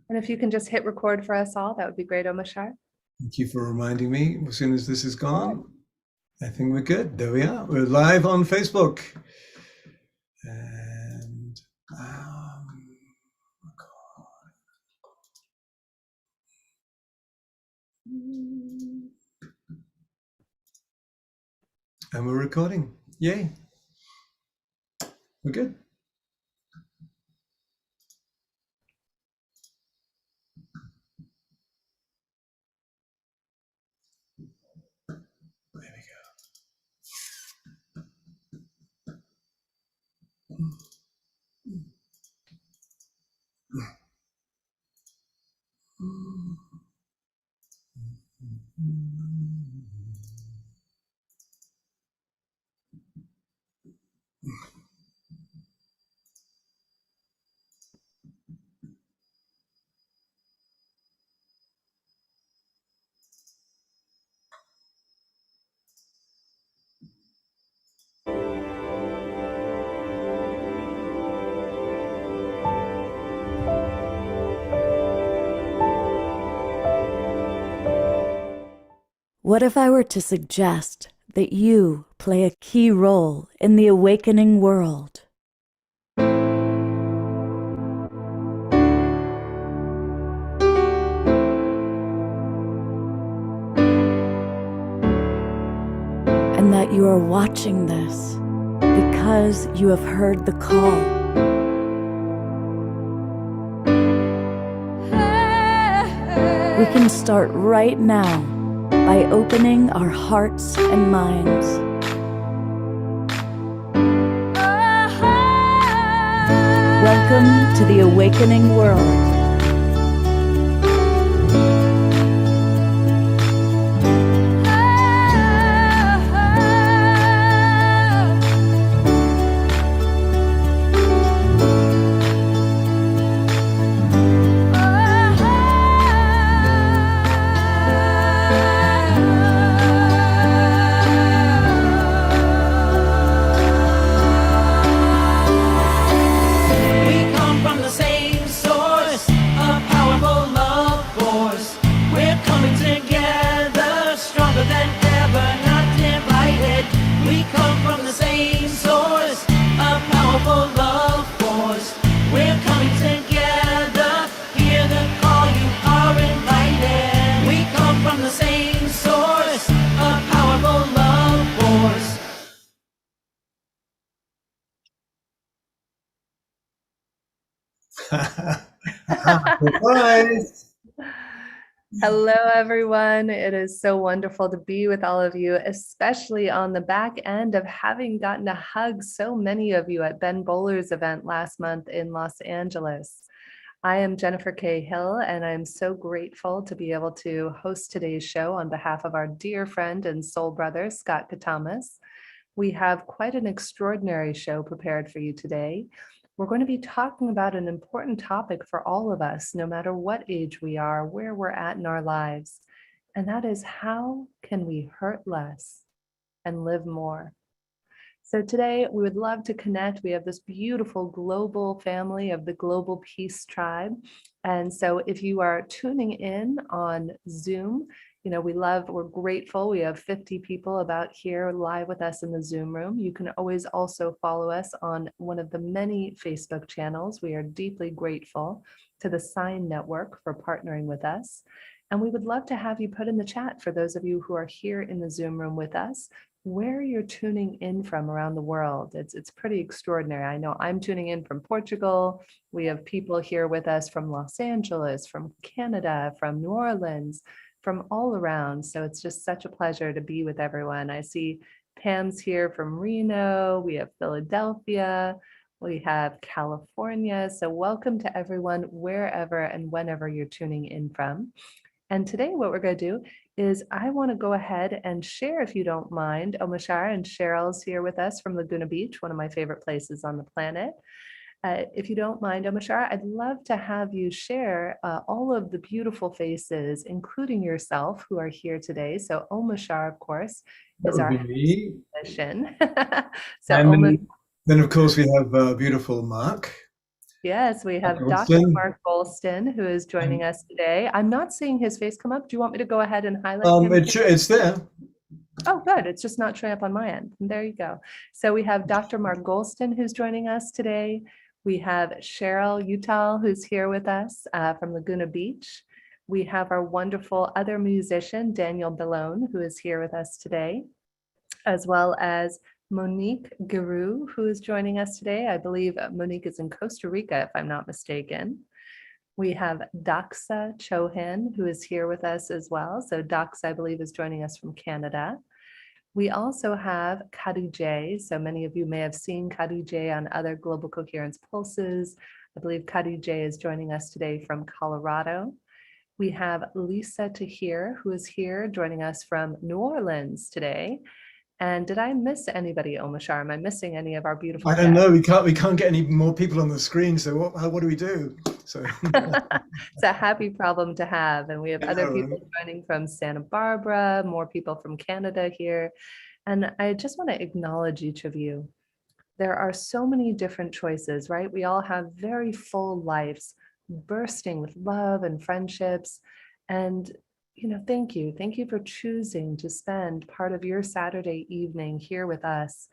And if you can just hit record for us all, that would be great, Omashar. Thank you for reminding me. As soon as this is gone, I think we're good. There we are. We're live on Facebook. And we're recording. Yay. We're good. There we go. What if I were to suggest that you play a key role in the awakening world? And that you are watching this because you have heard the call. We can start right now by opening our hearts and minds. Welcome to the awakening world. Surprise! Hello, everyone. It is so wonderful to be with all of you, especially on the back end of having gotten to hug so many of you at Ben Bowler's event last month in Los Angeles. I am Jennifer K. Hill, and I'm so grateful to be able to host today's show on behalf of our dear friend and soul brother, Scott Katamas. We have quite an extraordinary show prepared for you today. We're going to be talking about an important topic for all of us, no matter what age we are, where we're at in our lives. And that is, how can we hurt less and live more? So today we would love to connect. We have this beautiful global family of the Global Peace Tribe. And so if you are tuning in on Zoom, we're grateful. We have 50 people about here live with us in the Zoom room. You can always also follow us on one of the many Facebook channels. We are deeply grateful to the Sign Network for partnering with us. And we would love to have you put in the chat, for those of you who are here in the Zoom room with us, where you're tuning in from around the world. It's pretty extraordinary. I know I'm tuning in from Portugal. We have people here with us from Los Angeles, from Canada, from New Orleans, from all around. So it's just such a pleasure to be with everyone. I see Pam's here from Reno. We have Philadelphia. We have California. So welcome to everyone, wherever and whenever you're tuning in from. And today what we're going to do is I want to go ahead and share, if you don't mind. Omashar and Cheryl's here with us from Laguna Beach, one of my favorite places on the planet. If you don't mind, Omashar, I'd love to have you share all of the beautiful faces, including yourself, who are here today. So Omashar, of course, is our musician. And then, of course, we have beautiful Mark. Yes, we have Dr. Dr. Goldstein. Mark Golston, who is joining us today. I'm not seeing his face come up. Do you want me to go ahead and highlight him? It's there. Oh, good. It's just not showing up on my end. There you go. So we have Dr. Mark Golston, who's joining us today. We have Cheryl Utal, who's here with us from Laguna Beach. We have our wonderful other musician, Daniel Bellone, who is here with us today, as well as Monique Giroux, who is joining us today. I believe Monique is in Costa Rica, if I'm not mistaken. We have Daxa Chohan, who is here with us as well. So Daxa, I believe, is joining us from Canada. We also have Khadijah. So many of you may have seen Khadijah on other Global Coherence Pulses. I believe Khadijah is joining us today from Colorado. We have Lisa Tahir, who is here joining us from New Orleans today. And did I miss anybody, Omashar? Am I missing any of our beautiful I don't guests? know. We can't get any more people on the screen. So what do we do? So It's a happy problem to have. And we have other Yeah, people joining from Santa Barbara, more people from Canada here. And I just want to acknowledge each of you. There are so many different choices, right? We all have very full lives, bursting with love and friendships. And thank you. Thank you for choosing to spend part of your Saturday evening here with us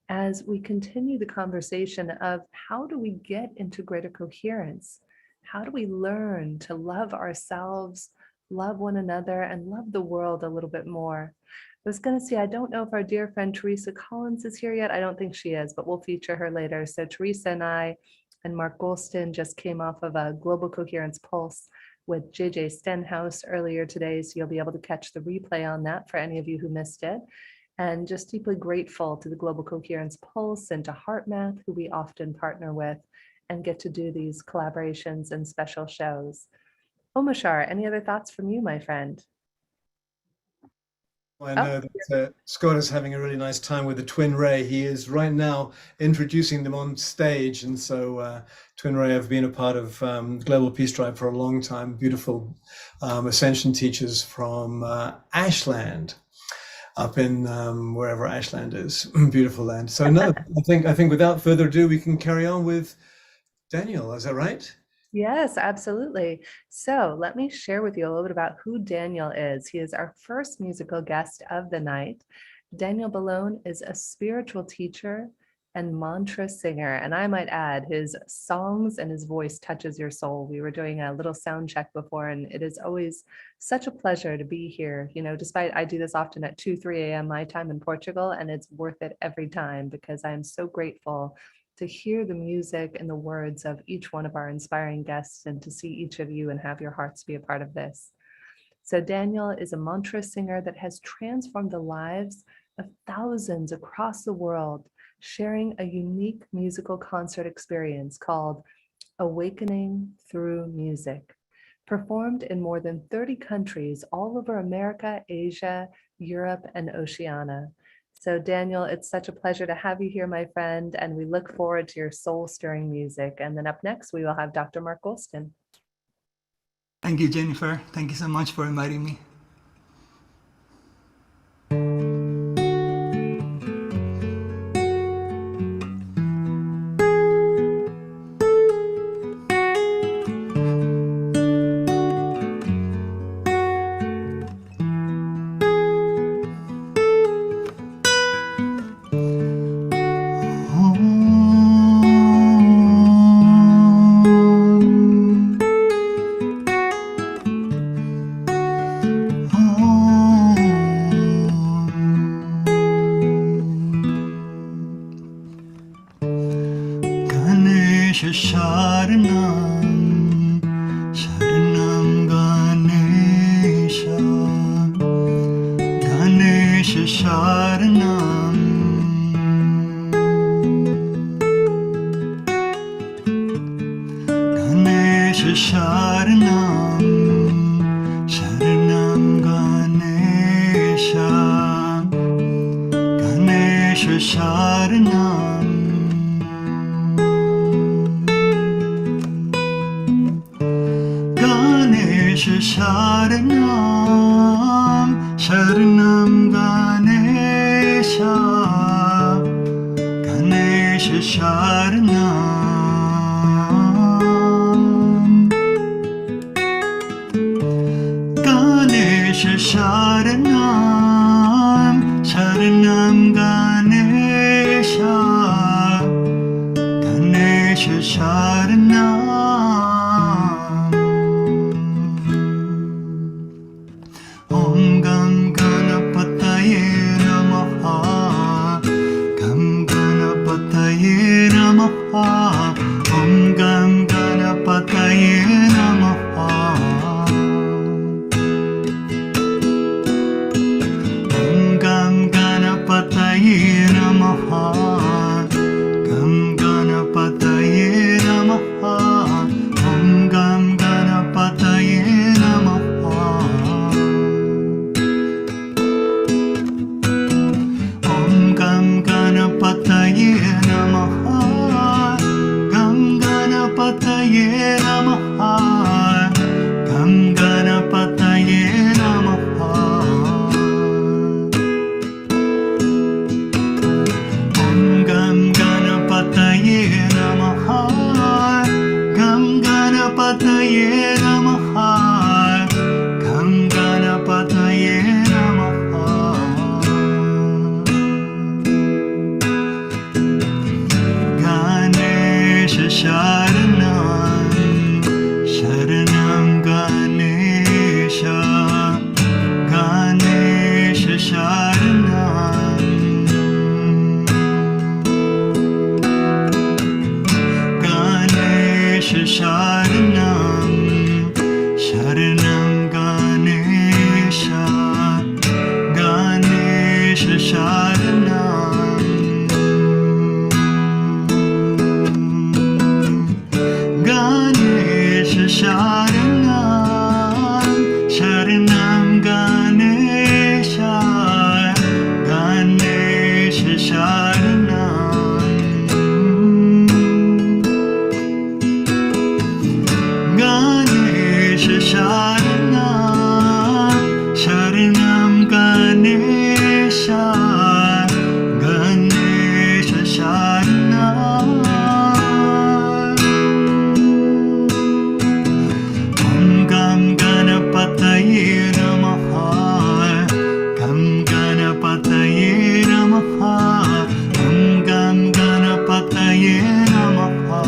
as we continue the conversation of how do we get into greater coherence? How do we learn to love ourselves, love one another, and love the world a little bit more? I was going to say, I don't know if our dear friend Teresa Collins is here yet. I don't think she is, but we'll feature her later. So Teresa and I and Mark Golston just came off of a Global Coherence Pulse with JJ Stenhouse earlier today. So you'll be able to catch the replay on that for any of you who missed it. And just deeply grateful to the Global Coherence Pulse and to HeartMath, who we often partner with and get to do these collaborations and special shows. Omashar, any other thoughts from you, my friend? I know that Scott is having a really nice time with the Twin Ray. He is right now introducing them on stage. And so Twin Ray have been a part of Global Peace Tribe for a long time. Beautiful ascension teachers from Ashland, up in wherever Ashland is. Beautiful land. So no, I think without further ado, we can carry on with Daniel. Is that right? Yes, absolutely. So let me share with you a little bit about who Daniel is. He is our first musical guest of the night. Daniel Bellone is a spiritual teacher and mantra singer. And I might add, his songs and his voice touches your soul. We were doing a little sound check before, and it is always such a pleasure to be here. Despite I do this often at 2, 3 a.m. my time in Portugal, and it's worth it every time because I'm so grateful to hear the music and the words of each one of our inspiring guests and to see each of you and have your hearts be a part of this. So Daniel is a mantra singer that has transformed the lives of thousands across the world, sharing a unique musical concert experience called Awakening Through Music, performed in more than 30 countries all over America, Asia, Europe, and Oceania. So Daniel, it's such a pleasure to have you here, my friend, and we look forward to your soul-stirring music. And then up next, we will have Dr. Mark Golston. Thank you, Jennifer. Thank you so much for inviting me. Sharanam, Sharanam Ganesha, Ganesha Sharanam, Ganesha Sharanam, Sharanam Ganesha, Ganesha Sharanam. Sharanam, Sharanam Ganesha, Ganesha Sharanam, Sharanam, Sharanam Ganesha, Ganesha Sharanam. Om Gam Ganapataye Namaha, Gam Ganapataye Namaha, Om Gam Ganapataye Namaha. Om Gam Ganapataye Namaha, Gam Ganapataye Namaha, Om Gam Ganapataye Namaha. Om Gam Ganapataye Namaha, Gam Ganapataye Namaha, Gam Ganapataye Namaha. Om Gam Ganapataye Namaha, Gam Ganapataye Namaha, Gam Ganapataye Namaha. Ganesha Sharanam, Sharanam Ganesha, Ganesha Sharanam. Ganesha Sharanam, Sharanam Ganesha, Ganesha Sharanam. Ganesha Sharanam, Sharanam Ganesha, Ganesha Sharanam. Ganesha Sharanam, Sharanam Ganesha, Ganesha Sharanam. Om Gam Ganapataye Namaha, Gam Ganapataye Namaha, Om Gam Ganapataye Namaha.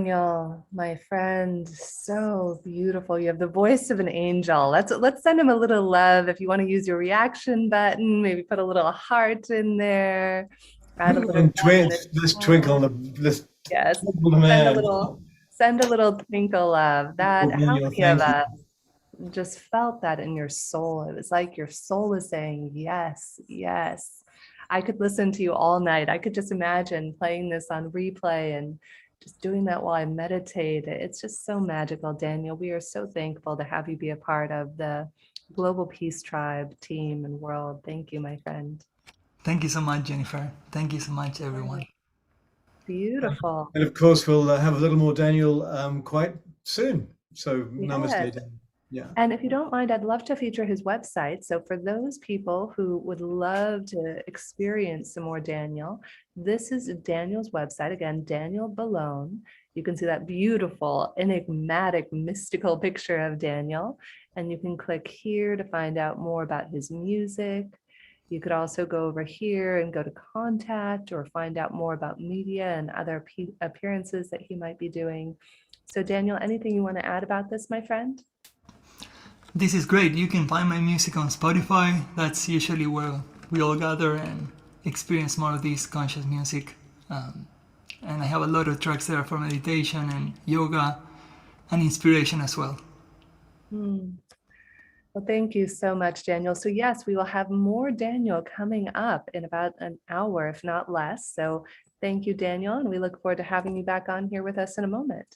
Daniel, my friend, so beautiful. You have the voice of an angel. Let's send him a little love. If you want to use your reaction button, maybe put a little heart in there, add a little And love in the this chat. this Yes, twinkle the send a man. little send a little twinkle love. That how Daniel, many of thank you. us just felt that in your soul? It was like your soul is saying yes, yes. I could listen to you all night. I could just imagine playing this on replay and just doing that while I meditate. It's just so magical, Daniel. We are so thankful to have you be a part of the Global Peace Tribe team and world. Thank you, my friend. Thank you so much, Jennifer. Thank you so much, everyone. Beautiful. And of course, we'll have a little more Daniel quite soon. So namaste, Yes. Daniel. Yeah. And if you don't mind, I'd love to feature his website. So for those people who would love to experience some more Daniel, this is Daniel's website. Again, Daniel Bellone. You can see that beautiful, enigmatic, mystical picture of Daniel. And you can click here to find out more about his music. You could also go over here and go to contact or find out more about media and other appearances that he might be doing. So Daniel, anything you want to add about this, my friend? This is great. You can find my music on Spotify. That's usually where we all gather and experience more of this conscious music. And I have a lot of tracks there for meditation and yoga and inspiration as well. Well, thank you so much, Daniel. So yes, we will have more Daniel coming up in about an hour, if not less. So thank you, Daniel. And we look forward to having you back on here with us in a moment.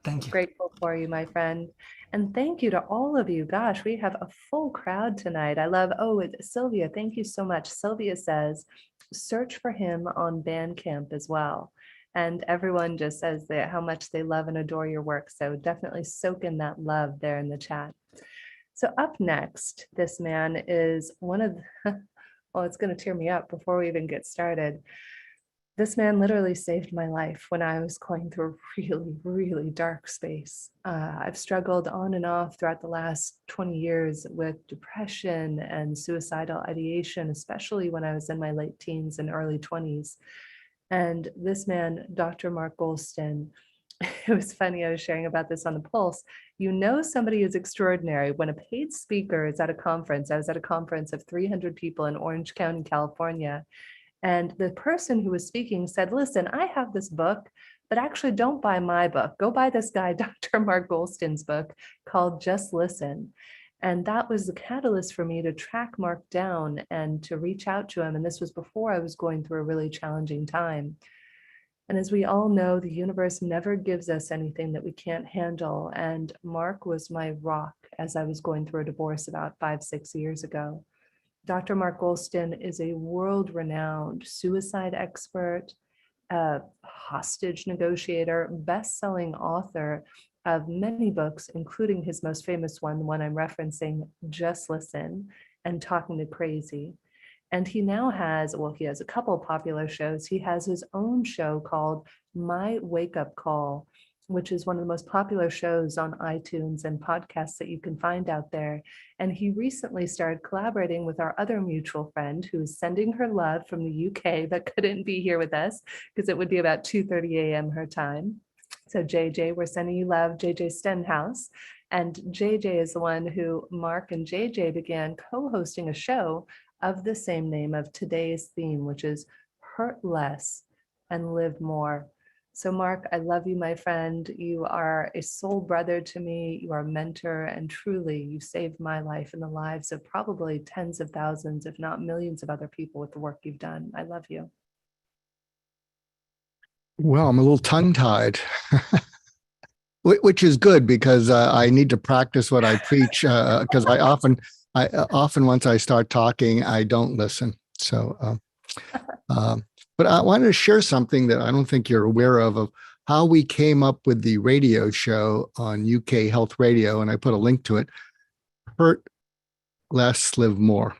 Thank you. Grateful for you, my friend. And thank you to all of you. Gosh, we have a full crowd tonight. I love, Sylvia, thank you so much. Sylvia says, search for him on Bandcamp as well. And everyone just says that how much they love and adore your work. So definitely soak in that love there in the chat. So up next, this man is one of, well, it's going to tear me up before we even get started. This man literally saved my life when I was going through a really, really dark space. I've struggled on and off throughout the last 20 years with depression and suicidal ideation, especially when I was in my late teens and early 20s. And this man, Dr. Mark Goulston, it was funny, I was sharing about this on the Pulse. You know somebody is extraordinary when a paid speaker is at a conference. I was at a conference of 300 people in Orange County, California. And the person who was speaking said, listen, I have this book, but actually don't buy my book. Go buy this guy, Dr. Mark Goulston's book called Just Listen. And that was the catalyst for me to track Mark down and to reach out to him. And this was before I was going through a really challenging time. And as we all know, the universe never gives us anything that we can't handle. And Mark was my rock as I was going through a divorce about 5-6 years ago. Dr. Mark Goulston is a world-renowned suicide expert, a hostage negotiator, best-selling author of many books, including his most famous one, the one I'm referencing, Just Listen, and Talking to Crazy. And he now has, well, he has a couple of popular shows. He has his own show called My Wake Up Call, which is one of the most popular shows on iTunes and podcasts that you can find out there. And he recently started collaborating with our other mutual friend who is sending her love from the UK but couldn't be here with us because it would be about 2:30 a.m. her time. So JJ, we're sending you love, JJ Stenhouse. And JJ is the one who Mark and JJ began co-hosting a show of the same name of today's theme, which is Hurt Less and Live More. So Mark, I love you, my friend. You are a soul brother to me. You are a mentor, and truly you saved my life and the lives of probably tens of thousands, if not millions of other people with the work you've done. I love you. Well, I'm a little tongue-tied, which is good because I need to practice what I preach because I often, once I start talking, I don't listen. So, but I wanted to share something that I don't think you're aware of how we came up with the radio show on UK Health Radio, and I put a link to it. Hurt Less, Live More.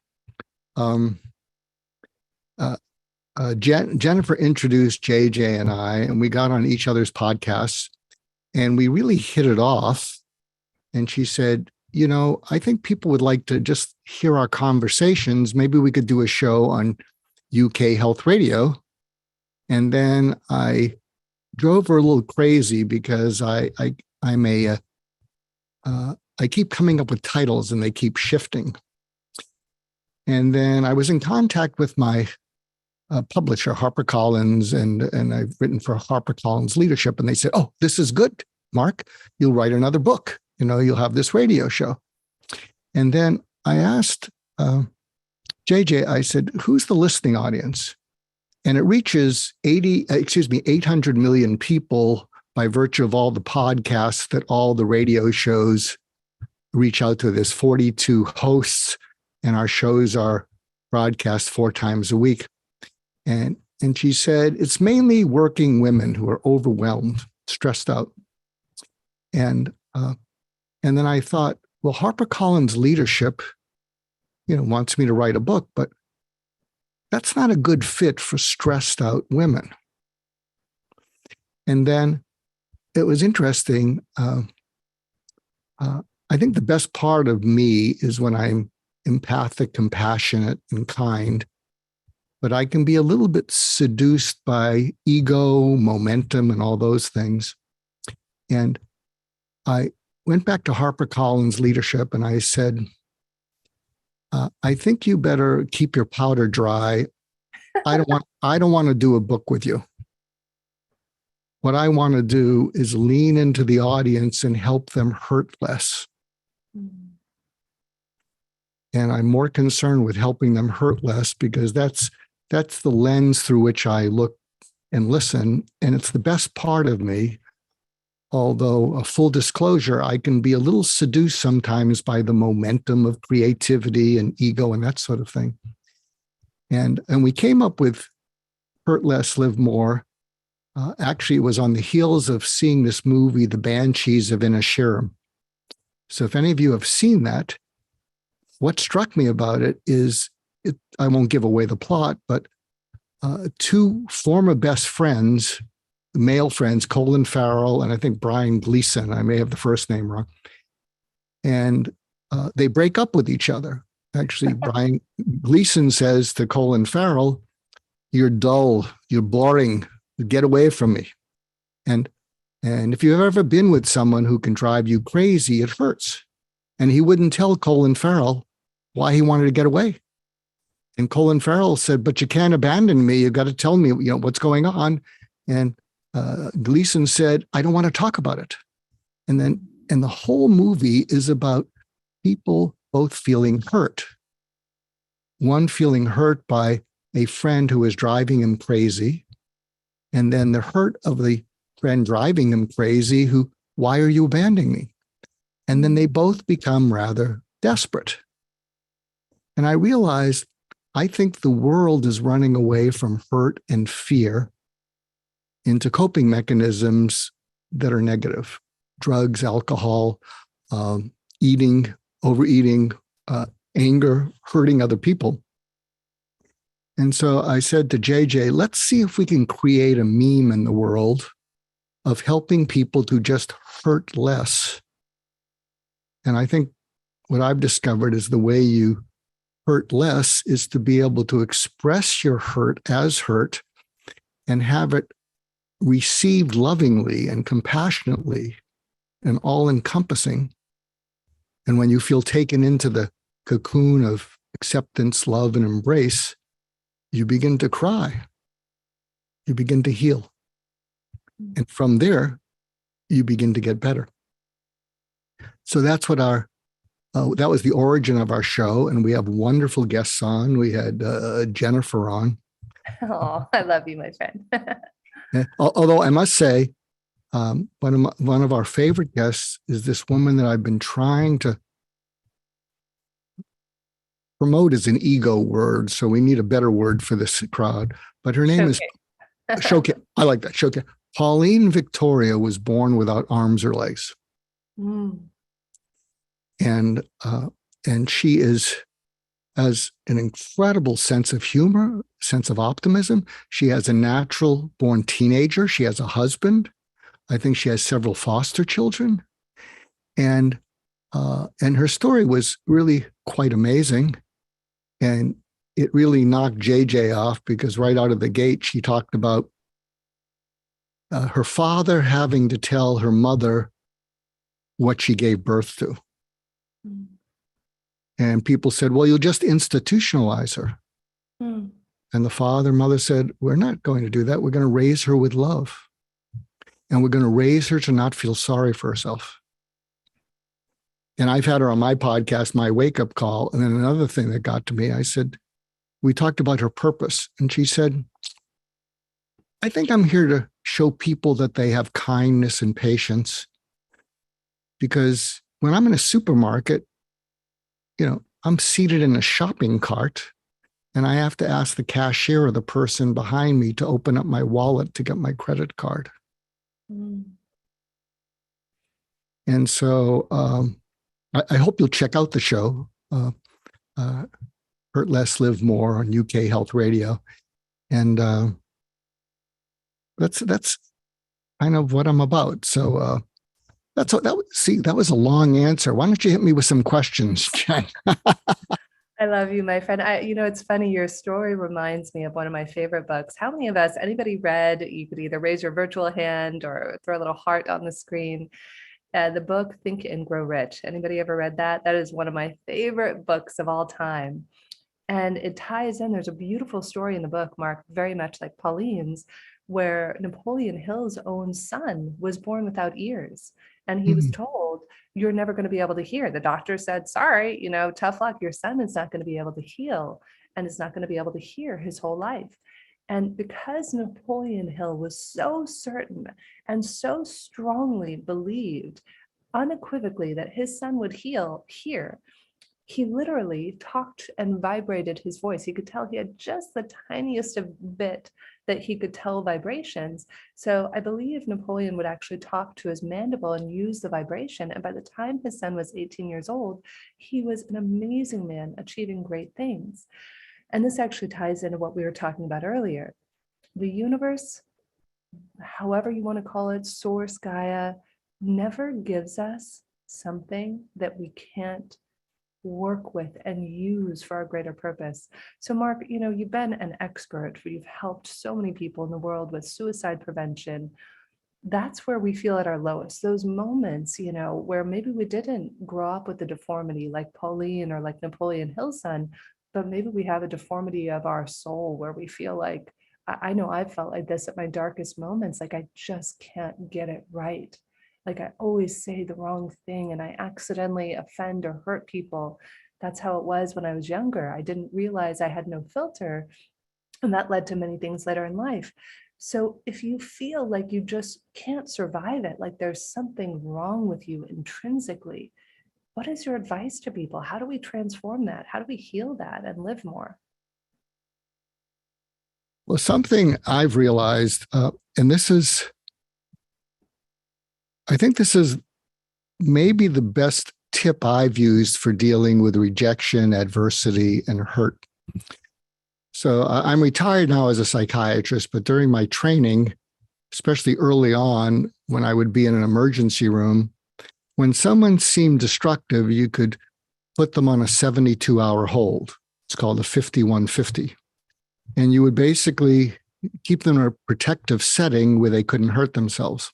Jennifer introduced JJ and I, and we got on each other's podcasts, and we really hit it off. And she said, you know, I think people would like to just hear our conversations. Maybe we could do a show on UK Health Radio. And then I drove her a little crazy because I'm I keep coming up with titles and they keep shifting. And then I was in contact with my publisher, HarperCollins, and I've written for HarperCollins Leadership, and they said, "Oh, this is good, Mark. You'll write another book. You'll have this radio show." And then I asked JJ, I said, "Who's the listening audience?" And it reaches 800 million people by virtue of all the podcasts that all the radio shows reach out to. There's 42 hosts, and our shows are broadcast 4 times a week. And she said, it's mainly working women who are overwhelmed, stressed out. And then I thought, well, HarperCollins Leadership, wants me to write a book, but that's not a good fit for stressed out women. And then it was interesting. I think the best part of me is when I'm empathic, compassionate, and kind, but I can be a little bit seduced by ego, momentum, and all those things. And I went back to HarperCollins Leadership and I said, I think you better keep your powder dry. I don't want to do a book with you. What I want to do is lean into the audience and help them hurt less. And I'm more concerned with helping them hurt less because that's the lens through which I look and listen. And it's the best part of me. Although, a full disclosure, I can be a little seduced sometimes by the momentum of creativity and ego and that sort of thing. And we came up with Hurt Less, Live More. Actually, it was on the heels of seeing this movie, The Banshees of Inisherin. So if any of you have seen that, what struck me about it is, I won't give away the plot, but 2 former best friends, male friends, Colin Farrell and I think Brian Gleason, I may have the first name wrong, and they break up with each other. Actually, Brian Gleason says to Colin Farrell, "You're dull, you're boring, get away from me." And if you've ever been with someone who can drive you crazy, it hurts. And he wouldn't tell Colin Farrell why he wanted to get away. And Colin Farrell said, "But you can't abandon me. You've got to tell me, what's going on." And Gleason said, "I don't want to talk about it." And the whole movie is about people both feeling hurt. One feeling hurt by a friend who is driving him crazy, and then the hurt of the friend driving him crazy who, "Why are you abandoning me?" And then they both become rather desperate. And I realized, I think the world is running away from hurt and fear into coping mechanisms that are negative: drugs, alcohol, eating, overeating, anger, hurting other people. And so I said to JJ, let's see if we can create a meme in the world of helping people to just hurt less. And I think what I've discovered is the way you hurt less is to be able to express your hurt as hurt and have it received lovingly and compassionately and all-encompassing. And when you feel taken into the cocoon of acceptance, love, and embrace, you begin to cry. You begin to heal. And from there, you begin to get better. So that's what that was the origin of our show. And we have wonderful guests on. We had Jennifer on. Oh, I love you, my friend. Although I must say, one of our favorite guests is this woman that I've been trying to promote is an ego word, so we need a better word for this crowd. But her name is Showcase. I like that, Showcase. Pauline Victoria was born without arms or legs. And she has an incredible sense of humor, sense of optimism. She has a natural born teenager. She has a husband. I think she has several foster children. And her story was really quite amazing. And it really knocked JJ off because right out of the gate, she talked about her father having to tell her mother what she gave birth to. Mm. And people said, well, you'll just institutionalize her. Mm. And the father and mother said, we're not going to do that. We're going to raise her with love. And we're going to raise her to not feel sorry for herself. And I've had her on my podcast, My Wake Up Call. And then another thing that got to me, I said, we talked about her purpose. And she said, I think I'm here to show people that they have kindness and patience. Because when I'm in a supermarket, I'm seated in a shopping cart and I have to ask the cashier or the person behind me to open up my wallet to get my credit card. Mm. And so I hope you'll check out the show, Hurt Less, Live More on UK Health Radio. And that's kind of what I'm about. So that was a long answer. Why don't you hit me with some questions, Jen? I love you, my friend. It's funny. Your story reminds me of one of my favorite books. How many of us, anybody read, you could either raise your virtual hand or throw a little heart on the screen. The book, Think and Grow Rich. Anybody ever read that? That is one of my favorite books of all time. And it ties in, there's a beautiful story in the book, Mark, very much like Pauline's, where Napoleon Hill's own son was born without ears. And he was told, you're never going to be able to hear. The doctor said, sorry, tough luck. Your son is not going to be able to heal and is not going to be able to hear his whole life. And because Napoleon Hill was so certain and so strongly believed unequivocally that his son would hear, he literally talked and vibrated his voice. He could tell he had just the tiniest of bit that he could tell vibrations. So I believe Napoleon would actually talk to his mandible and use the vibration. And by the time his son was 18 years old, he was an amazing man achieving great things. And this actually ties into what we were talking about earlier. The universe, however you want to call it, source, Gaia, never gives us something that we can't work with and use for our greater purpose. So Mark, you've been an expert. You've helped so many people in the world with suicide prevention. That's where we feel at our lowest, those moments, where maybe we didn't grow up with a deformity like Pauline or like Napoleon Hill's son, but maybe we have a deformity of our soul where we feel like, I know I've felt like this at my darkest moments, like I just can't get it right. Like I always say the wrong thing and I accidentally offend or hurt people. That's how it was when I was younger. I didn't realize I had no filter, and that led to many things later in life. So if you feel like you just can't survive it, like there's something wrong with you intrinsically, what is your advice to people? How do we transform that? How do we heal that and live more? Well, something I've realized, and I think this is maybe the best tip I've used for dealing with rejection, adversity, and hurt. So I'm retired now as a psychiatrist, but during my training, especially early on, when I would be in an emergency room, when someone seemed destructive, you could put them on a 72-hour hold. It's called a 5150. And you would basically keep them in a protective setting where they couldn't hurt themselves.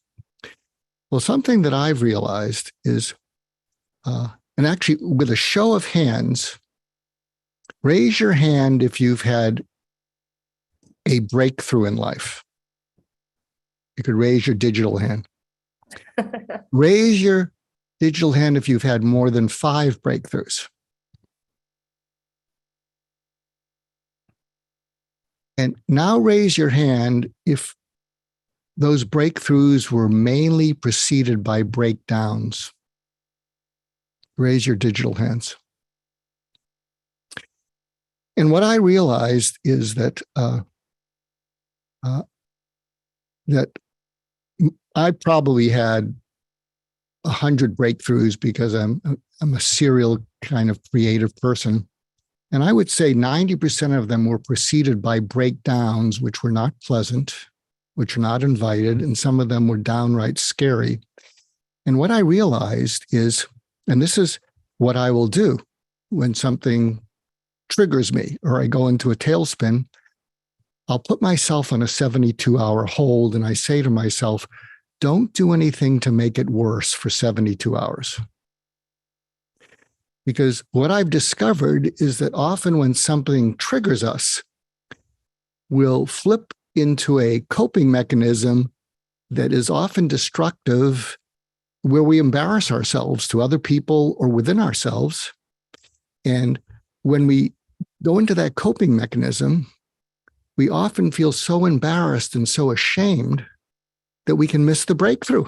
Well, something that I've realized is, and actually with a show of hands, raise your hand if you've had a breakthrough in life. You could raise your digital hand. Raise your digital hand if you've had more than 5 breakthroughs. And now raise your hand if those breakthroughs were mainly preceded by breakdowns. Raise your digital hands. And what I realized is that that I probably had 100 breakthroughs because I'm a serial kind of creative person. And I would say 90% of them were preceded by breakdowns, which were not pleasant, which are not invited, and some of them were downright scary. And what I realized is, and this is what I will do when something triggers me or I go into a tailspin, I'll put myself on a 72-hour hold and I say to myself, don't do anything to make it worse for 72 hours. Because what I've discovered is that often when something triggers us, we'll flip into a coping mechanism that is often destructive, where we embarrass ourselves to other people or within ourselves. And when we go into that coping mechanism, we often feel so embarrassed and so ashamed that we can miss the breakthrough.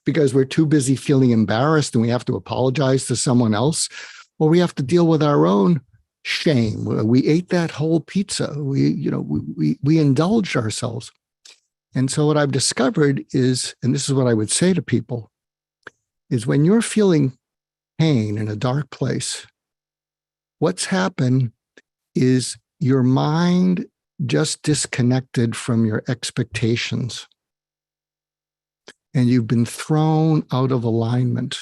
Because we're too busy feeling embarrassed and we have to apologize to someone else, or we have to deal with our own shame. We ate that whole pizza. We indulged ourselves. And so what I've discovered is, and this is what I would say to people, is when you're feeling pain in a dark place, what's happened is your mind just disconnected from your expectations. And you've been thrown out of alignment.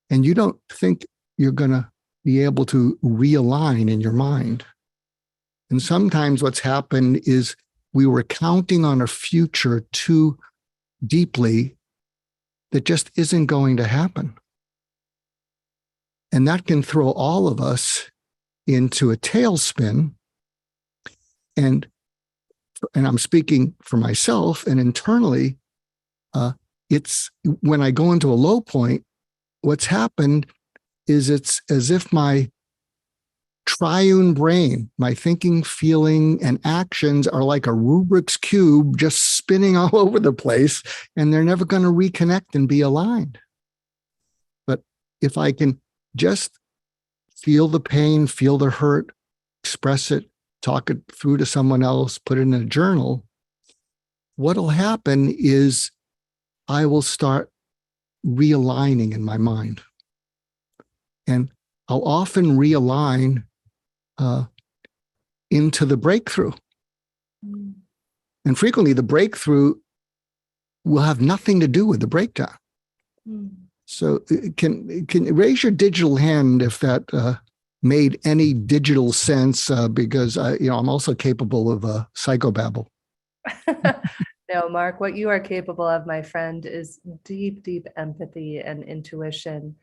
And you don't think you're going to be able to realign in your mind. And sometimes what's happened is we were counting on a future too deeply that just isn't going to happen. And that can throw all of us into a tailspin. And I'm speaking for myself, and internally, it's when I go into a low point, what's happened is it's as if my triune brain, my thinking, feeling, and actions are like a Rubik's Cube just spinning all over the place, and they're never going to reconnect and be aligned. But if I can just feel the pain, feel the hurt, express it, talk it through to someone else, put it in a journal, what'll happen is I will start realigning in my mind. And I'll often realign into the breakthrough. And frequently the breakthrough will have nothing to do with the breakdown. So can raise your digital hand if that made any digital sense, because I'm also capable of psychobabble. No, Mark, what you are capable of, my friend, is deep, deep empathy and intuition.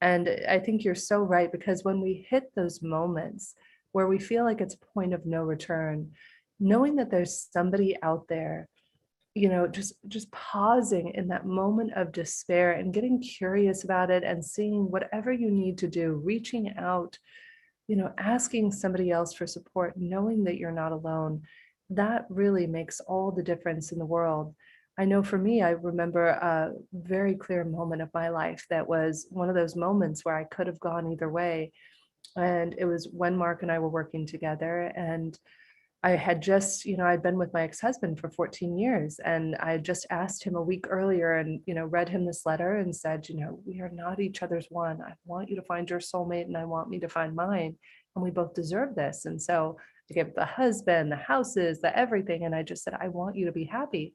And I think you're so right, because when we hit those moments where we feel like it's a point of no return, knowing that there's somebody out there, just pausing in that moment of despair and getting curious about it and seeing whatever you need to do, reaching out, asking somebody else for support, knowing that you're not alone, that really makes all the difference in the world. I know for me, I remember a very clear moment of my life that was one of those moments where I could have gone either way. And it was when Mark and I were working together, and I had just, I'd been with my ex-husband for 14 years, and I had just asked him a week earlier and, read him this letter and said, we are not each other's one. I want you to find your soulmate and I want me to find mine. And we both deserve this. And so I gave the husband, the houses, the everything. And I just said, I want you to be happy.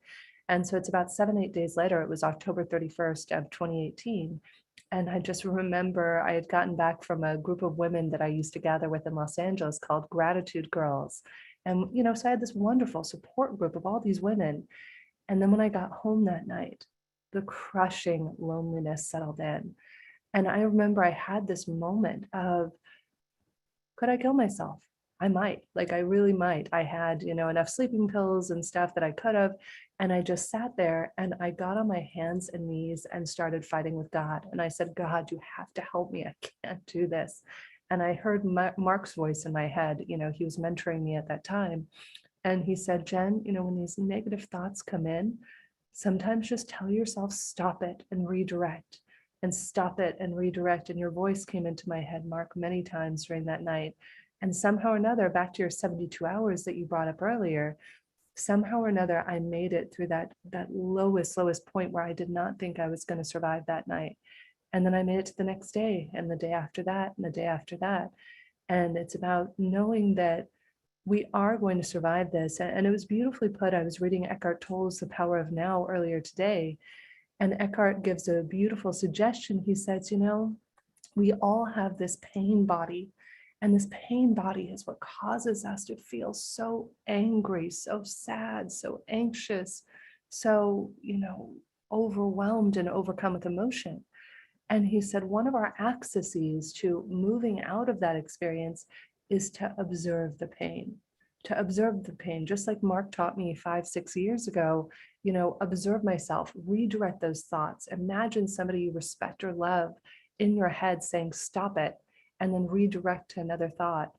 And so it's about 7-8 days later, it was October 31st of 2018. And I just remember I had gotten back from a group of women that I used to gather with in Los Angeles called Gratitude Girls. And, so I had this wonderful support group of all these women. And then when I got home that night, the crushing loneliness settled in. And I remember I had this moment of, could I kill myself? I might, I really might. I had, enough sleeping pills and stuff that I could have. And I just sat there and I got on my hands and knees and started fighting with God. And I said, God, you have to help me. I can't do this. And I heard Mark's voice in my head. He was mentoring me at that time. And he said, Jen, when these negative thoughts come in, sometimes just tell yourself, stop it and redirect, and stop it and redirect. And your voice came into my head, Mark, many times during that night. And somehow or another, back to your 72 hours that you brought up earlier, somehow or another, I made it through that lowest point where I did not think I was going to survive that night. And then I made it to the next day, and the day after that, and the day after that. And it's about knowing that we are going to survive this. And it was beautifully put. I was reading Eckhart Tolle's The Power of Now earlier today. And Eckhart gives a beautiful suggestion. He says, we all have this pain body. And this pain body is what causes us to feel so angry, so sad, so anxious, so, overwhelmed and overcome with emotion. And he said one of our accesses to moving out of that experience is to observe the pain. To observe the pain, just like Mark taught me 5-6 years ago, observe myself, redirect those thoughts. Imagine somebody you respect or love in your head saying, stop it, and then redirect to another thought.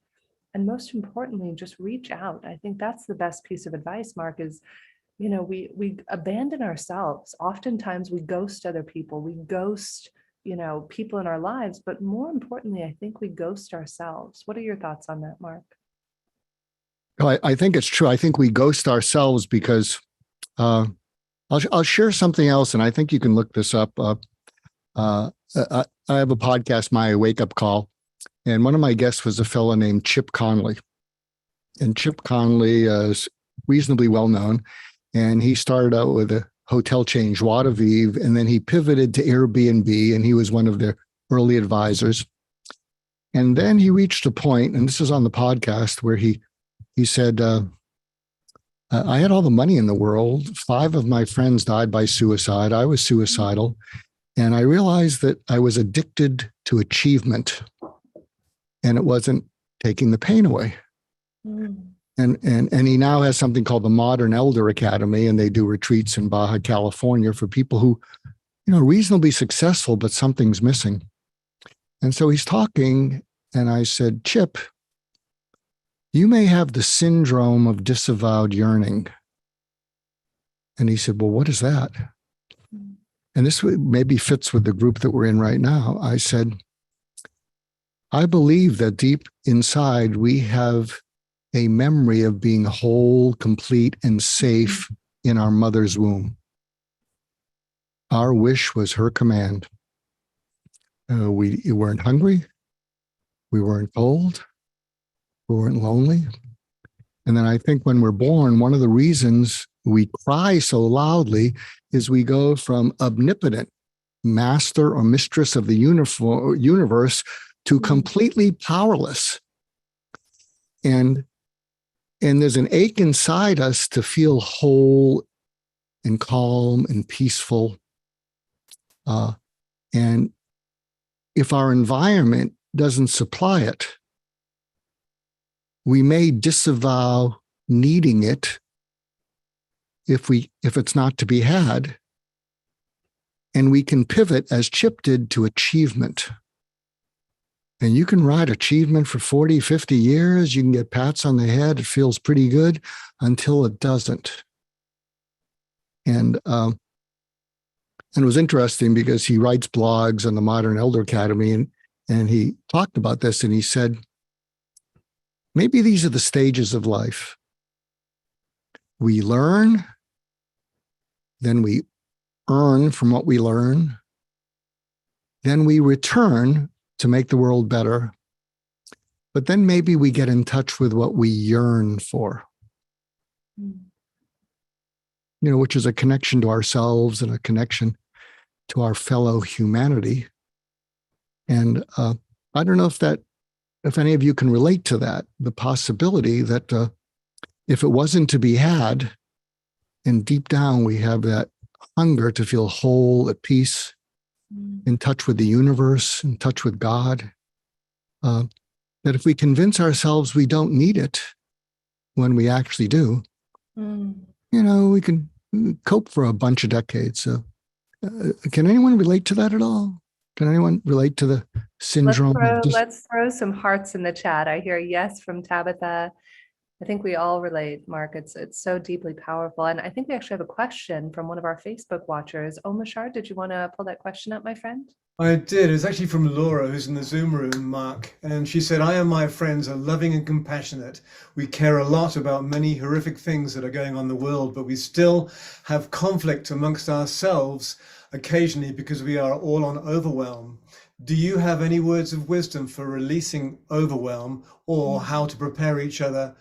And most importantly, just reach out. I think that's the best piece of advice, Mark, is, we abandon ourselves. Oftentimes we ghost other people. We ghost, people in our lives, but more importantly, I think we ghost ourselves. What are your thoughts on that, Mark? I think it's true. I think we ghost ourselves because I'll share something else, and I think you can look this up. I have a podcast, My Wake Up Call, and one of my guests was a fellow named Chip Conley. And Chip Conley is reasonably well known, and he started out with a hotel chain, Joie de Vivre, and then he pivoted to Airbnb, and he was one of their early advisors. And then he reached a point, and this is on the podcast, where he said, I had all the money in the world. 5 of my friends died by suicide. I was suicidal. And I realized that I was addicted to achievement, and it wasn't taking the pain away. Mm. And he now has something called the Modern Elder Academy, and they do retreats in Baja California for people who, reasonably successful, but something's missing. And so he's talking, and I said, Chip, you may have the syndrome of disavowed yearning. And he said, well, what is that? And this maybe fits with the group that we're in right now. I said, I believe that deep inside we have a memory of being whole, complete, and safe in our mother's womb. Our wish was her command. We weren't hungry. We weren't cold. We weren't lonely. And then I think when we're born, one of the reasons we cry so loudly is we go from omnipotent master or mistress of the universe to completely powerless. And there's an ache inside us to feel whole and calm and peaceful. And if our environment doesn't supply it, we may disavow needing it if it's not to be had. And we can pivot, as Chip did, to achievement. And you can ride achievement for 40, 50 years. You can get pats on the head. It feels pretty good until it doesn't. And it was interesting because he writes blogs on the Modern Elder Academy, and he talked about this, and he said, maybe these are the stages of life. We learn, then we earn from what we learn, then we return to make the world better, but then maybe we get in touch with what we yearn for, which is a connection to ourselves and a connection to our fellow humanity. And I don't know if any of you can relate to that, the possibility that if it wasn't to be had, and deep down we have that hunger to feel whole, at peace, in touch with the universe, in touch with God, that if we convince ourselves we don't need it when we actually do, we can cope for a bunch of decades. So, can anyone relate to that at all? Can anyone relate to the syndrome? Let's throw some hearts in the chat. I hear yes from Tabitha. I think we all relate, Mark. It's so deeply powerful. And I think we actually have a question from one of our Facebook watchers. Omashar, did you want to pull that question up, my friend? I did. It was actually from Laura, who's in the Zoom room, Mark. And she said, I and my friends are loving and compassionate. We care a lot about many horrific things that are going on in the world, but we still have conflict amongst ourselves occasionally because we are all on overwhelm. Do you have any words of wisdom for releasing overwhelm, or how to prepare each other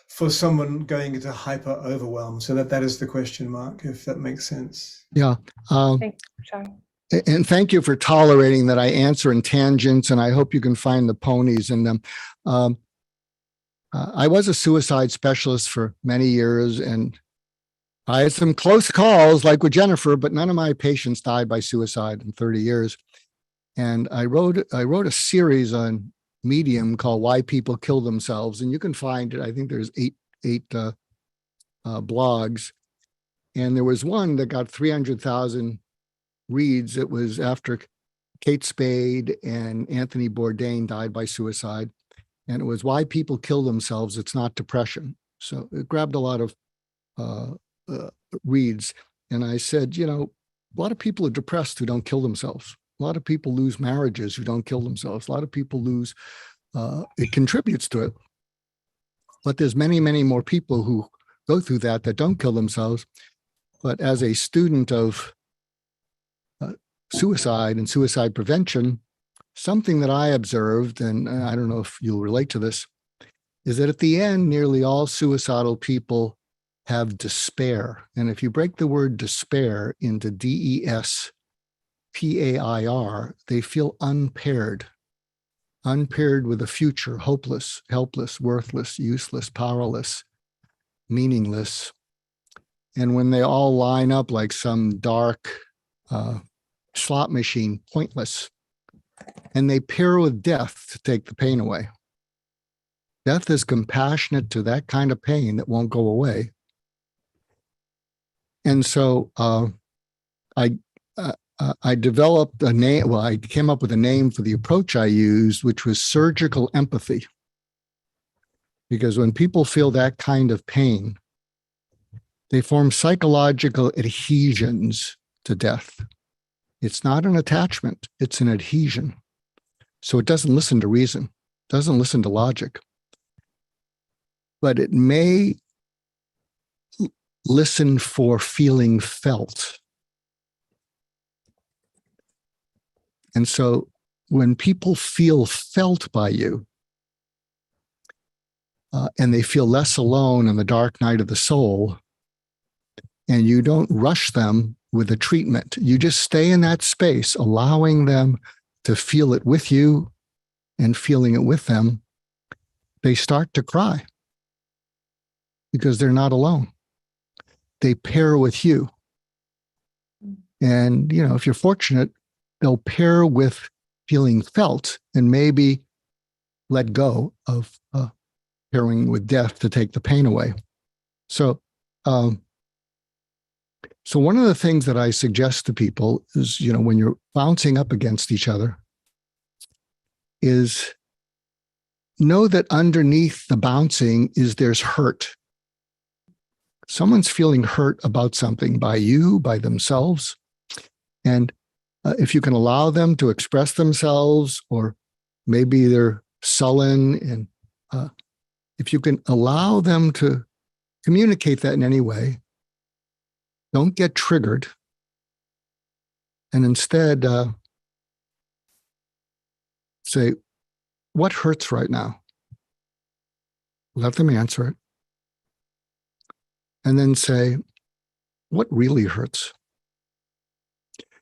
for someone going into hyper overwhelm? So that is the question, Mark, if that makes sense. Yeah. Thank you, Omashar. And thank you for tolerating that I answer in tangents, and I hope you can find the ponies in them. I was a suicide specialist for many years, and I had some close calls like with Jennifer, but none of my patients died by suicide in 30 years. And I wrote a series on Medium called Why People Kill Themselves, and you can find it. I think there's eight blogs, and there was one that got 300,000 reads. It was after Kate Spade and Anthony Bourdain died by suicide, and it was Why People Kill Themselves. It's not depression. So it grabbed a lot of reads, and I said, a lot of people are depressed who don't kill themselves. A lot of people lose marriages who don't kill themselves. A lot of people lose, it contributes to it. But there's many, many more people who go through that don't kill themselves. But as a student of suicide and suicide prevention, something that I observed, and I don't know if you'll relate to this, is that at the end, nearly all suicidal people have despair. And if you break the word despair into DESPAIR, they feel unpaired with a future, hopeless, helpless, worthless, useless, powerless, meaningless. And when they all line up like some dark slot machine, pointless, and they pair with death to take the pain away. Death is compassionate to that kind of pain that won't go away. And so I developed a name. Well, I came up with a name for the approach I used, which was surgical empathy. Because when people feel that kind of pain, they form psychological adhesions to death. It's not an attachment, it's an adhesion. So it doesn't listen to reason, doesn't listen to logic. But it may listen for feeling felt. And so when people feel felt by you, and they feel less alone in the dark night of the soul, and you don't rush them with a treatment, you just stay in that space, allowing them to feel it with you and feeling it with them, they start to cry because they're not alone. They pair with you. And, if you're fortunate, they'll pair with feeling felt and maybe let go of pairing with death to take the pain away. So one of the things that I suggest to people is, when you're bouncing up against each other, is know that underneath the bouncing there's hurt. Someone's feeling hurt about something by you, by themselves. And if you can allow them to express themselves, or maybe they're sullen, and if you can allow them to communicate that in any way, don't get triggered. And instead say, what hurts right now? Let them answer it. And then say, what really hurts?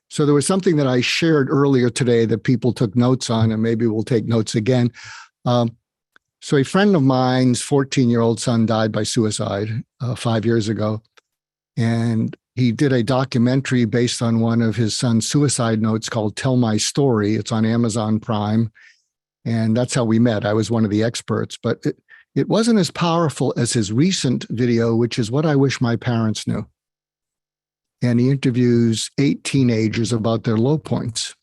So there was something that I shared earlier today that people took notes on, and maybe we'll take notes again. So a friend of mine's 14-year-old son died by suicide 5 years ago. And he did a documentary based on one of his son's suicide notes called Tell My Story. It's on Amazon Prime. And that's how we met. I was one of the experts, but it wasn't as powerful as his recent video, which is What I Wish My Parents Knew. And he interviews 8 teenagers about their low points.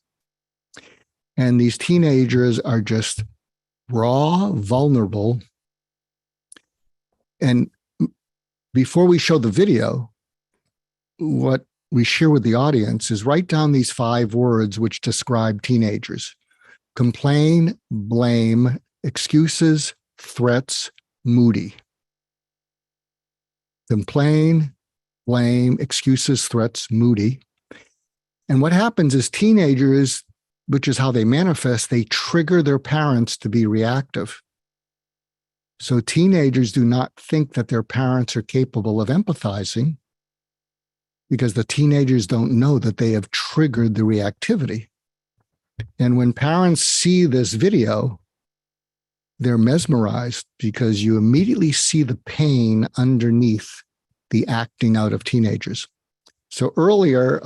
And these teenagers are just raw, vulnerable. And before we show the video, what we share with the audience is write down these 5 words which describe teenagers: complain, blame, excuses, threats, moody. Complain, blame, excuses, threats, moody. And what happens is teenagers, which is how they manifest, they trigger their parents to be reactive. So teenagers do not think that their parents are capable of empathizing. because the teenagers don't know that they have triggered the reactivity. And when parents see this video, they're mesmerized because you immediately see the pain underneath the acting out of teenagers. So earlier,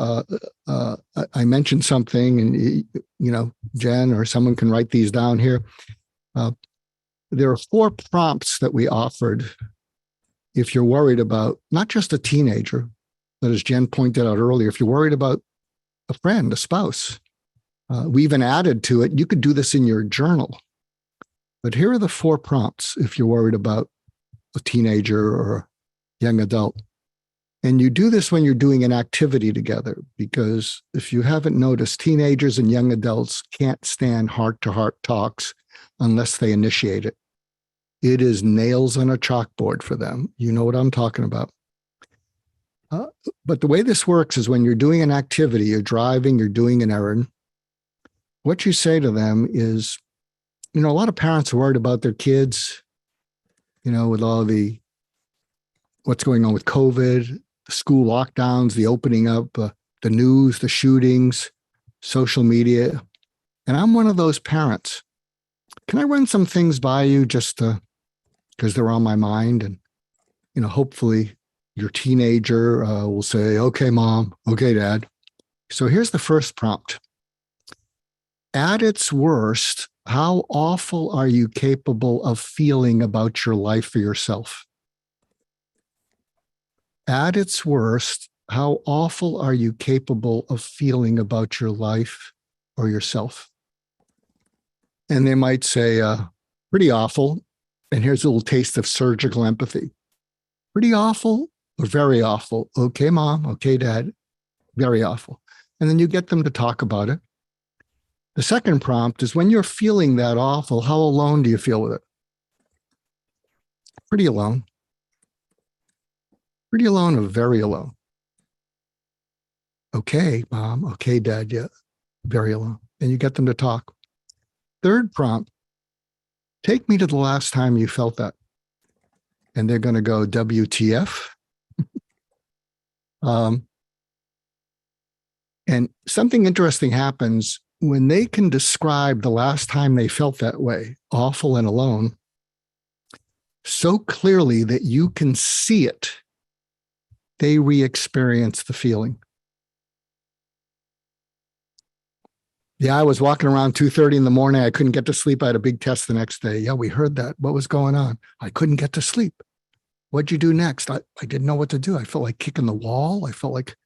I mentioned something, and Jen or someone can write these down here. There are 4 prompts that we offered if you're worried about not just a teenager, but as Jen pointed out earlier, if you're worried about a friend, a spouse. We even added to it, you could do this in your journal. But here are the 4 prompts if you're worried about a teenager or a young adult. And you do this when you're doing an activity together, because if you haven't noticed, teenagers and young adults can't stand heart-to-heart talks unless they initiate it. It is nails on a chalkboard for them. You know what I'm talking about. But the way this works is when you're doing an activity, you're driving, you're doing an errand, what you say to them is, a lot of parents are worried about their kids, with all what's going on with COVID, the school lockdowns, the opening up, the news, the shootings, social media. And I'm one of those parents. Can I run some things by you just because they're on my mind? And, hopefully your teenager will say, okay, mom, okay, dad. So here's the first prompt. At its worst, how awful are you capable of feeling about your life or yourself? At its worst, how awful are you capable of feeling about your life or yourself? And they might say, pretty awful. And here's a little taste of surgical empathy. Pretty awful or very awful? Okay, mom. Okay, dad. Very awful. And then you get them to talk about it. The second prompt is when you're feeling that awful, how alone do you feel with it? Pretty alone. Pretty alone or very alone? Okay, mom. Okay, dad. Yeah, very alone. And you get them to talk. Third prompt, take me to the last time you felt that. And they're going to go, WTF. And something interesting happens when they can describe the last time they felt that way, awful and alone, so clearly that you can see it. They re-experience the feeling. Yeah, I was walking around 2:30 in the morning. I couldn't get to sleep. I had a big test the next day. Yeah, we heard that. What was going on? I couldn't get to sleep. What'd you do next? I didn't know what to do. I felt like kicking the wall. I felt like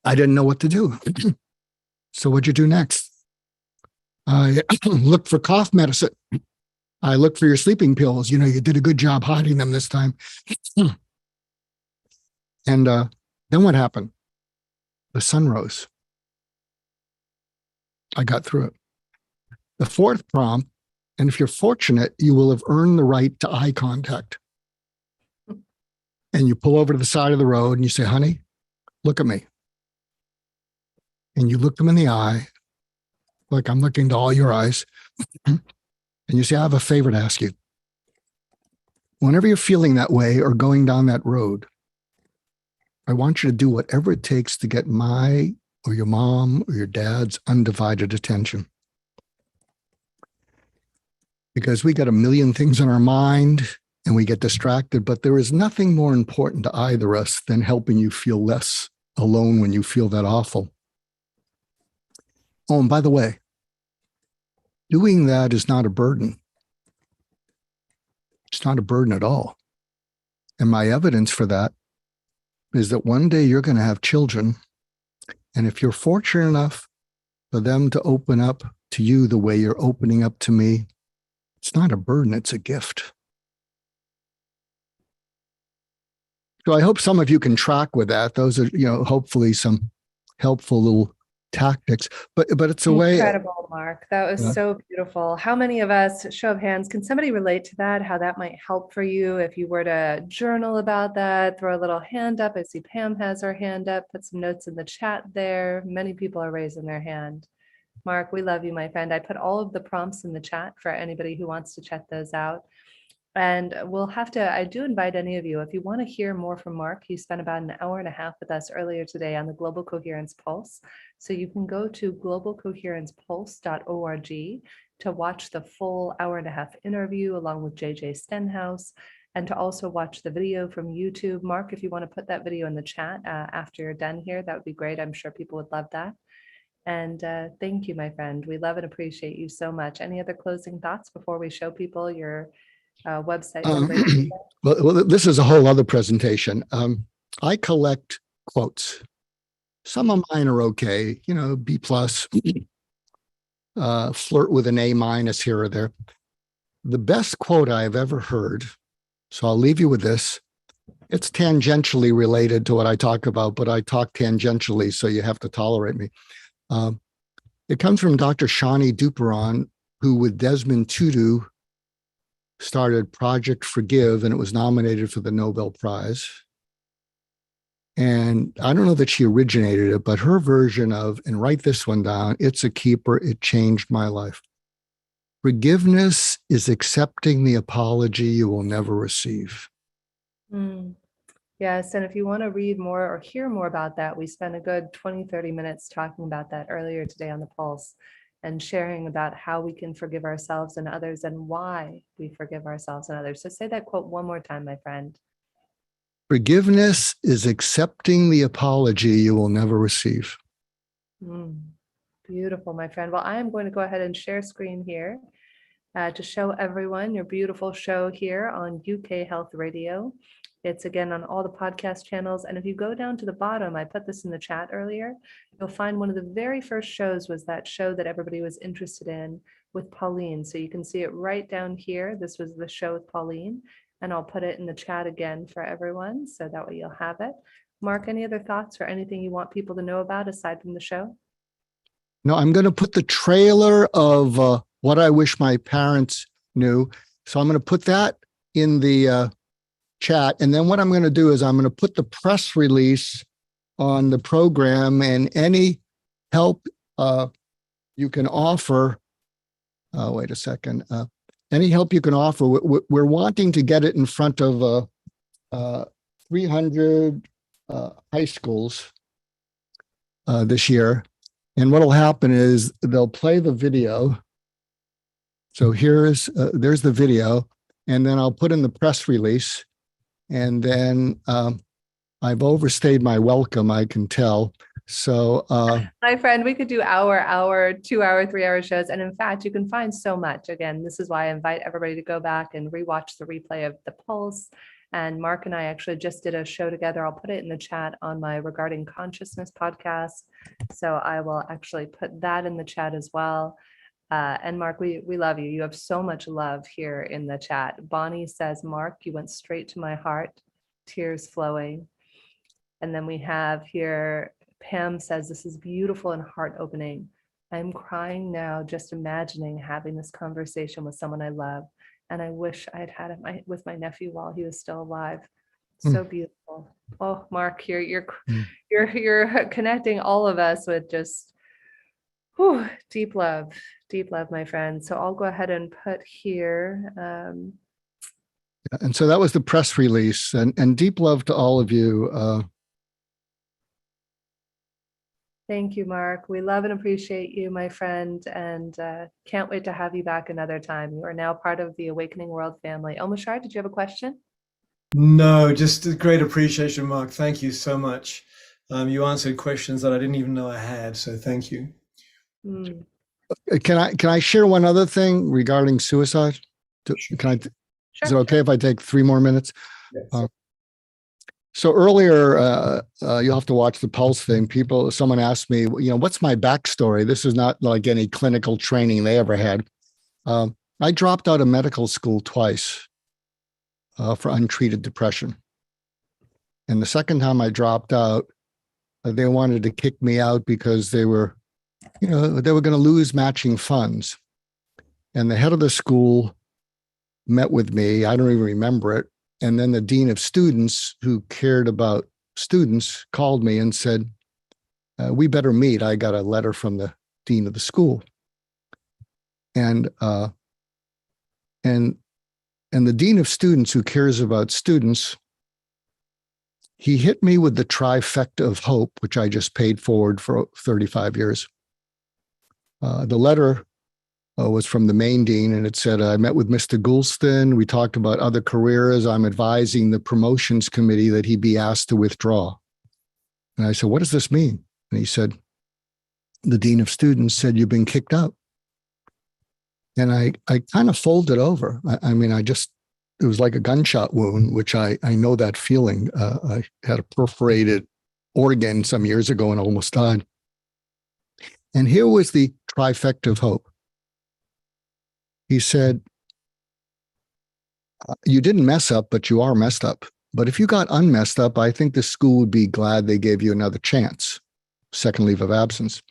I didn't know what to do. So what'd you do next? I looked for cough medicine. I looked for your sleeping pills. You did a good job hiding them this time. And then what happened? The sun rose. I got through it. The fourth prompt, and if you're fortunate, you will have earned the right to eye contact. And you pull over to the side of the road and you say, honey, look at me. And you look them in the eye, like I'm looking to all your eyes. And you say, I have a favor to ask you. Whenever you're feeling that way or going down that road, I want you to do whatever it takes to get my or your mom or your dad's undivided attention. Because we got a million things on our mind and we get distracted, but there is nothing more important to either of us than helping you feel less alone when you feel that awful. Oh, and by the way, doing that is not a burden. It's not a burden at all. And my evidence for that is that one day you're going to have children. And if you're fortunate enough for them to open up to you the way you're opening up to me, it's not a burden, it's a gift. So I hope some of you can track with that. Those are, hopefully some helpful little tactics, but it's a way. Incredible, Mark. That was so beautiful. How many of us, show of hands, can somebody relate to that? How that might help for you if you were to journal about that? Throw a little hand up. I see Pam has her hand up. Put some notes in the chat there. Many people are raising their hand. Mark, we love you, my friend. I put all of the prompts in the chat for anybody who wants to check those out. And we'll have to, I do invite any of you, if you want to hear more from Mark, he spent about an hour and a half with us earlier today on the Global Coherence Pulse. So you can go to globalcoherencepulse.org to watch the full hour and a half interview along with JJ Stenhouse, and to also watch the video from YouTube. Mark, if you want to put that video in the chat after you're done here, that would be great. I'm sure people would love that. And thank you, my friend. We love and appreciate you so much. Any other closing thoughts before we show people your website? Well, this is a whole other presentation. I collect quotes. Some of mine are okay, B+, flirt with an A- here or there. The best quote I've ever heard, so I'll leave you with this. It's tangentially related to what I talk about, but I talk tangentially, so you have to tolerate me. It comes from Dr. Shani Duperon, who with Desmond Tutu started Project Forgive, and it was nominated for the Nobel Prize. And I don't know that she originated it, but her version of, and write this one down, it's a keeper, it changed my life. Forgiveness is accepting the apology you will never receive. Yes, and if you want to read more or hear more about that, we spent a good 20-30 minutes talking about that earlier today on the Pulse, and sharing about how we can forgive ourselves and others and why we forgive ourselves and others. So say that quote one more time, my friend. Forgiveness is accepting the apology you will never receive. Beautiful, my friend. Well, I am going to go ahead and share screen here to show everyone your beautiful show here on UK Health Radio. It's again on all the podcast channels. And if you go down to the bottom, I put this in the chat earlier, you'll find one of the very first shows was that show that everybody was interested in with Pauline. So you can see it right down here. This was the show with Pauline, and I'll put it in the chat again for everyone, so that way you'll have it. Mark, any other thoughts or anything you want people to know about aside from the show? No, I'm going to put the trailer of What I Wish My Parents Knew. So I'm going to put that in the chat. And then what I'm going to do is I'm going to put the press release on the program, and any help you can offer. Wait a second. Any help you can offer. We're wanting to get it in front of 300 high schools this year. And what'll happen is they'll play the video. So there's the video, and then I'll put in the press release. And then I've overstayed my welcome, I can tell. So my friend, we could do hour, 2 hour, 3 hour shows. And in fact, you can find so much. Again, this is why I invite everybody to go back and rewatch the replay of the Pulse. And Mark and I actually just did a show together. I'll put it in the chat on my Regarding Consciousness podcast. So I will actually put that in the chat as well. And Mark, we love you. You have so much love here in the chat. Bonnie says, Mark, you went straight to my heart, tears flowing. And then we have here, Pam says, this is beautiful and heart opening. I'm crying now, just imagining having this conversation with someone I love. And I wish I had had it with my nephew while he was still alive. So beautiful. Oh, Mark, you're connecting all of us with just deep love, my friend. So I'll go ahead and put here. And so that was the press release, and deep love to all of you. Thank you, Mark. We love and appreciate you, my friend, and can't wait to have you back another time. You are now part of the Awakening World family. Omashar, did you have a question? No, just a great appreciation, Mark. Thank you so much. You answered questions that I didn't even know I had, so thank you. Can I share one other thing regarding suicide? Is it okay if I take 3 more minutes? Yes. So earlier, you'll have to watch the Pulse thing. Someone asked me, what's my backstory? This is not like any clinical training they ever had. I dropped out of medical school twice for untreated depression. And the second time I dropped out, they wanted to kick me out because they were going to lose matching funds. And the head of the school met with me. I don't even remember it. And then the dean of students, who cared about students, called me and said, we better meet. I got a letter from the dean of the school. And And the dean of students who cares about students, he hit me with the trifecta of hope, which I just paid forward for 35 years. The letter was from the main dean, and it said, I met with Mr. Goulston. We talked about other careers. I'm advising the promotions committee that he be asked to withdraw. And I said, what does this mean? And he said, the dean of students said, you've been kicked out. And I kind of folded over. It was like a gunshot wound, which I know that feeling. I had a perforated organ some years ago and almost died. And here was the trifecta of hope. He said, you didn't mess up, but you are messed up. But if you got unmessed up, I think the school would be glad they gave you another chance, second leave of absence.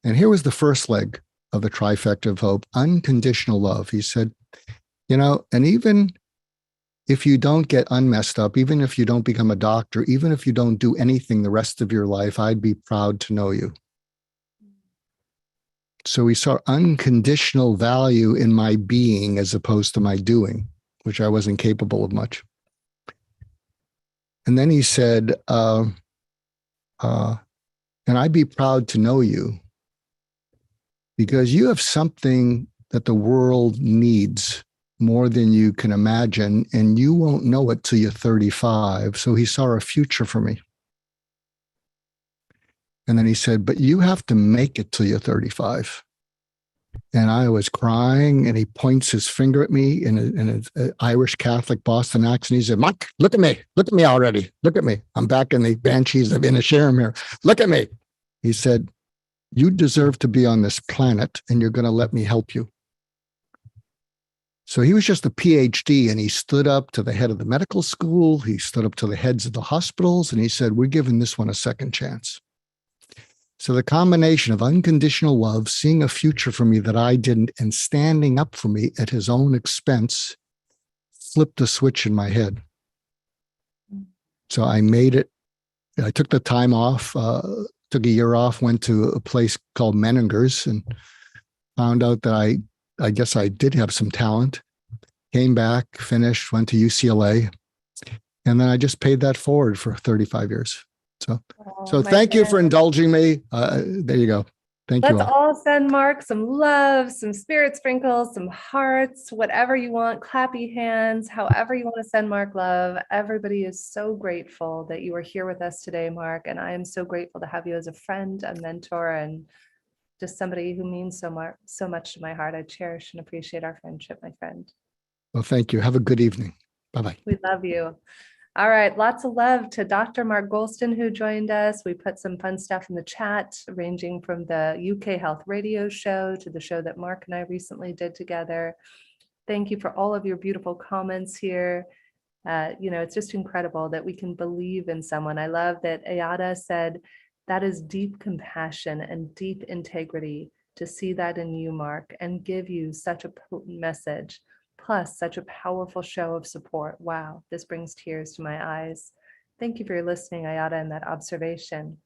And here was the first leg of the trifecta of hope, unconditional love. He said, and even if you don't get unmessed up, even if you don't become a doctor, even if you don't do anything the rest of your life, I'd be proud to know you. So he saw unconditional value in my being as opposed to my doing, which I wasn't capable of much. And then he said, and I'd be proud to know you because you have something that the world needs more than you can imagine, and you won't know it till you're 35. So he saw a future for me. And then he said, but you have to make it till you're 35. And I was crying, and he points his finger at me in an Irish Catholic Boston accent. He said, Mike, look at me already. Look at me. I'm back in the Banshees of Inisherin here. Look at me. He said, you deserve to be on this planet, and you're going to let me help you. So he was just a PhD, and he stood up to the head of the medical school. He stood up to the heads of the hospitals, and he said, we're giving this one a second chance. So the combination of unconditional love, seeing a future for me that I didn't, and standing up for me at his own expense, flipped a switch in my head. So I made it. I took the time off, took a year off, went to a place called Meningers, and found out that I guess I did have some talent. Came back, finished, went to UCLA, and then I just paid that forward for 35 years. So thank you for indulging me. There you go. Thank you Let's all send Mark some love, some spirit sprinkles, some hearts, whatever you want, clappy hands, however you want to send Mark love. Everybody is so grateful that you are here with us today, Mark. And I am so grateful to have you as a friend, a mentor, and just somebody who means so much to my heart. I cherish and appreciate our friendship, my friend. Well, thank you. Have a good evening. Bye-bye. We love you. All right, lots of love to Dr. Mark Goulston, who joined us. We put some fun stuff in the chat, ranging from the UK Health Radio show to the show that Mark and I recently did together. Thank you for all of your beautiful comments here. It's just incredible that we can believe in someone. I love that Ayada said, that is deep compassion and deep integrity to see that in you, Mark, and give you such a potent message. Plus such a powerful show of support. Wow, this brings tears to my eyes. Thank you for your listening, Ayada, and that observation.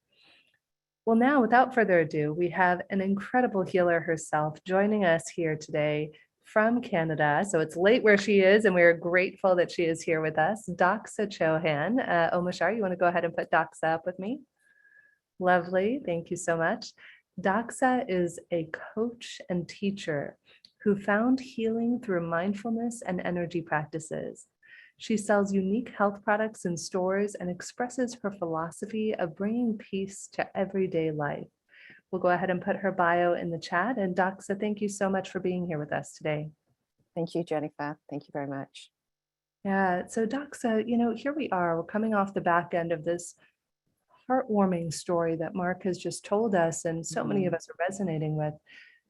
Well, now, without further ado, we have an incredible healer herself joining us here today from Canada. So it's late where she is, and we're grateful that she is here with us. Doxa Chauhan. Omashar, you want to go ahead and put Doxa up with me? Lovely, thank you so much. Doxa is a coach and teacher who found healing through mindfulness and energy practices. She sells unique health products in stores and expresses her philosophy of bringing peace to everyday life. We'll go ahead and put her bio in the chat. And Doxa, thank you so much for being here with us today. Thank you, Jennifer. Thank you very much. Yeah, so Doxa, here we are. We're coming off the back end of this heartwarming story that Mark has just told us, and so many of us are resonating with.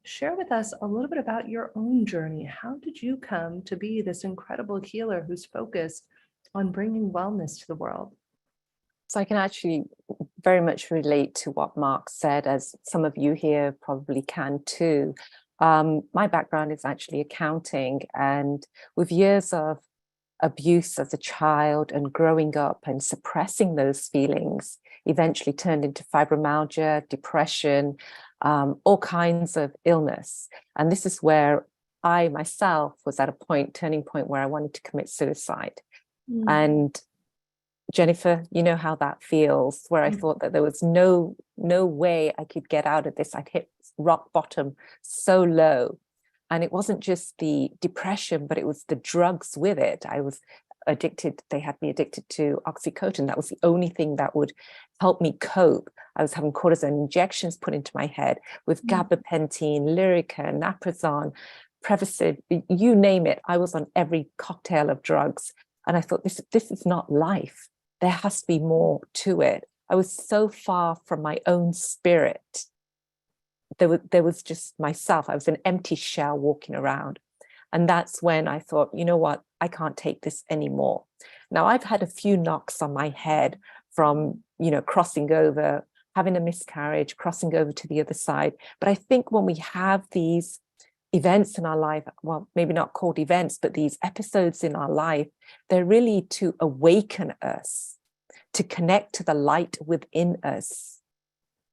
Share with us a little bit about your own journey. How did you come to be this incredible healer who's focused on bringing wellness to the world? So I can actually very much relate to what Mark said, as some of you here probably can too. My background is actually accounting, and with years of abuse as a child and growing up and suppressing those feelings, eventually turned into fibromyalgia, depression, all kinds of illness. And this is where I myself was at a turning point where I wanted to commit suicide. Mm. And Jennifer, you know how that feels, where I thought that there was no way I could get out of this. I'd hit rock bottom so low. And it wasn't just the depression, but it was the drugs with it. I was addicted. They had me addicted to Oxycontin. That was the only thing that would help me cope. I was having cortisone injections put into my head with gabapentin, Lyrica, Naproxen, Prevacid, you name it. I was on every cocktail of drugs. And I thought, this is not life. There has to be more to it. I was so far from my own spirit. There was just myself. I was an empty shell walking around. And that's when I thought, you know what, I can't take this anymore. Now, I've had a few knocks on my head from, crossing over, having a miscarriage, crossing over to the other side. But I think when we have these events in our life, well, maybe not called events, but these episodes in our life, they're really to awaken us, to connect to the light within us,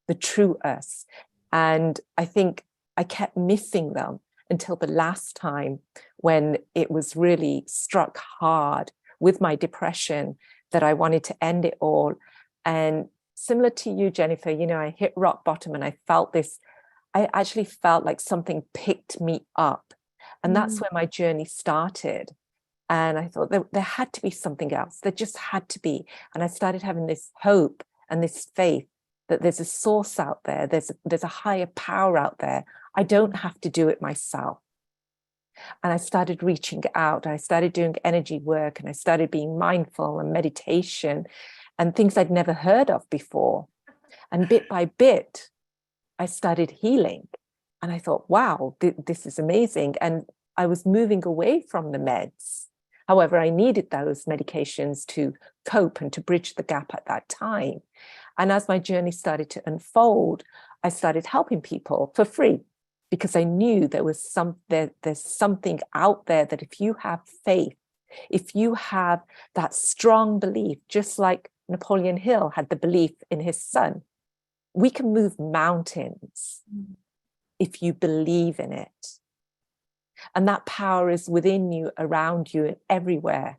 the true us. And I think I kept missing them until the last time when it was really struck hard with my depression that I wanted to end it all. And similar to you, Jennifer, I hit rock bottom and I actually felt like something picked me up. And that's where my journey started. And I thought there had to be something else. There just had to be. And I started having this hope and this faith that there's a source out there. There's a higher power out there. I don't have to do it myself. And I started reaching out. I started doing energy work, and I started being mindful and meditation and things I'd never heard of before. And bit by bit, I started healing. And I thought, wow, this is amazing. And I was moving away from the meds. However, I needed those medications to cope and to bridge the gap at that time. And as my journey started to unfold, I started helping people for free, because I knew there's something out there that if you have faith, if you have that strong belief, just like Napoleon Hill had the belief in his son, we can move mountains if you believe in it. And that power is within you, around you, and everywhere.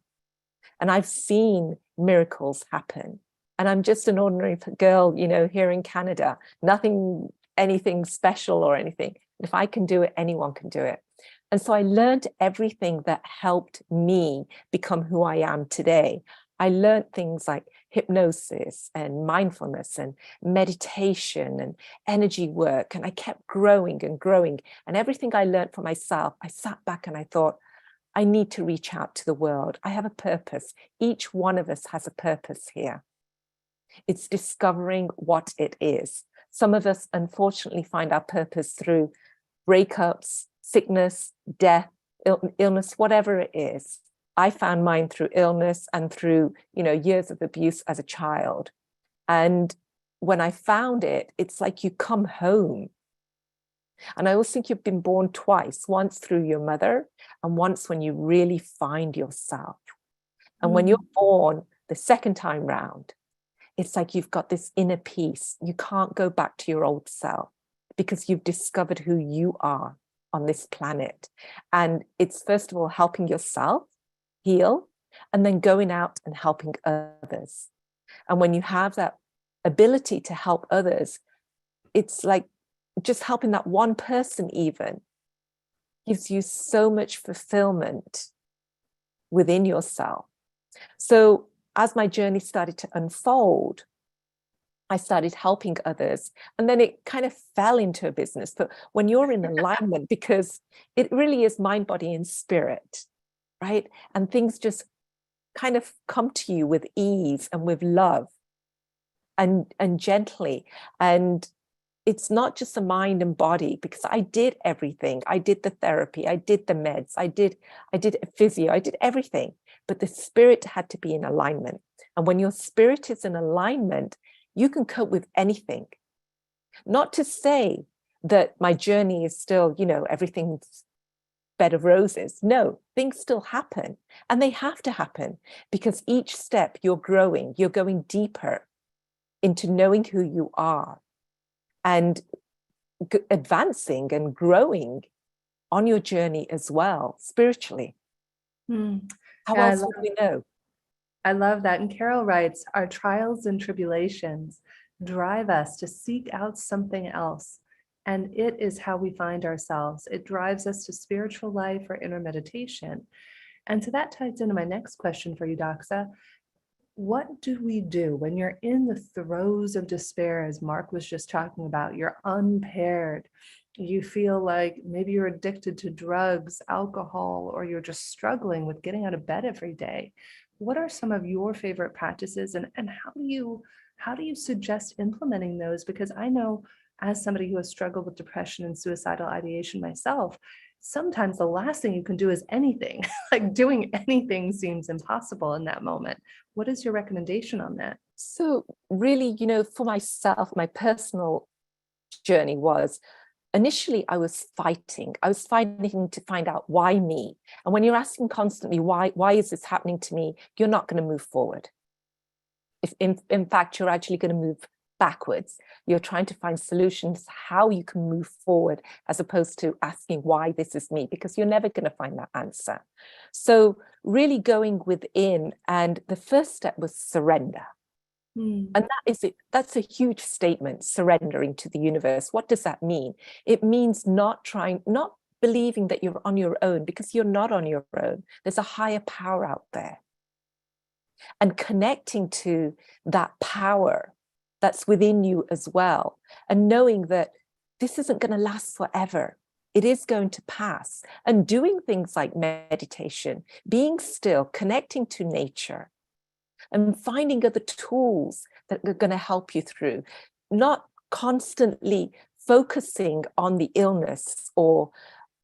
And I've seen miracles happen. And I'm just an ordinary girl, here in Canada, anything special or anything. If I can do it, anyone can do it. And so I learned everything that helped me become who I am today. I learned things like hypnosis and mindfulness and meditation and energy work. And I kept growing and growing. And everything I learned for myself, I sat back and I thought, I need to reach out to the world. I have a purpose. Each one of us has a purpose here. It's discovering what it is. Some of us, unfortunately, find our purpose through breakups, sickness, death, illness, whatever it is. I found mine through illness and through, years of abuse as a child. And when I found it, it's like you come home. And I always think you've been born twice, once through your mother and once when you really find yourself. And when you're born the second time round, it's like you've got this inner peace. You can't go back to your old self because you've discovered who you are on this planet. And it's first of all helping yourself heal, and then going out and helping others. And when you have that ability to help others, it's like just helping that one person even gives you so much fulfillment within yourself. So as my journey started to unfold, I started helping others, and then it kind of fell into a business. But when you're in alignment, because it really is mind, body, and spirit, right? And things just kind of come to you with ease and with love and gently. And it's not just the mind and body, because I did everything. I did the therapy, I did the meds, I did physio, I did everything. But the spirit had to be in alignment. And when your spirit is in alignment, you can cope with anything. Not to say that my journey is still, everything's bed of roses. No, things still happen, and they have to happen, because each step you're growing, you're going deeper into knowing who you are and advancing and growing on your journey as well, spiritually. Hmm. How Yeah, else would we know? I love that. And Carol writes, our trials and tribulations drive us to seek out something else. And it is how we find ourselves. It drives us to spiritual life or inner meditation. And so that ties into my next question for you, Doxa. What do we do when you're in the throes of despair, as Mark was just talking about? You're unpaired. You feel like maybe you're addicted to drugs, alcohol, or you're just struggling with getting out of bed every day. What are some of your favorite practices, and how do you suggest implementing those? Because I know, as somebody who has struggled with depression and suicidal ideation myself, sometimes the last thing you can do is anything. Like doing anything seems impossible in that moment. What is your recommendation on that? So really, for myself, my personal journey was, initially I was fighting to find out why me. And when you're asking constantly, why is this happening to me? You're not going to move forward. If in fact, you're actually going to move backwards. You're trying to find solutions, how you can move forward, as opposed to asking why this is me, because you're never going to find that answer. So really going within, and the first step was surrender. And that is it. That's a huge statement, surrendering to the universe. What does that mean? It means not believing that you're on your own, because you're not on your own. There's a higher power out there. And connecting to that power that's within you as well. And knowing that this isn't going to last forever. It is going to pass. And doing things like meditation, being still, connecting to nature, and finding other tools that are going to help you through, not constantly focusing on the illness or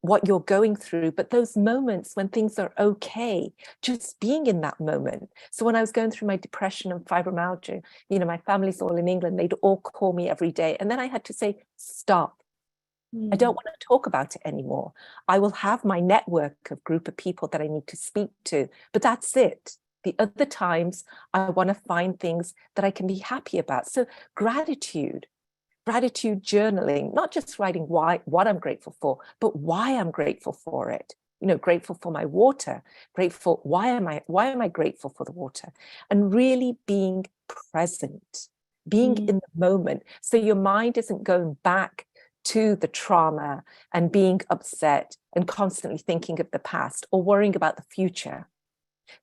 what you're going through, but those moments when things are okay, just being in that moment. So when I was going through my depression and fibromyalgia, my family's all in England, they'd all call me every day. And then I had to say, stop. I don't want to talk about it anymore. I will have my network of group of people that I need to speak to, but that's it. The other times I want to find things that I can be happy about. So gratitude journaling, not just writing what I'm grateful for, but why I'm grateful for it. Grateful for my water, grateful. Why am I grateful for the water? And really being present, being in the moment. So your mind isn't going back to the trauma and being upset and constantly thinking of the past or worrying about the future,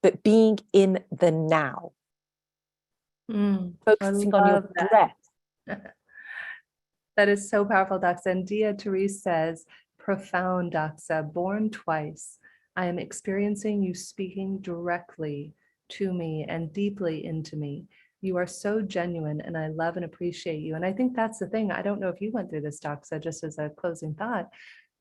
but being in the now, focusing on your breath. That is so powerful, Doxa. And Dia Therese says, profound, Doxa, born twice. I am experiencing you speaking directly to me and deeply into me. You are so genuine, and I love and appreciate you. And I think that's the thing. I don't know if you went through this, Doxa, just as a closing thought,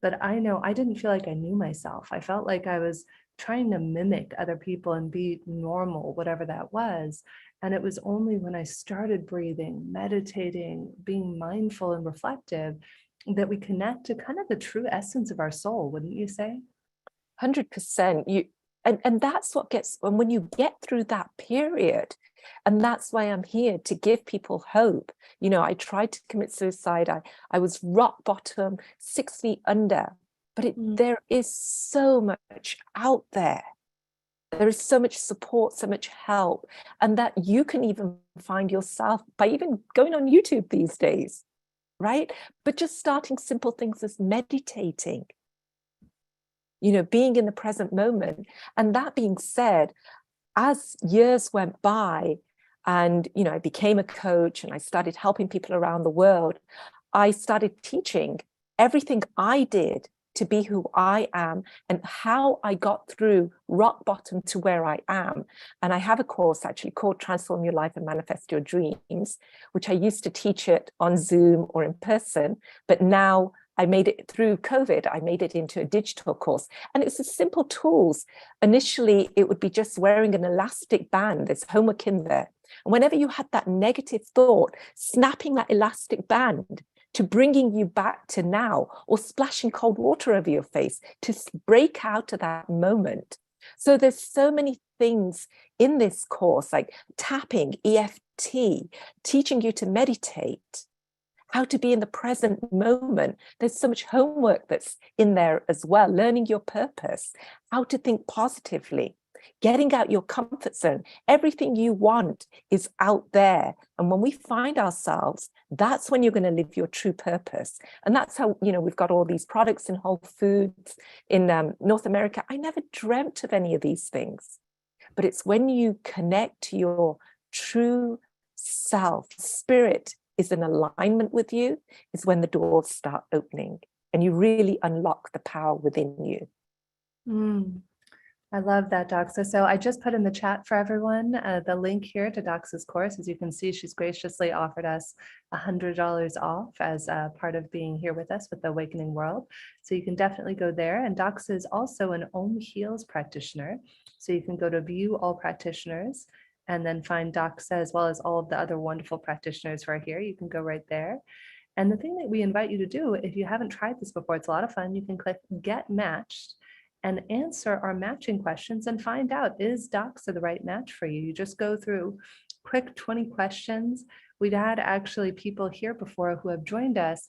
but I know I didn't feel like I knew myself. I felt like I was trying to mimic other people and be normal, whatever that was. And it was only when I started breathing, meditating, being mindful and reflective, that we connect to kind of the true essence of our soul, wouldn't you say? 100%. And that's what gets, and when you get through that period, and that's why I'm here, to give people hope. I tried to commit suicide. I was rock bottom, 6 feet under, but there is so much out there. There is so much support, so much help, and that you can even find yourself by even going on YouTube these days, right? But just starting simple things as meditating, being in the present moment. And that being said, as years went by and, I became a coach and I started helping people around the world, I started teaching everything I did to be who I am and how I got through rock bottom to where I am. And I have a course actually called Transform Your Life and Manifest Your Dreams, which I used to teach it on Zoom or in person, but now I made it through COVID. I made it into a digital course, and it's the simple tools. Initially, it would be just wearing an elastic band. There's homework in there. And whenever you had that negative thought, snapping that elastic band to bringing you back to now, or splashing cold water over your face to break out of that moment. So there's so many things in this course, like tapping, EFT, teaching you to meditate, how to be in the present moment. There's so much homework that's in there as well, learning your purpose, how to think positively, getting out your comfort zone. Everything you want is out there. And when we find ourselves, that's when you're going to live your true purpose. And that's how, we've got all these products in Whole Foods in North America. I never dreamt of any of these things. But it's when you connect to your true self, spirit is in alignment with you, is when the doors start opening and you really unlock the power within you. I love that, Doxa. So I just put in the chat for everyone the link here to Doxa's course. As you can see, she's graciously offered us $100 off as part of being here with us with the Awakening World. So you can definitely go there. And Doxa is also an Om Heals practitioner. So you can go to view all practitioners and then find Doxa as well as all of the other wonderful practitioners who are here. You can go right there. And the thing that we invite you to do, if you haven't tried this before, it's a lot of fun. You can click Get Matched and answer our matching questions and find out, is Doxa the right match for you? You just go through quick 20 questions. We've had actually people here before who have joined us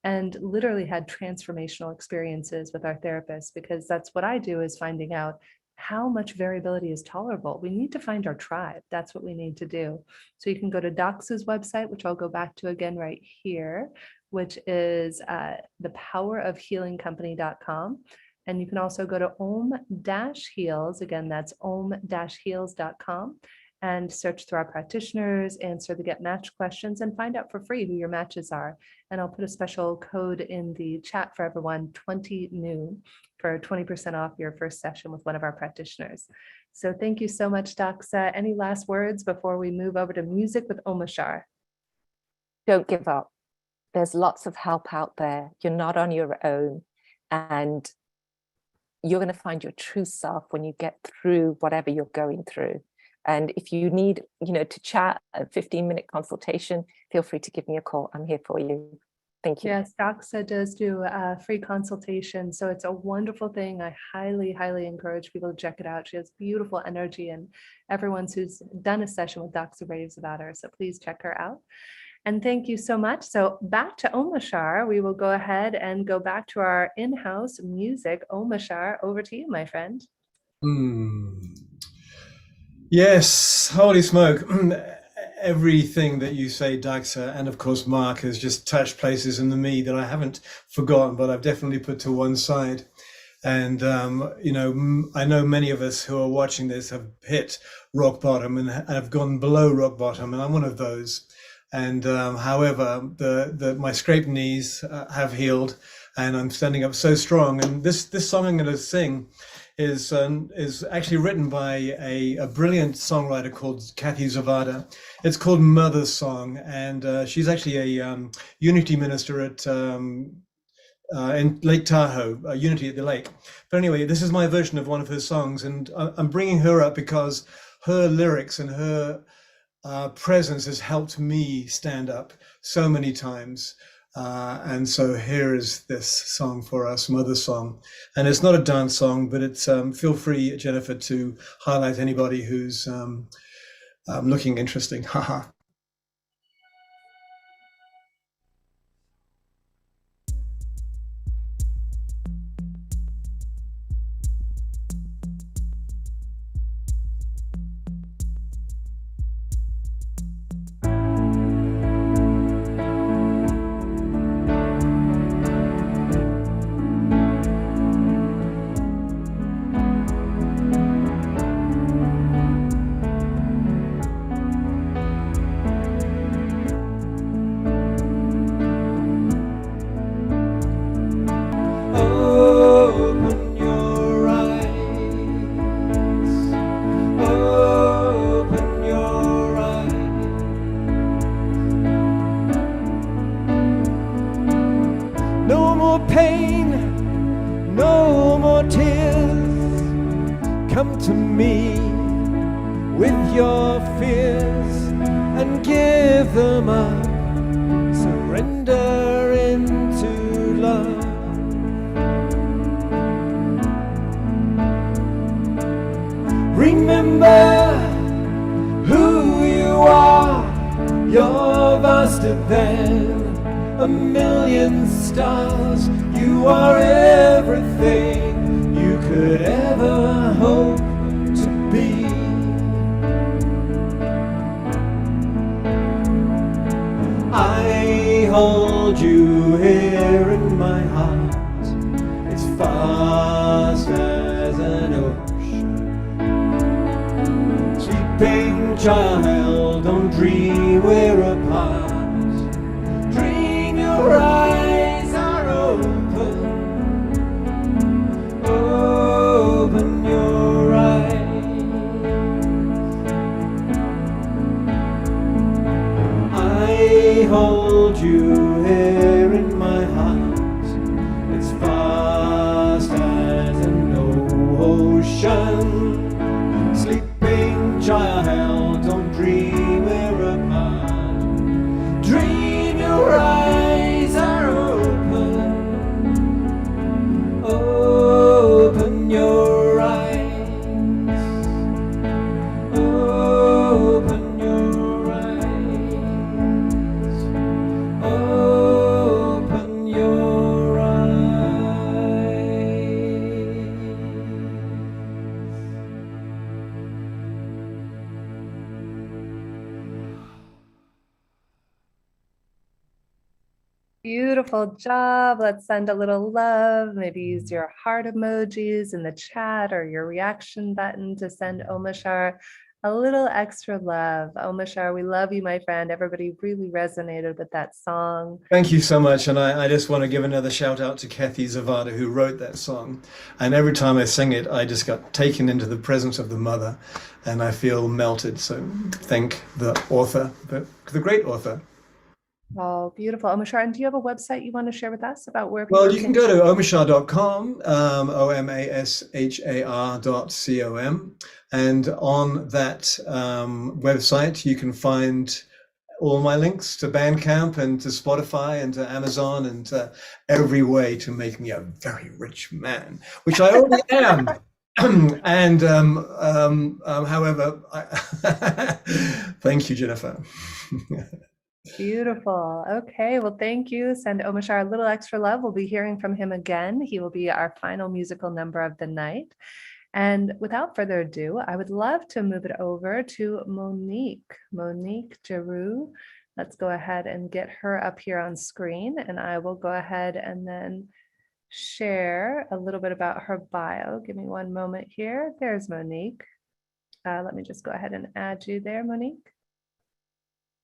and literally had transformational experiences with our therapists, because that's what I do, is finding out how much variability is tolerable. We need to find our tribe. That's what we need to do. So you can go to Doxa's website, which I'll go back to again right here, which is thepowerofhealingcompany.com. And you can also go to Om-Heals, again, that's om-heals.com, and search through our practitioners, answer the Get Matched questions, and find out for free who your matches are. And I'll put a special code in the chat for everyone, 20 new, for 20% off your first session with one of our practitioners. So thank you so much, Doxa. Any last words before we move over to music with Omashar? Don't give up. There's lots of help out there. You're not on your own. And you're going to find your true self when you get through whatever you're going through. And if you need, to chat, a 15-minute consultation, feel free to give me a call. I'm here for you. Thank you. Yes, Doxa does do a free consultation. So it's a wonderful thing. I highly, highly encourage people to check it out. She has beautiful energy, and everyone who's done a session with Doxa raves about her. So please check her out. And thank you so much. So back to Omashar, we will go ahead and go back to our in-house music. Omashar, over to you, my friend. Yes, holy smoke. Everything that you say, Doxa, and of course Mark, has just touched places in me that I haven't forgotten, but I've definitely put to one side. And, I know many of us who are watching this have hit rock bottom and have gone below rock bottom, and I'm one of those. And however, my scraped knees have healed, and I'm standing up so strong. And this song I'm going to sing is actually written by a brilliant songwriter called Kathy Zavada. It's called Mother's Song, and she's actually a Unity minister at in Lake Tahoe, Unity at the Lake. But anyway, this is my version of one of her songs, and I'm bringing her up because her lyrics and her presence has helped me stand up so many times. And so here is this song for us, Mother's Song. And it's not a dance song, but it's feel free, Jennifer, to highlight anybody who's looking interesting. Haha. Come to me with your fears and give them up. Surrender into love. Remember who you are. You're vaster than a million stars. You are everything you could ever hope to be. I hold you here in my heart. It's vast as an ocean. Sleeping child, don't dream we're apart. Dream your eyes are open. Open your eyes. I hold you here in my heart. It's vast as an ocean. Sleeping child, don't dream we're apart. Dream your eyes are open. Open your eyes. Open your eyes. Open your eyes. Beautiful job. Let's send a little love. Maybe use your heart emojis in the chat or your reaction button to send Omashar a little extra love. Omashar, we love you, my friend. Everybody really resonated with that song. Thank you so much. And I just want to give another shout out to Kathy Zavada, who wrote that song. And every time I sing it, I just got taken into the presence of the mother and I feel melted. So thank the author, the great author. Oh, beautiful. Omashar, and do you have a website you want to share with us about where Well, people you can go to omashar.com, omashar.com. And on that website, you can find all my links to Bandcamp and to Spotify and to Amazon and to every way to make me a very rich man, which I already am. And however, thank you, Jennifer. Beautiful. Okay, well, thank you. Send Omashar a little extra love. We'll be hearing from him again. He will be our final musical number of the night. And without further ado, I would love to move it over to Monique Giroux. Let's go ahead and get her up here on screen, and I will go ahead and then share a little bit about her bio. Give me one moment here. There's Monique. Let me just go ahead and add you there, Monique.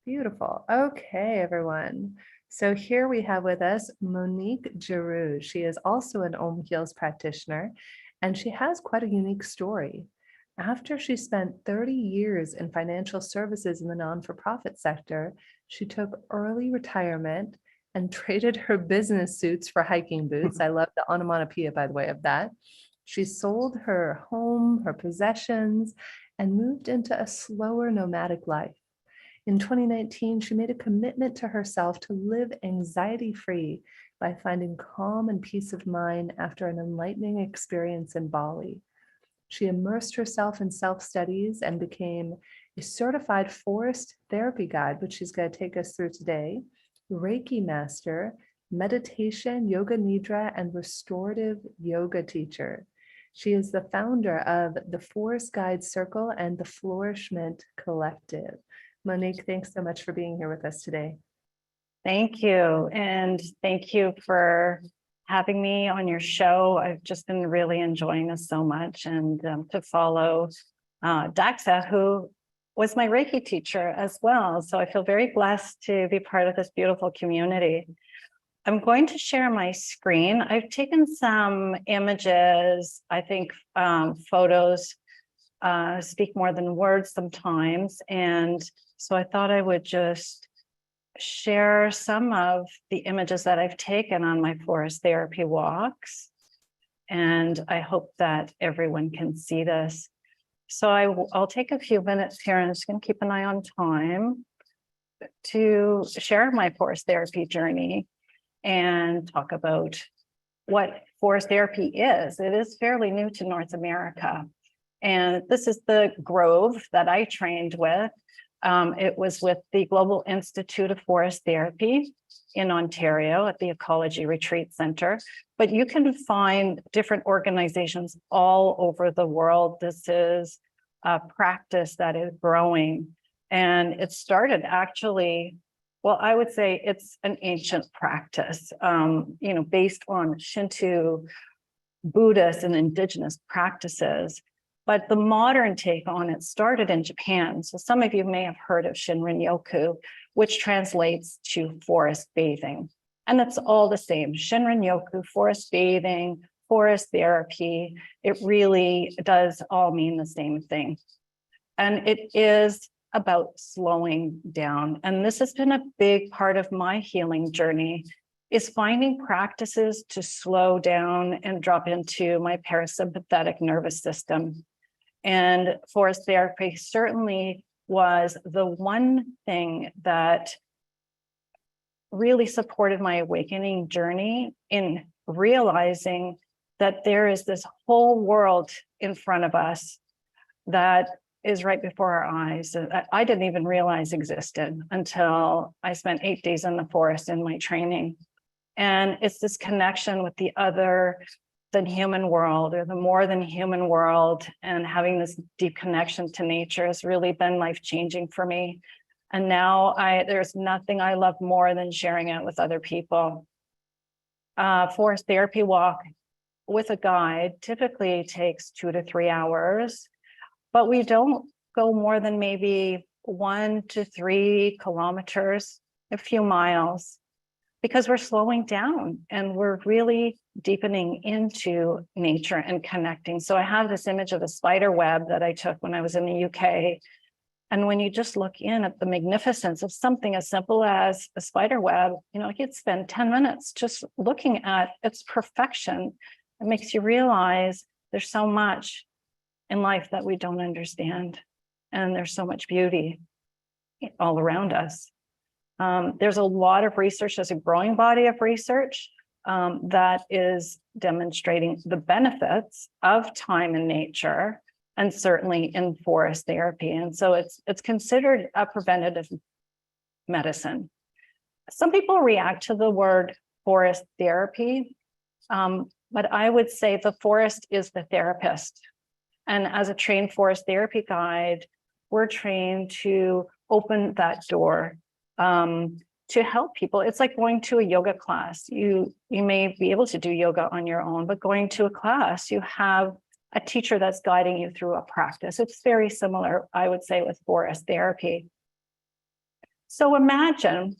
Beautiful. Okay, everyone. So here we have with us Monique Giroux. She is also an Om Heals practitioner, and she has quite a unique story. After she spent 30 years in financial services in the non-for-profit sector, she took early retirement and traded her business suits for hiking boots. I love the onomatopoeia, by the way, of that. She sold her home, her possessions, and moved into a slower nomadic life. In 2019, she made a commitment to herself to live anxiety-free by finding calm and peace of mind after an enlightening experience in Bali. She immersed herself in self-studies and became a certified forest therapy guide, which she's going to take us through today, Reiki master, meditation, yoga nidra, and restorative yoga teacher. She is the founder of the Forest Guide Circle and the Flourishment Collective. Monique, thanks so much for being here with us today. Thank you. And thank you for having me on your show. I've just been really enjoying this so much, and to follow Daxa, who was my Reiki teacher as well. So I feel very blessed to be part of this beautiful community. I'm going to share my screen. I've taken some images. I think photos speak more than words sometimes. And so I thought I would just share some of the images that I've taken on my forest therapy walks. And I hope that everyone can see this. So I'll take a few minutes here, and I'm just going to keep an eye on time to share my forest therapy journey and talk about what forest therapy is. It is fairly new to North America. And this is the grove that I trained with. It was with the Global Institute of Forest Therapy in Ontario at the Ecology Retreat Center. But you can find different organizations all over the world. This is a practice that is growing. And it started actually, well, I would say it's an ancient practice, based on Shinto, Buddhist, and indigenous practices. But the modern take on it started in Japan. So some of you may have heard of Shinrin-yoku, which translates to forest bathing. And it's all the same, Shinrin-yoku, forest bathing, forest therapy. It really does all mean the same thing. And it is about slowing down. And this has been a big part of my healing journey, is finding practices to slow down and drop into my parasympathetic nervous system. And forest therapy certainly was the one thing that really supported my awakening journey in realizing that there is this whole world in front of us that is right before our eyes that I didn't even realize existed until I spent 8 days in the forest in my training. And it's this connection with the other than human world, or the more than human world, and having this deep connection to nature has really been life-changing for me. And now there's nothing I love more than sharing it with other people. Forest therapy walk with a guide typically takes 2 to 3 hours, but we don't go more than maybe 1 to 3 kilometers, a few miles, because we're slowing down and we're really deepening into nature and connecting. So I have this image of a spider web that I took when I was in the UK. And when you just look in at the magnificence of something as simple as a spider web, you could spend 10 minutes just looking at its perfection. It makes you realize there's so much in life that we don't understand. And there's so much beauty all around us. There's a lot of research, there's a growing body of research that is demonstrating the benefits of time in nature, and certainly in forest therapy. And so it's considered a preventative medicine. Some people react to the word forest therapy, but I would say the forest is the therapist. And as a trained forest therapy guide, we're trained to open that door to help people. It's like going to a yoga class. You may be able to do yoga on your own, but going to a class, you have a teacher that's guiding you through a practice. It's very similar, I would say, with forest therapy. So imagine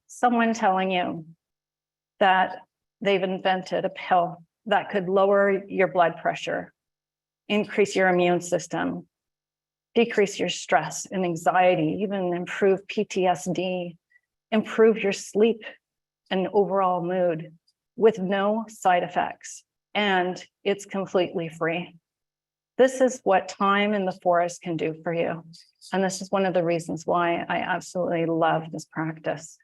someone telling you that they've invented a pill that could lower your blood pressure, increase your immune system, decrease your stress and anxiety, even improve PTSD, improve your sleep and overall mood with no side effects. And it's completely free. This is what time in the forest can do for you. And this is one of the reasons why I absolutely love this practice.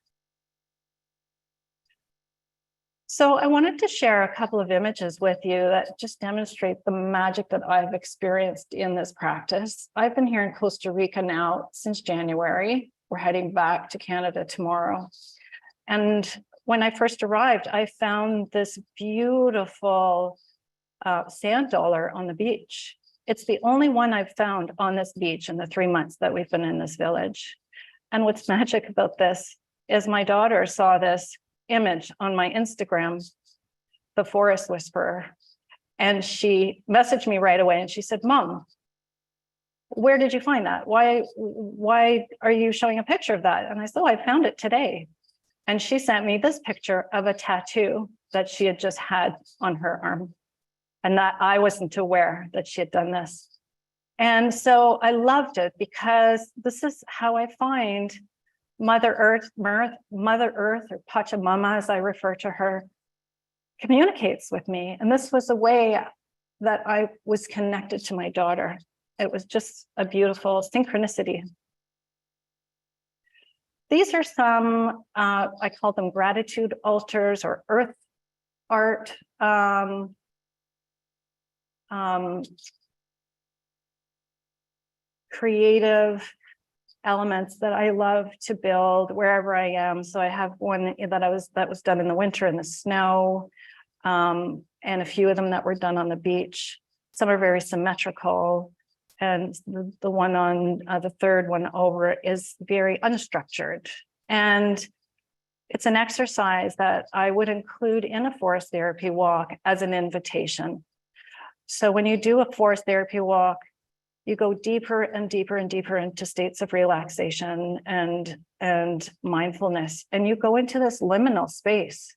So I wanted to share a couple of images with you that just demonstrate the magic that I've experienced in this practice. I've been here in Costa Rica now since January. We're heading back to Canada tomorrow. And when I first arrived, I found this beautiful sand dollar on the beach. It's the only one I've found on this beach in the 3 months that we've been in this village. And what's magic about this is my daughter saw this image on my Instagram, The Forest Whisperer. And she messaged me right away and she said, "Mom, where did you find that? Why are you showing a picture of that?" And I said, "Oh, I found it today." And she sent me this picture of a tattoo that she had just had on her arm, and that I wasn't aware that she had done this. And so I loved it because this is how I find Mother Earth, or Pachamama, as I refer to her, communicates with me. And this was a way that I was connected to my daughter. It was just a beautiful synchronicity. These are some, I call them gratitude altars or earth art. Creative elements that I love to build wherever I am. So I have one that was done in the winter in the snow, and a few of them that were done on the beach. Some are very symmetrical, and the one on the third one over is very unstructured. And it's an exercise that I would include in a forest therapy walk as an invitation. So when you do a forest therapy walk, you go deeper and deeper and deeper into states of relaxation and mindfulness. And you go into this liminal space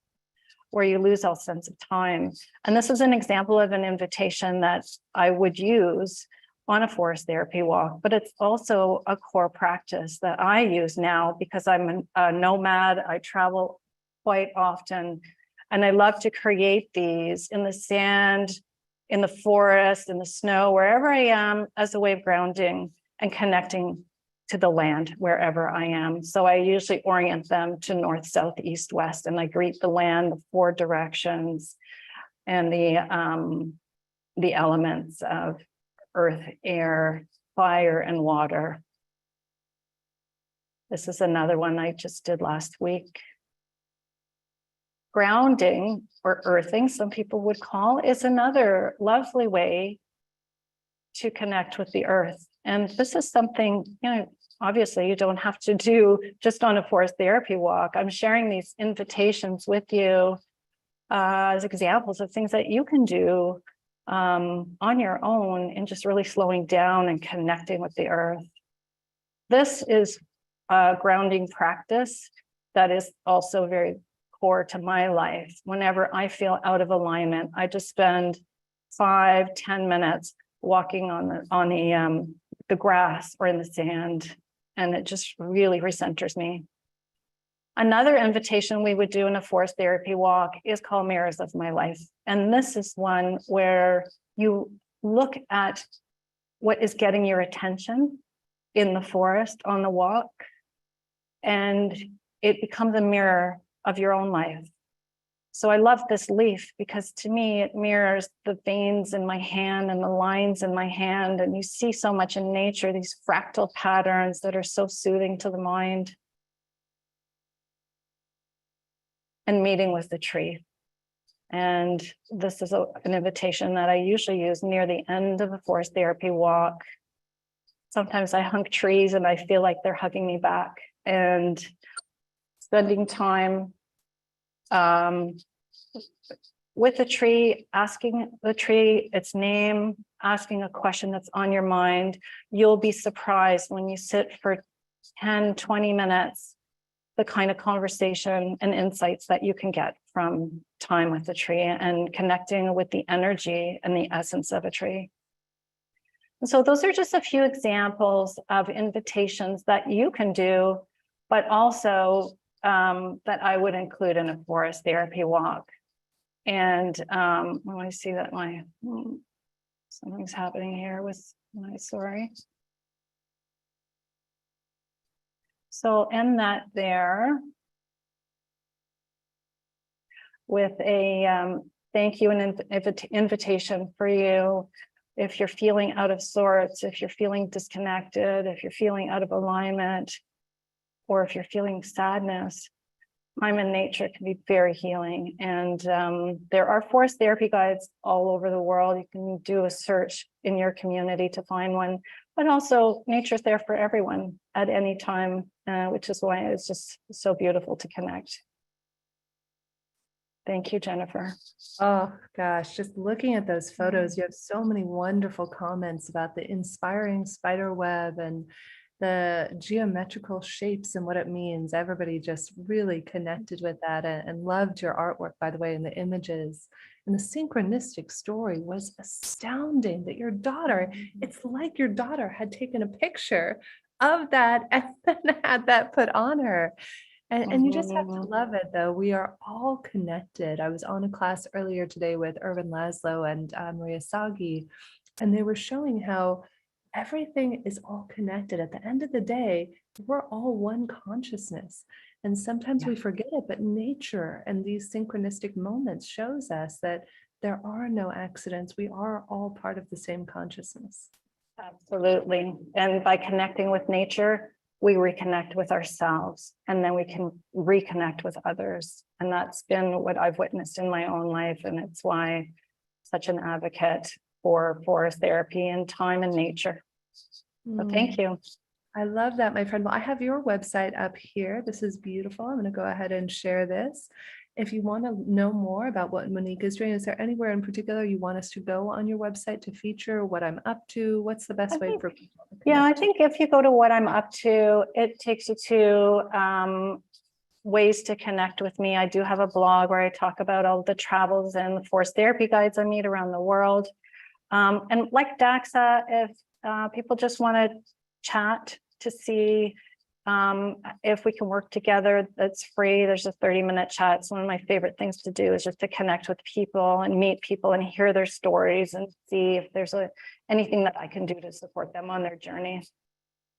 where you lose all sense of time. And this is an example of an invitation that I would use on a forest therapy walk, but it's also a core practice that I use now because I'm a nomad. I travel quite often, and I love to create these in the sand, in the forest, in the snow, wherever I am, as a way of grounding and connecting to the land wherever I am. So I usually orient them to north, south, east, west, and I greet the land, the four directions, and the elements of earth, air, fire, and water. This is another one I just did last week. Grounding, or earthing, some people would call, is another lovely way to connect with the earth. And this is something, obviously you don't have to do just on a forest therapy walk. I'm sharing these invitations with you as examples of things that you can do on your own, and just really slowing down and connecting with the earth. This is a grounding practice that is also very core to my life. Whenever I feel out of alignment, I just spend 5-10 minutes walking on the grass or in the sand, and it just really recenters me. Another invitation we would do in a forest therapy walk is called Mirrors of My Life. And this is one where you look at what is getting your attention in the forest on the walk, and it becomes a mirror of your own life. So I love this leaf because to me, it mirrors the veins in my hand and the lines in my hand. And you see so much in nature, these fractal patterns that are so soothing to the mind. And meeting with the tree. And this is an invitation that I usually use near the end of a forest therapy walk. Sometimes I hug trees and I feel like they're hugging me back, and spending time with the tree, asking the tree its name, asking a question that's on your mind. You'll be surprised when you sit for 10-20 minutes, the kind of conversation and insights that you can get from time with the tree and connecting with the energy and the essence of a tree. And so those are just a few examples of invitations that you can do, but also that I would include in a forest therapy walk. And when I see that something's happening here with my, sorry. So I'll end that there with a thank you and invitation for you. If you're feeling out of sorts, if you're feeling disconnected, if you're feeling out of alignment, or if you're feeling sadness, time in nature can be very healing. And there are forest therapy guides all over the world. You can do a search in your community to find one, but also nature's there for everyone at any time, which is why it's just so beautiful to connect. Thank you, Jennifer. Oh gosh, just looking at those photos, you have so many wonderful comments about the inspiring spider web and the geometrical shapes and what it means. Everybody just really connected with that and loved your artwork, by the way, and the images. And the synchronistic story was astounding that your daughter, it's like your daughter had taken a picture of that and then had that put on her. And you just have to love it, though. We are all connected. I was on a class earlier today with Ervin Laszlo and Maria Sagi, and they were showing how everything is all connected. At the end of the day, we're all one consciousness. And sometimes we forget it, but nature and these synchronistic moments shows us that there are no accidents. We are all part of the same consciousness. Absolutely. And by connecting with nature, we reconnect with ourselves, and then we can reconnect with others. And that's been what I've witnessed in my own life. And it's why I'm such an advocate for forest therapy and time and nature. So thank you. I love that, my friend. Well, I have your website up here. This is beautiful. I'm going to go ahead and share this. If you want to know more about what Monique is doing, is there anywhere in particular you want us to go on your website to feature what I'm up to? What's the best way for people to Yeah, I connect? think if you go to what I'm up to, it takes you to ways to connect with me. I do have a blog where I talk about all the travels and the forest therapy guides I meet around the world. And like Daxa, if people just want to chat to see if we can work together, that's free. There's a 30-minute chat. It's one of my favorite things to do, is just to connect with people and meet people and hear their stories and see if there's anything that I can do to support them on their journey.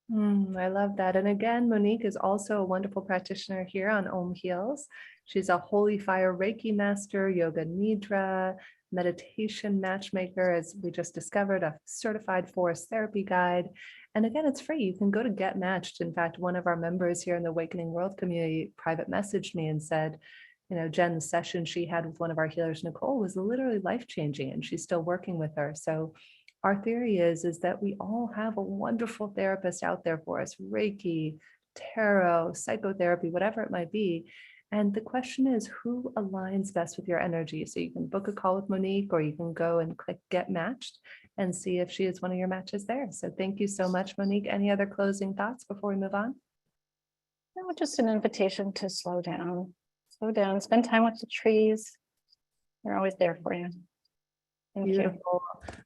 I love that. And again, Monique is also a wonderful practitioner here on Om Heals. She's a holy fire Reiki master, yoga nidra, meditation matchmaker, as we just discovered, a certified forest therapy guide. And again, it's free. You can go to Get Matched. In fact, one of our members here in the Awakening World community private messaged me and said, you know, Jen, the session she had with one of our healers, Nicole, was literally life-changing, and she's still working with her. So our theory is that we all have a wonderful therapist out there for us, Reiki, tarot, psychotherapy, whatever it might be. And the question is, who aligns best with your energy? So you can book a call with Monique, or you can go and click Get Matched and see if she is one of your matches there. So thank you so much, Monique. Any other closing thoughts before we move on? No, just an invitation to slow down, spend time with the trees. They're always there for you. Thank you. Beautiful.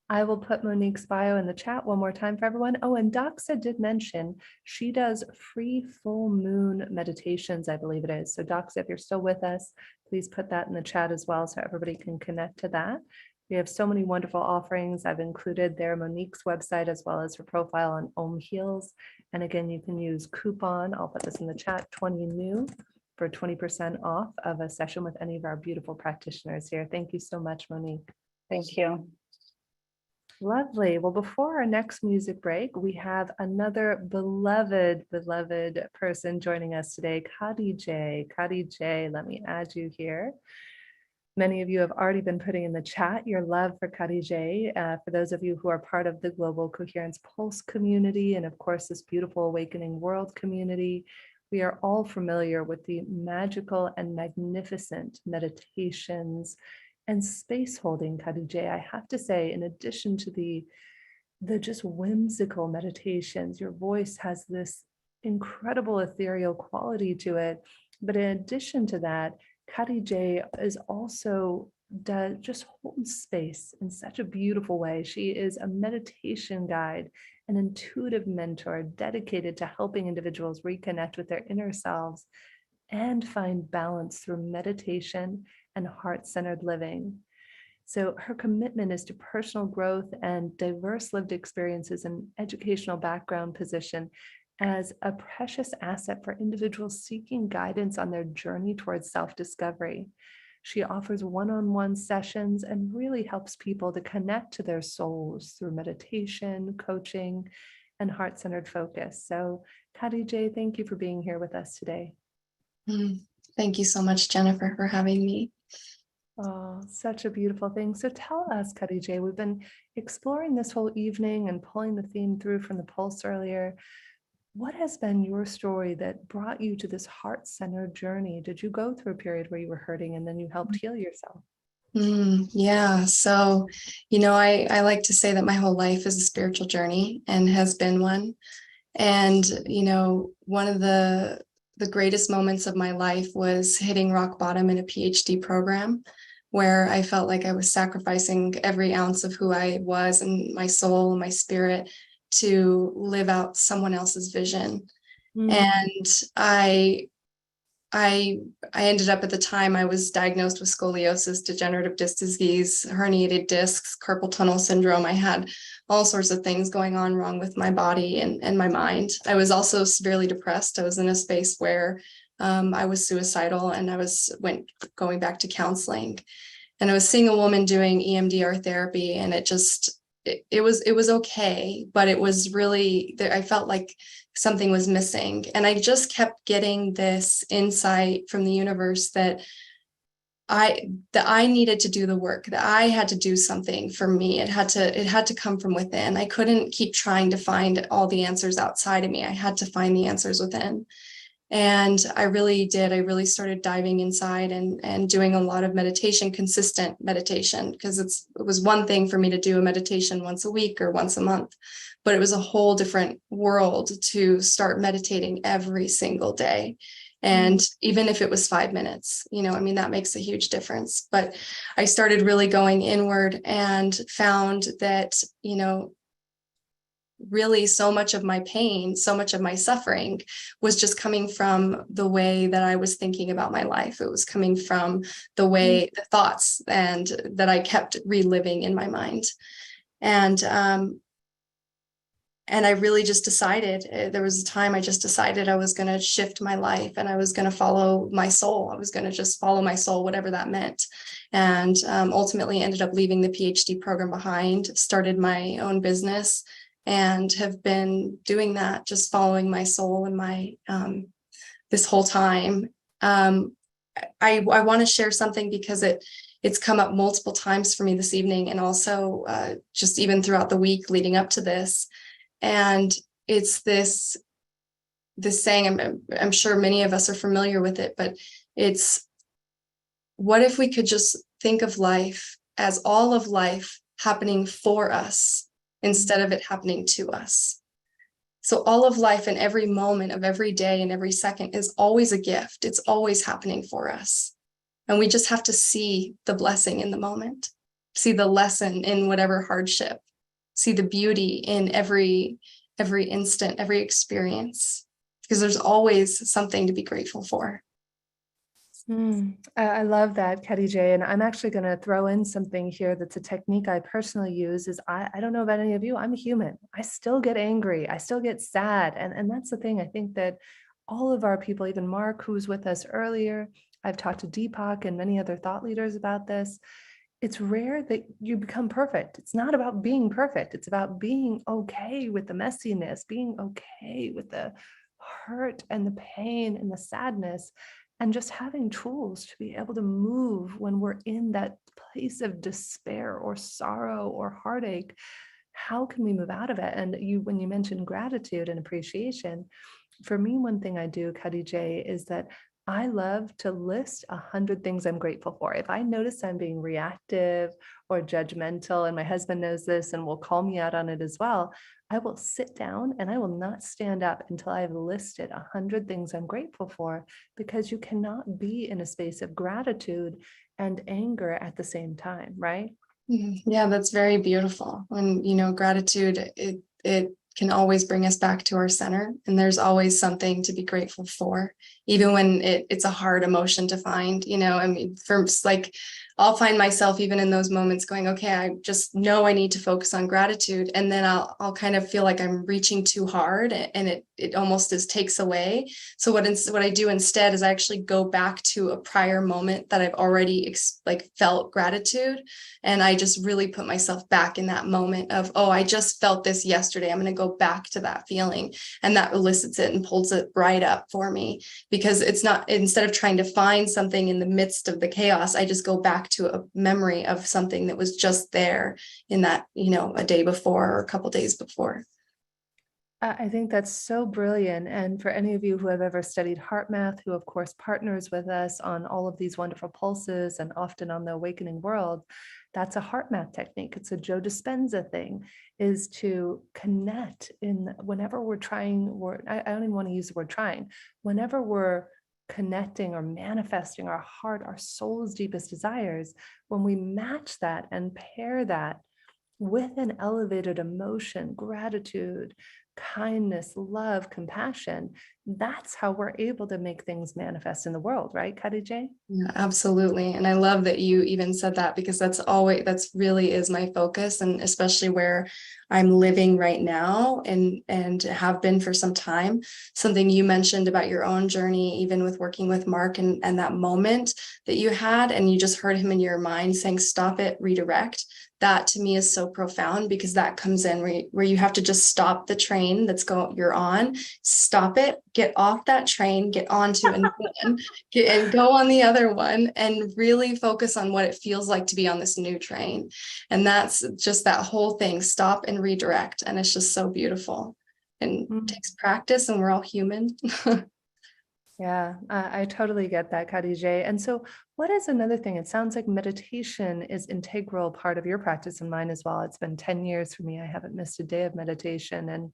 I will put Monique's bio in the chat one more time for everyone. Oh, and Daxa did mention she does free full moon meditations, I believe it is. So Daxa, if you're still with us, please put that in the chat as well so everybody can connect to that. We have so many wonderful offerings. I've included there Monique's website as well as her profile on Om Heals. And again, you can use coupon, I'll put this in the chat, 20 new for 20% off of a session with any of our beautiful practitioners here. Thank you so much, Monique. Thank you. Lovely. Well, before our next music break, we have another beloved person joining us today, Kadi J. Kadi J, let me add you here. Many of you have already been putting in the chat your love for Kadi J. For those of you who are part of the Global Coherence Pulse community, and of course, this beautiful Awakening World community, we are all familiar with the magical and magnificent meditations and space holding, Kadi J. I have to say, in addition to the just whimsical meditations, your voice has this incredible ethereal quality to it. But in addition to that, Kadi J is also just holds space in such a beautiful way. She is a meditation guide, an intuitive mentor dedicated to helping individuals reconnect with their inner selves and find balance through meditation and heart-centered living. So her commitment is to personal growth and diverse lived experiences and educational background position as a precious asset for individuals seeking guidance on their journey towards self-discovery. She offers one-on-one sessions and really helps people to connect to their souls through meditation, coaching, and heart-centered focus. So Kadi J, thank you for being here with us today. Thank you so much, Jennifer, for having me. Oh, such a beautiful thing. So tell us, Kadi J, we've been exploring this whole evening and pulling the theme through from the Pulse earlier. What has been your story that brought you to this heart-centered journey? Did you go through a period where you were hurting and then you helped heal yourself? Yeah, so, I like to say that my whole life is a spiritual journey and has been one. And, one of the greatest moments of my life was hitting rock bottom in a PhD program, where I felt like I was sacrificing every ounce of who I was and my soul and my spirit to live out someone else's vision. And I ended up, at the time, I was diagnosed with scoliosis, degenerative disc disease, herniated discs, carpal tunnel syndrome. I had all sorts of things going on wrong with my body and my mind. I was also severely depressed. I was in a space where I was suicidal, and I was going back to counseling. And I was seeing a woman doing EMDR therapy, and it was okay, but it was really, I felt like something was missing. And I just kept getting this insight from the universe that I needed to do the work, that I had to do something for me. It had to come from within. I couldn't keep trying to find all the answers outside of me. I had to find the answers within. And I really did. I really started diving inside and doing a lot of meditation, consistent meditation, because it was one thing for me to do a meditation once a week or once a month, but it was a whole different world to start meditating every single day. And even if it was 5 minutes, I mean, that makes a huge difference. But I started really going inward and found that, really so much of my pain, so much of my suffering was just coming from the way that I was thinking about my life. It was coming from the way, the thoughts and that I kept reliving in my mind. And I really just decided, there was a time I just decided I was going to shift my life and I was going to follow my soul. I was going to just follow my soul, whatever that meant. And ultimately ended up leaving the PhD program behind, started my own business, and have been doing that, just following my soul and my this whole time. I want to share something because it's come up multiple times for me this evening, and also just even throughout the week leading up to this. And it's this saying, I'm sure many of us are familiar with it, but it's, what if we could just think of life as all of life happening for us instead of it happening to us? So all of life and every moment of every day and every second is always a gift. It's always happening for us. And we just have to see the blessing in the moment, see the lesson in whatever hardship, see the beauty in every instant, every experience, because there's always something to be grateful for. I love that, Khadijah. And I'm actually going to throw in something here that's a technique I personally use. Is I don't know about any of you, I'm a human. I still get angry. I still get sad. And that's the thing. I think that all of our people, even Mark, who was with us earlier, I've talked to Deepak and many other thought leaders about this. It's rare that you become perfect. It's not about being perfect. It's about being okay with the messiness, being okay with the hurt and the pain and the sadness, and just having tools to be able to move when we're in that place of despair or sorrow or heartache. How can we move out of it? And when you mentioned gratitude and appreciation, for me, one thing I do, Khadijah, is that I love to list 100 things I'm grateful for. If I notice I'm being reactive or judgmental, and my husband knows this and will call me out on it as well, I will sit down and I will not stand up until I've listed 100 things I'm grateful for, because you cannot be in a space of gratitude and anger at the same time, right? Yeah, that's very beautiful. When, gratitude, it can always bring us back to our center, and there's always something to be grateful for, even when it's a hard emotion to find. I mean, I'll find myself even in those moments going, okay, I just know I need to focus on gratitude, and then I'll kind of feel like I'm reaching too hard, and it almost takes away. So what I do instead is I actually go back to a prior moment that I've already felt gratitude, and I just really put myself back in that moment of, oh, I just felt this yesterday. I'm going to go back to that feeling, and that elicits it and pulls it right up for me, because it's not, instead of trying to find something in the midst of the chaos, I just go back to a memory of something that was just there in that, a day before or a couple days before. I think that's so brilliant. And for any of you who have ever studied HeartMath, who of course partners with us on all of these wonderful pulses and often on the Awakening World, that's a HeartMath technique. It's a Joe Dispenza thing, is to connect in whenever we're trying, I don't even want to use the word trying, whenever we're connecting or manifesting our heart, our soul's deepest desires, when we match that and pair that with an elevated emotion, gratitude, kindness, love, compassion, that's how we're able to make things manifest in the world, right, Khadijah? Yeah, absolutely. And I love that you even said that, because that's really is my focus, and especially where I'm living right now and have been for some time. Something you mentioned about your own journey, even with working with Mark, and that moment that you had, and you just heard him in your mind saying, stop it, redirect. that to me is so profound, because that comes in where you have to just stop the train you're on, stop it, get off that train, get onto another one, and go on the other one, and really focus on what it feels like to be on this new train. And that's just that whole thing, stop and redirect. And it's just so beautiful, and it takes practice, and we're all human. Yeah, I totally get that, Khadijah. And so what is another thing? It sounds like meditation is integral part of your practice and mine as well. It's been 10 years for me. I haven't missed a day of meditation. And,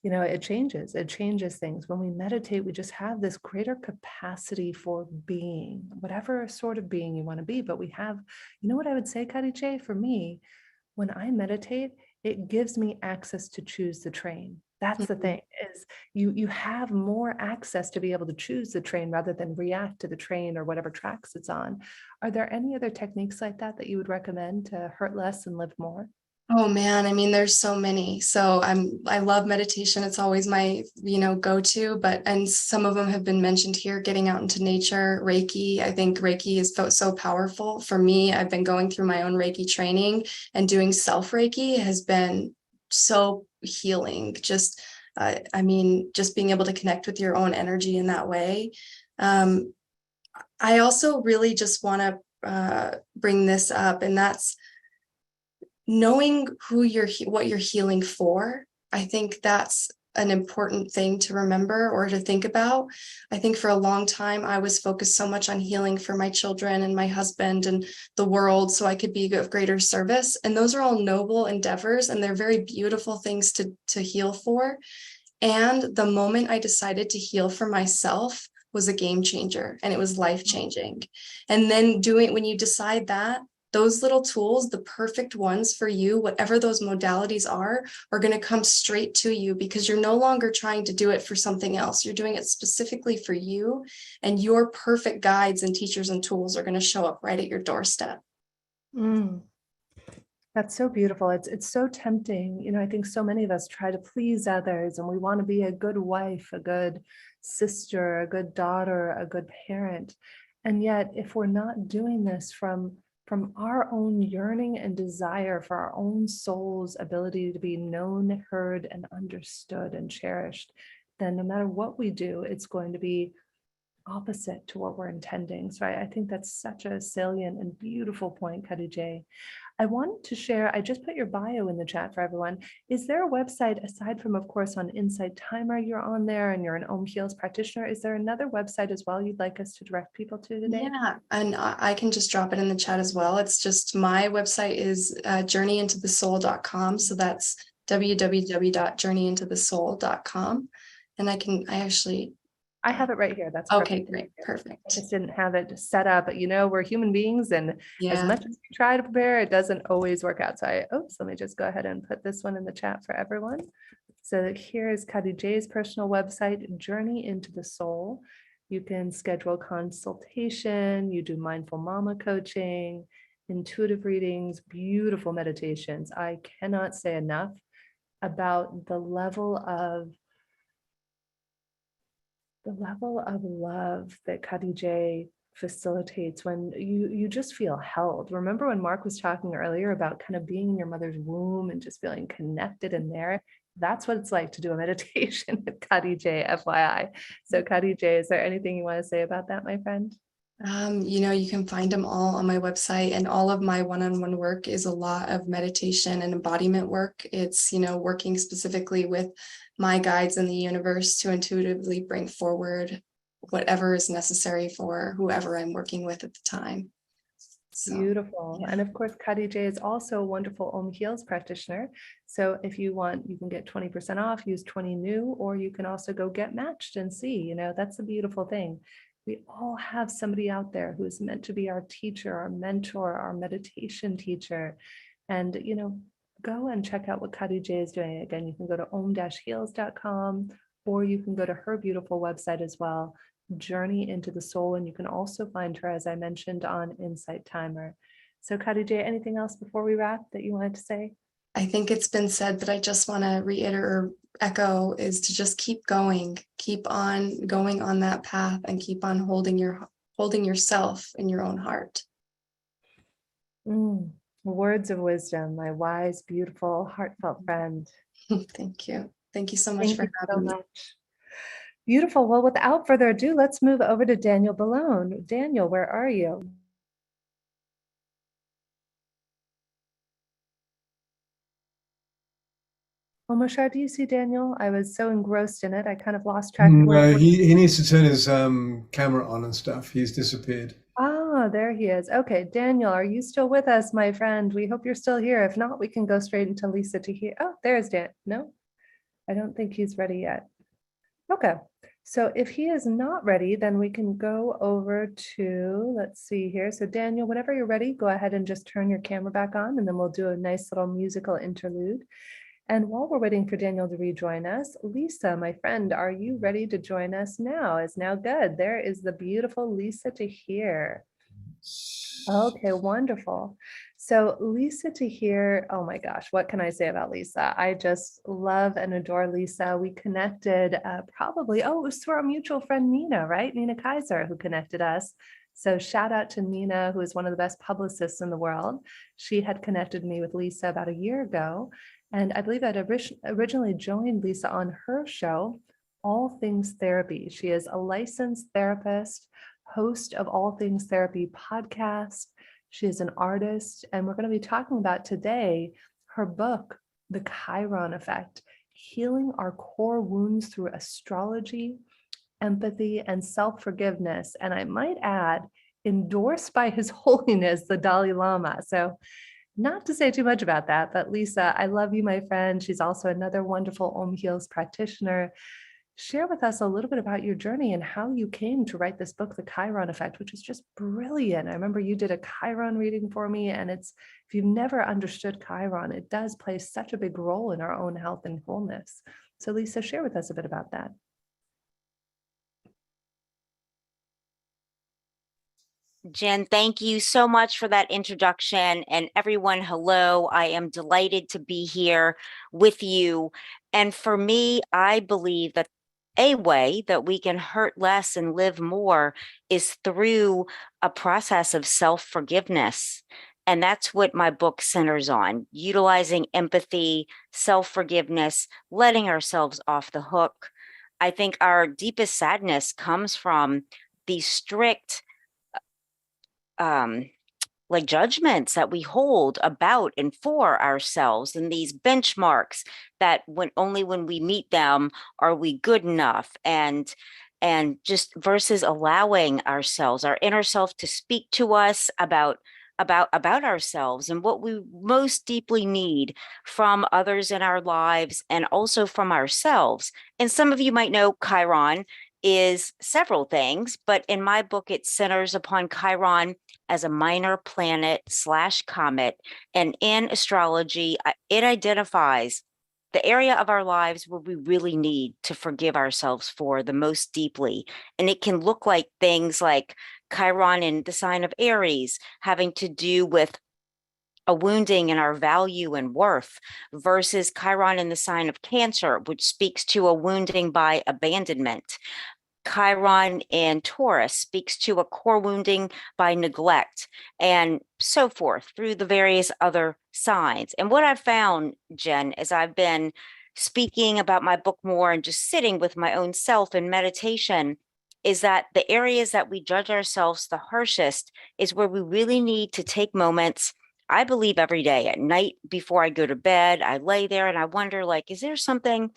it changes things. When we meditate, we just have this greater capacity for being, whatever sort of being you want to be. But we have, what I would say, Khadijah, for me, when I meditate, it gives me access to choose the train. That's the thing, is you have more access to be able to choose the train rather than react to the train or whatever tracks it's on. Are there any other techniques like that you would recommend to hurt less and live more? Oh man, I mean, there's so many. So I love meditation. It's always my, go-to, and some of them have been mentioned here, getting out into nature, Reiki. I think Reiki is so powerful. For me, I've been going through my own Reiki training, and doing self Reiki has been so healing. Just being able to connect with your own energy in that way. I also really just want to bring this up, and that's knowing what you're healing for. I think that's an important thing to remember or to think about. I think for a long time, I was focused so much on healing for my children and my husband and the world, so I could be of greater service. And those are all noble endeavors, and they're very beautiful things to heal for. And the moment I decided to heal for myself was a game changer, and it was life changing. And then when you decide that, those little tools, the perfect ones for you, whatever those modalities are going to come straight to you, because you're no longer trying to do it for something else. You're doing it specifically for you, and your perfect guides and teachers and tools are going to show up right at your doorstep. That's so beautiful. It's so tempting. I think so many of us try to please others, and we want to be a good wife, a good sister, a good daughter, a good parent. And yet, if we're not doing this from our own yearning and desire for our own soul's ability to be known, heard, and understood and cherished, then no matter what we do, it's going to be opposite to what we're intending. So I think that's such a salient and beautiful point, Khadijah. I wanted to share, I just put your bio in the chat for everyone. Is there a website, aside from, of course, on Insight Timer, you're on there and you're an Om Heals practitioner, is there another website as well you'd like us to direct people to today? Yeah, and I can just drop it in the chat as well. It's just, my website is journeyintothesoul.com. So that's www.journeyintothesoul.com. And I have it right here. That's okay, perfect. great, perfect. I just didn't have it set up, but we're human beings, and as Yeah. much as we try to prepare, it doesn't always work out. So let me just go ahead and put this one in the chat for everyone. So here is Khadijah's personal website, Journey into the Soul. You can schedule consultation, you do mindful mama coaching, intuitive readings, beautiful meditations. I cannot say enough about the level of love that Khadijah facilitates when you just feel held. Remember when Mark was talking earlier about kind of being in your mother's womb and just feeling connected in there? That's what it's like to do a meditation with Khadijah, FYI. So Khadijah, is there anything you want to say about that, my friend? You can find them all on my website, and all of my one-on-one work is a lot of meditation and embodiment work. It's, working specifically with my guides in the universe to intuitively bring forward whatever is necessary for whoever I'm working with at the time. So, beautiful. yeah. And of course, Khadijah is also a wonderful Om Heals practitioner. So if you want, you can get 20% off, use 20 new, or you can also go get matched and see, that's a beautiful thing. We all have somebody out there who is meant to be our teacher, our mentor, our meditation teacher. And, go and check out what Khadijah is doing. Again, you can go to om-heals.com, or you can go to her beautiful website as well, Journey into the Soul. And you can also find her, as I mentioned, on Insight Timer. So Khadijah, anything else before we wrap that you wanted to say? I think it's been said, but I just want to reiterate or echo, is to just keep going, keep on going on that path, and keep on holding yourself in your own heart. Words of wisdom, my wise, beautiful, heartfelt friend. Thank you. Thank you so much Thank for you so having me. much. Beautiful. Well, without further ado, let's move over to Daniel Ballone. Daniel, where are you? Oh, Moshe, do you see Daniel? I was so engrossed in it, I kind of lost track of where. No, he needs to turn his camera on and stuff. He's disappeared. Ah, there he is. Okay, Daniel, are you still with us, my friend? We hope you're still here. If not, we can go straight into Lisa Tahir. Oh, there's Dan. No, I don't think he's ready yet. Okay, so if he is not ready, then we can go over to, let's see here. So Daniel, whenever you're ready, go ahead and just turn your camera back on, and then we'll do a nice little musical interlude. And while we're waiting for Daniel to rejoin us, Lisa, my friend, are you ready to join us now? Is now good. There is the beautiful Lisa Tahir. Okay, wonderful. So Lisa Tahir, oh my gosh, what can I say about Lisa? I just love and adore Lisa. We connected probably, it was through our mutual friend Nina, right? Nina Kaiser, who connected us. So shout out to Nina, who is one of the best publicists in the world. She had connected me with Lisa about a year ago. And I believe I'd originally joined Lisa on her show, All Things Therapy. She is a licensed therapist, host of All Things Therapy podcast. She is an artist, and we're going to be talking about today her book, The Chiron Effect, Healing Our Core Wounds Through Astrology, Empathy, and Self-Forgiveness. And I might add, endorsed by His Holiness, the Dalai Lama. So not to say too much about that, but Lisa, I love you, my friend. She's also another wonderful Om Heals practitioner. Share with us a little bit about your journey and how you came to write this book, The Chiron Effect, which is just brilliant. I remember you did a Chiron reading for me, and if you've never understood Chiron, it does play such a big role in our own health and wholeness. So Lisa, share with us a bit about that. Jen, thank you so much for that introduction. And everyone, hello. I am delighted to be here with you. And for me, I believe that a way that we can hurt less and live more is through a process of self-forgiveness. And that's what my book centers on, utilizing empathy, self-forgiveness, letting ourselves off the hook. I think our deepest sadness comes from these strict like judgments that we hold about and for ourselves, and these benchmarks that only when we meet them are we good enough, and just versus allowing ourselves, our inner self, to speak to us about ourselves and what we most deeply need from others in our lives and also from ourselves. And some of you might know Chiron is several things, but in my book, it centers upon Chiron as a minor planet / comet. And in astrology, it identifies the area of our lives where we really need to forgive ourselves for the most deeply. And it can look like things like Chiron in the sign of Aries, having to do with a wounding in our value and worth, versus Chiron in the sign of Cancer, which speaks to a wounding by abandonment. Chiron in Taurus speaks to a core wounding by neglect, and so forth through the various other signs. And what I've found, Jen, as I've been speaking about my book more and just sitting with my own self in meditation, is that the areas that we judge ourselves the harshest is where we really need to take moments. I believe every day at night before I go to bed, I lay there and I wonder, like, is there something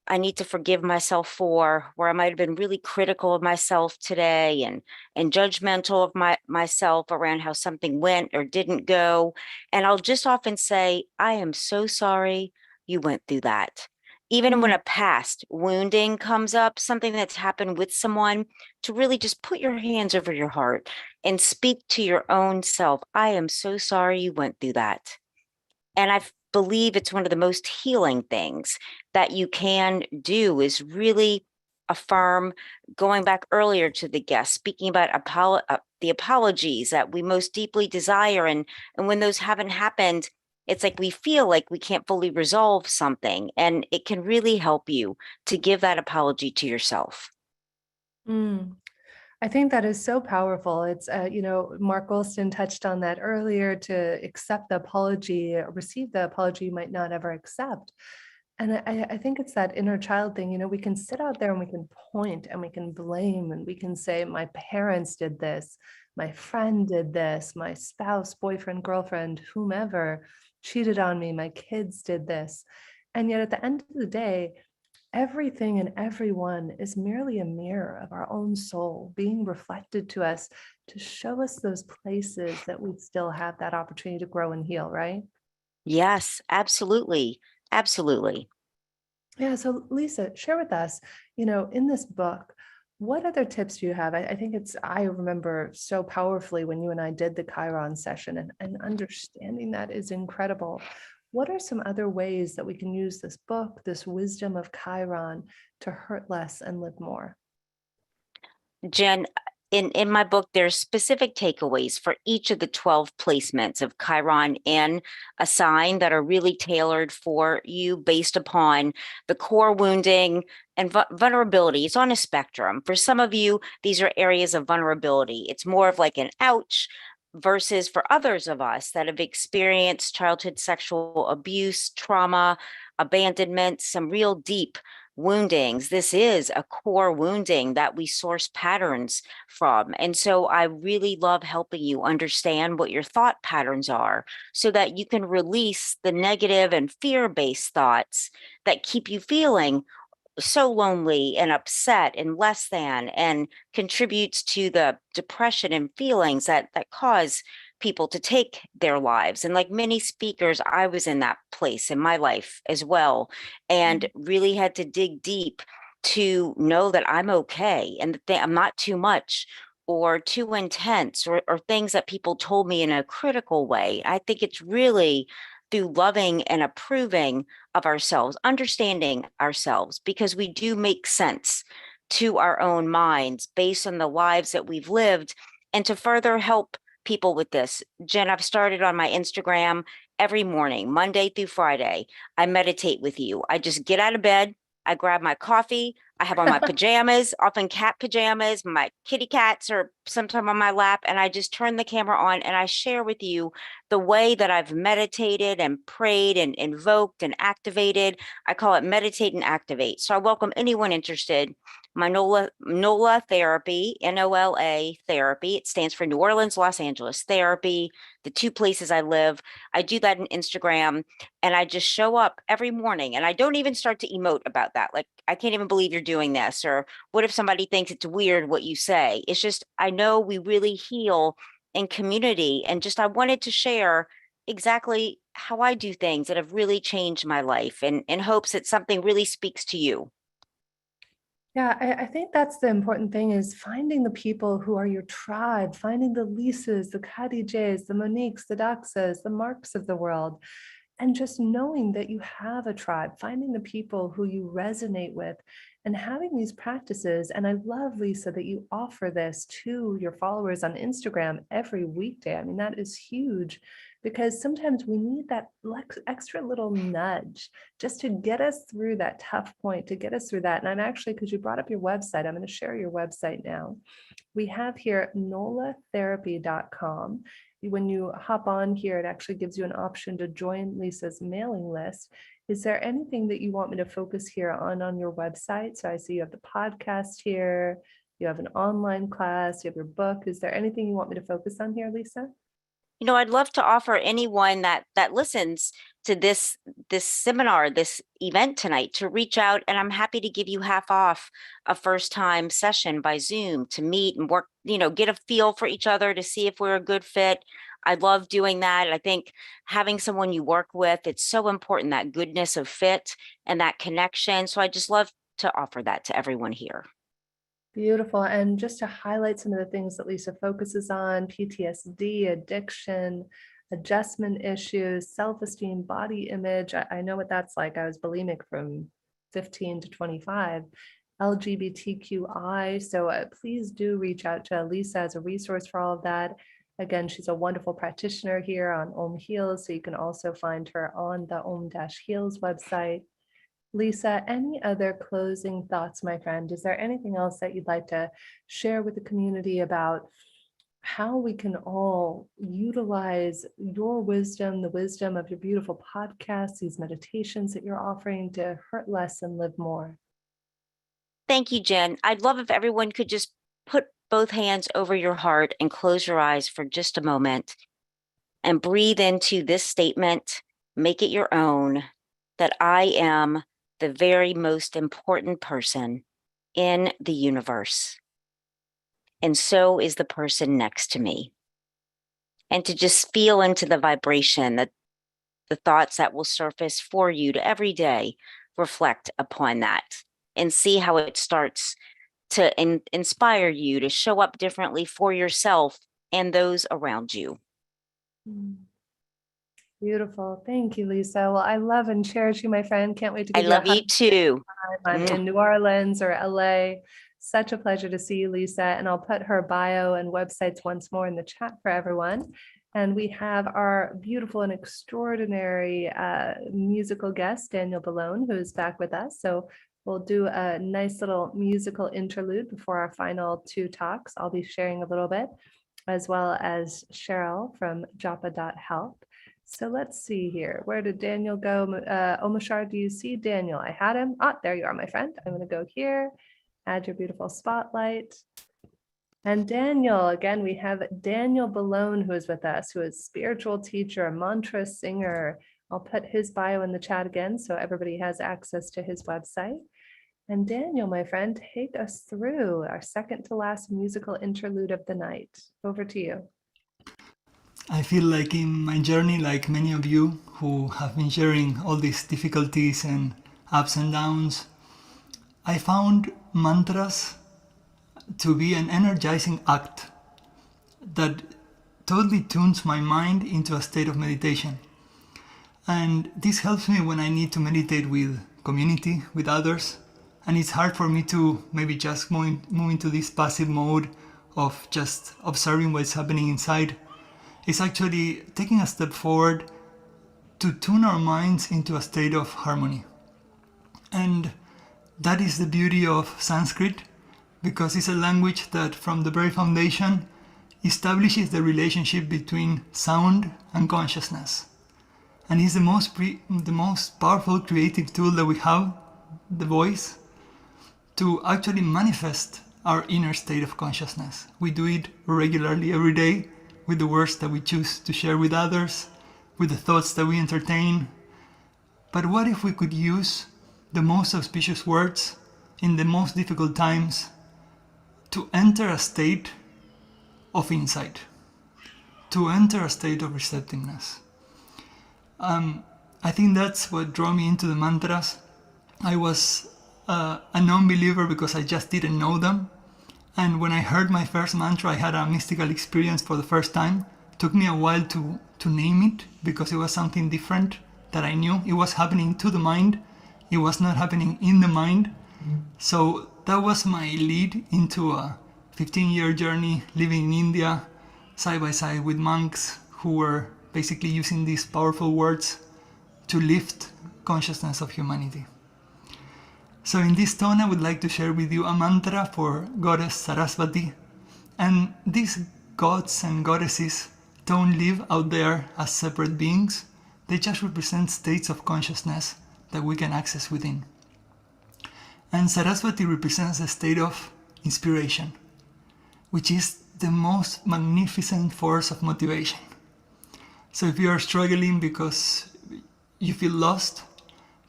I need to forgive myself for, where I might have been really critical of myself today and judgmental of myself around how something went or didn't go. And I'll just often say, I am so sorry you went through that. Even when a past wounding comes up, something that's happened with someone, to really just put your hands over your heart and speak to your own self. I am so sorry you went through that. And I believe it's one of the most healing things that you can do, is really affirm, going back earlier to the guest, speaking about the apologies that we most deeply desire. And when those haven't happened, it's like we feel like we can't fully resolve something. And it can really help you to give that apology to yourself. I think that is so powerful. It's, Mark Golston touched on that earlier, to accept the apology, receive the apology you might not ever accept. And I think it's that inner child thing. We can sit out there and we can point and we can blame and we can say, my parents did this, my friend did this, my spouse, boyfriend, girlfriend, whomever cheated on me, my kids did this. And yet at the end of the day, everything and everyone is merely a mirror of our own soul being reflected to us to show us those places that we still have that opportunity to grow and heal, right? Yes, absolutely. Absolutely. Yeah. So Lisa, share with us, in this book, what other tips do you have? I think I remember so powerfully when you and I did the Chiron session, and understanding that is incredible. What are some other ways that we can use this book, this wisdom of Chiron, to hurt less and live more? Jen, in my book, there's specific takeaways for each of the 12 placements of Chiron in a sign that are really tailored for you based upon the core wounding and vulnerability. It's on a spectrum. For some of you, these are areas of vulnerability. It's more of like an ouch, versus for others of us that have experienced childhood sexual abuse, trauma, abandonment, some real deep woundings. This is a core wounding that we source patterns from. And so I really love helping you understand what your thought patterns are so that you can release the negative and fear-based thoughts that keep you feeling so lonely and upset and less than, and contributes to the depression and feelings that cause people to take their lives. And like many speakers, I was in that place in my life as well, and really had to dig deep to know that I'm okay and that I'm not too much or too intense, or things that people told me in a critical way. I think it's really through loving and approving of ourselves, understanding ourselves, because we do make sense to our own minds based on the lives that we've lived. And to further help people with this, Jen, I've started on my Instagram every morning, Monday through Friday. I meditate with you. I just get out of bed, I grab my coffee, I have on my pajamas, often cat pajamas, my kitty cats are sometime on my lap, and I just turn the camera on and I share with you the way that I've meditated and prayed and invoked and activated. I call it meditate and activate. So I welcome anyone interested. My NOLA therapy, NOLA therapy. It stands for New Orleans, Los Angeles therapy, the two places I live. I do that on Instagram, and I just show up every morning, and I don't even start to emote about that. Like, I can't even believe you're doing this, or what if somebody thinks it's weird what you say? It's just, I know we really heal in community, and just I wanted to share exactly how I do things that have really changed my life, and in hopes that something really speaks to you. Yeah, I think that's the important thing, is finding the people who are your tribe, finding the Lisas, the Khadijas, the Moniques, the Daxas, the Marks of the world, and just knowing that you have a tribe, finding the people who you resonate with and having these practices. And I love, Lisa, that you offer this to your followers on Instagram every weekday. I mean, that is huge, because sometimes we need that extra little nudge just to get us through that tough point, to get us through that. And I'm actually, because you brought up your website, I'm going to share your website now. We have here nolatherapy.com. When you hop on here, it actually gives you an option to join Lisa's mailing list. Is there anything that you want me to focus here on your website? So I see you have the podcast here, you have an online class, you have your book. Is there anything you want me to focus on here, Lisa? You know, I'd love to offer anyone that listens to this seminar, this event tonight, to reach out, and I'm happy to give you half off a first time session by Zoom to meet and work, get a feel for each other to see if we're a good fit. I love doing that. I think having someone you work with, it's so important, that goodness of fit and that connection. So I just love to offer that to everyone here. Beautiful. And just to highlight some of the things that Lisa focuses on: PTSD, addiction, adjustment issues, self-esteem, body image. I know what that's like. I was bulimic from 15 to 25, LGBTQI. So please do reach out to Lisa as a resource for all of that. Again, she's a wonderful practitioner here on Om Heals. So you can also find her on the Om-Heals website. Lisa, any other closing thoughts, my friend? Is there anything else that you'd like to share with the community about how we can all utilize your wisdom, the wisdom of your beautiful podcasts, these meditations that you're offering to hurt less and live more? Thank you, Jen. I'd love if everyone could just put both hands over your heart and close your eyes for just a moment and breathe into this statement, make it your own, that I am the very most important person in the universe. And so is the person next to me. And to just feel into the vibration, that the thoughts that will surface for you to every day reflect upon that and see how it starts to inspire you to show up differently for yourself and those around you. Beautiful. Thank you, Lisa. Well, I love and cherish you, my friend. Can't wait to I give you a love you hug too. I'm in New Orleans or LA. Such a pleasure to see you, Lisa. And I'll put her bio and websites once more in the chat for everyone. And we have our beautiful and extraordinary musical guest, Daniel Bellone, who is back with us. So we'll do a nice little musical interlude before our final two talks. I'll be sharing a little bit, as well as Cheryl from Japa.health. So let's see here. Where did Daniel go? Omashar, do you see Daniel? I had him. Ah, there you are, my friend. I'm going to go here, add your beautiful spotlight. And Daniel, again, we have Daniel Bellone, who is with us, who is spiritual teacher, mantra singer. I'll put his bio in the chat again, so everybody has access to his website. And Daniel, my friend, take us through our second to last musical interlude of the night. Over to you. I feel like in my journey, like many of you who have been sharing all these difficulties and ups and downs, I found mantras to be an energizing act that totally tunes my mind into a state of meditation. And this helps me when I need to meditate with community, with others. And it's hard for me to maybe just move into this passive mode of just observing what's happening inside. It's actually taking a step forward to tune our minds into a state of harmony. And that is the beauty of Sanskrit, because it's a language that from the very foundation establishes the relationship between sound and consciousness. And it's the most powerful creative tool that we have, the voice, to actually manifest our inner state of consciousness. We do it regularly every day with the words that we choose to share with others, with the thoughts that we entertain. But what if we could use the most auspicious words in the most difficult times to enter a state of insight, to enter a state of receptiveness? I think that's what drew me into the mantras. I was a non-believer because I just didn't know them. And when I heard my first mantra, I had a mystical experience for the first time. It took me a while to name it because it was something different that I knew. It was happening to the mind. It was not happening in the mind. So that was my lead into a 15-year journey living in India, side by side with monks who were basically using these powerful words to lift consciousness of humanity. So in this tone, I would like to share with you a mantra for Goddess Saraswati. And these gods and goddesses don't live out there as separate beings. They just represent states of consciousness that we can access within. And Saraswati represents a state of inspiration, which is the most magnificent force of motivation. So if you are struggling because you feel lost,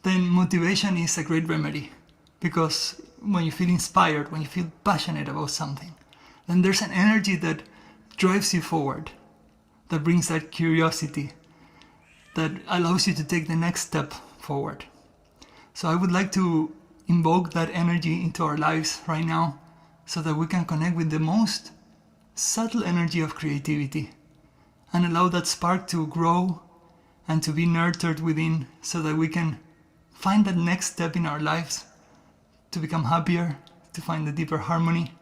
then motivation is a great remedy. Because when you feel inspired, when you feel passionate about something, then there's an energy that drives you forward, that brings that curiosity, that allows you to take the next step forward. So I would like to invoke that energy into our lives right now so that we can connect with the most subtle energy of creativity and allow that spark to grow and to be nurtured within so that we can find that next step in our lives to become happier, to find a deeper harmony,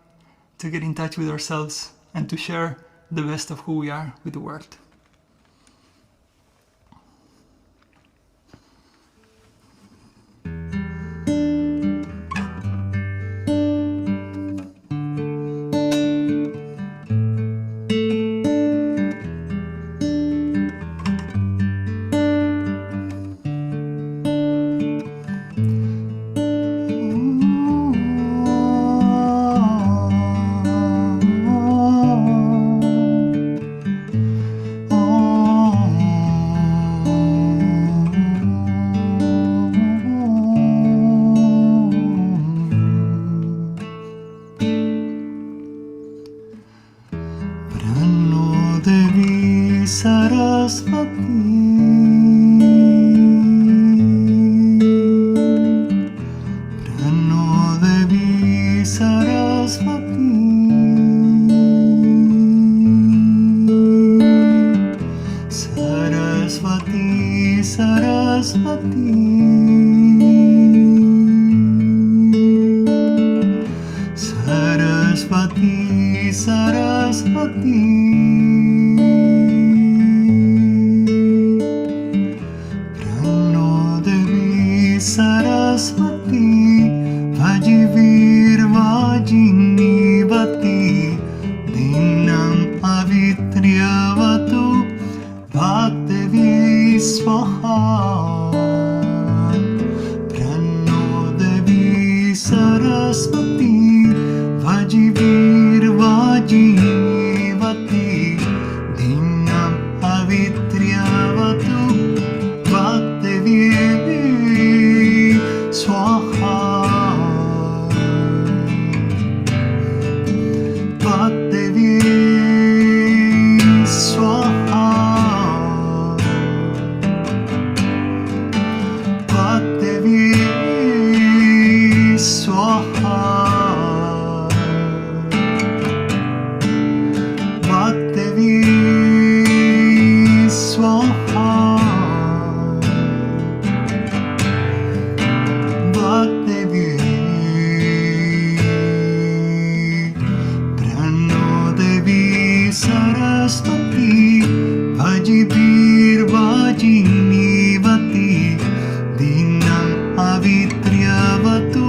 to get in touch with ourselves, and to share the best of who we are with the world. Saraswati, Saraswati. Prano Devi Saraswati, Vajivir Vajinivati, Dinam Avitriyavatu, Bhakdevi Swaha. Prano Devi Saraswati, Vajivir Vajinivati, Dinam Avitriyavatu, Bhakdevi Swaha. Bhakdevi Swaha. Bhakdevi Swaha. Bhakdevi Swaha. Bhakdevi Prano Devi Saraswati, Vajivir Vajinivati, Dinam Avitriyavatu,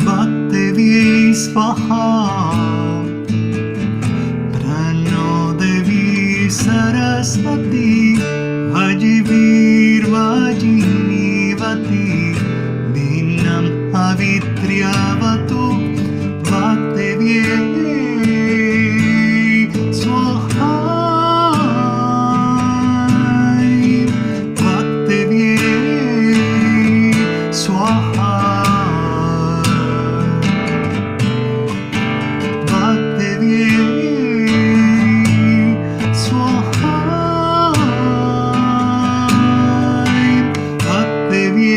Bhakdevi Swaha. Prano Devi Saraswati, Vajivir Vajinivati, Dinam Avitriyavatu, Bhakdevi Swaha. Bhakdevi Swaha. Bhakdevi Swaha. Bhakdevi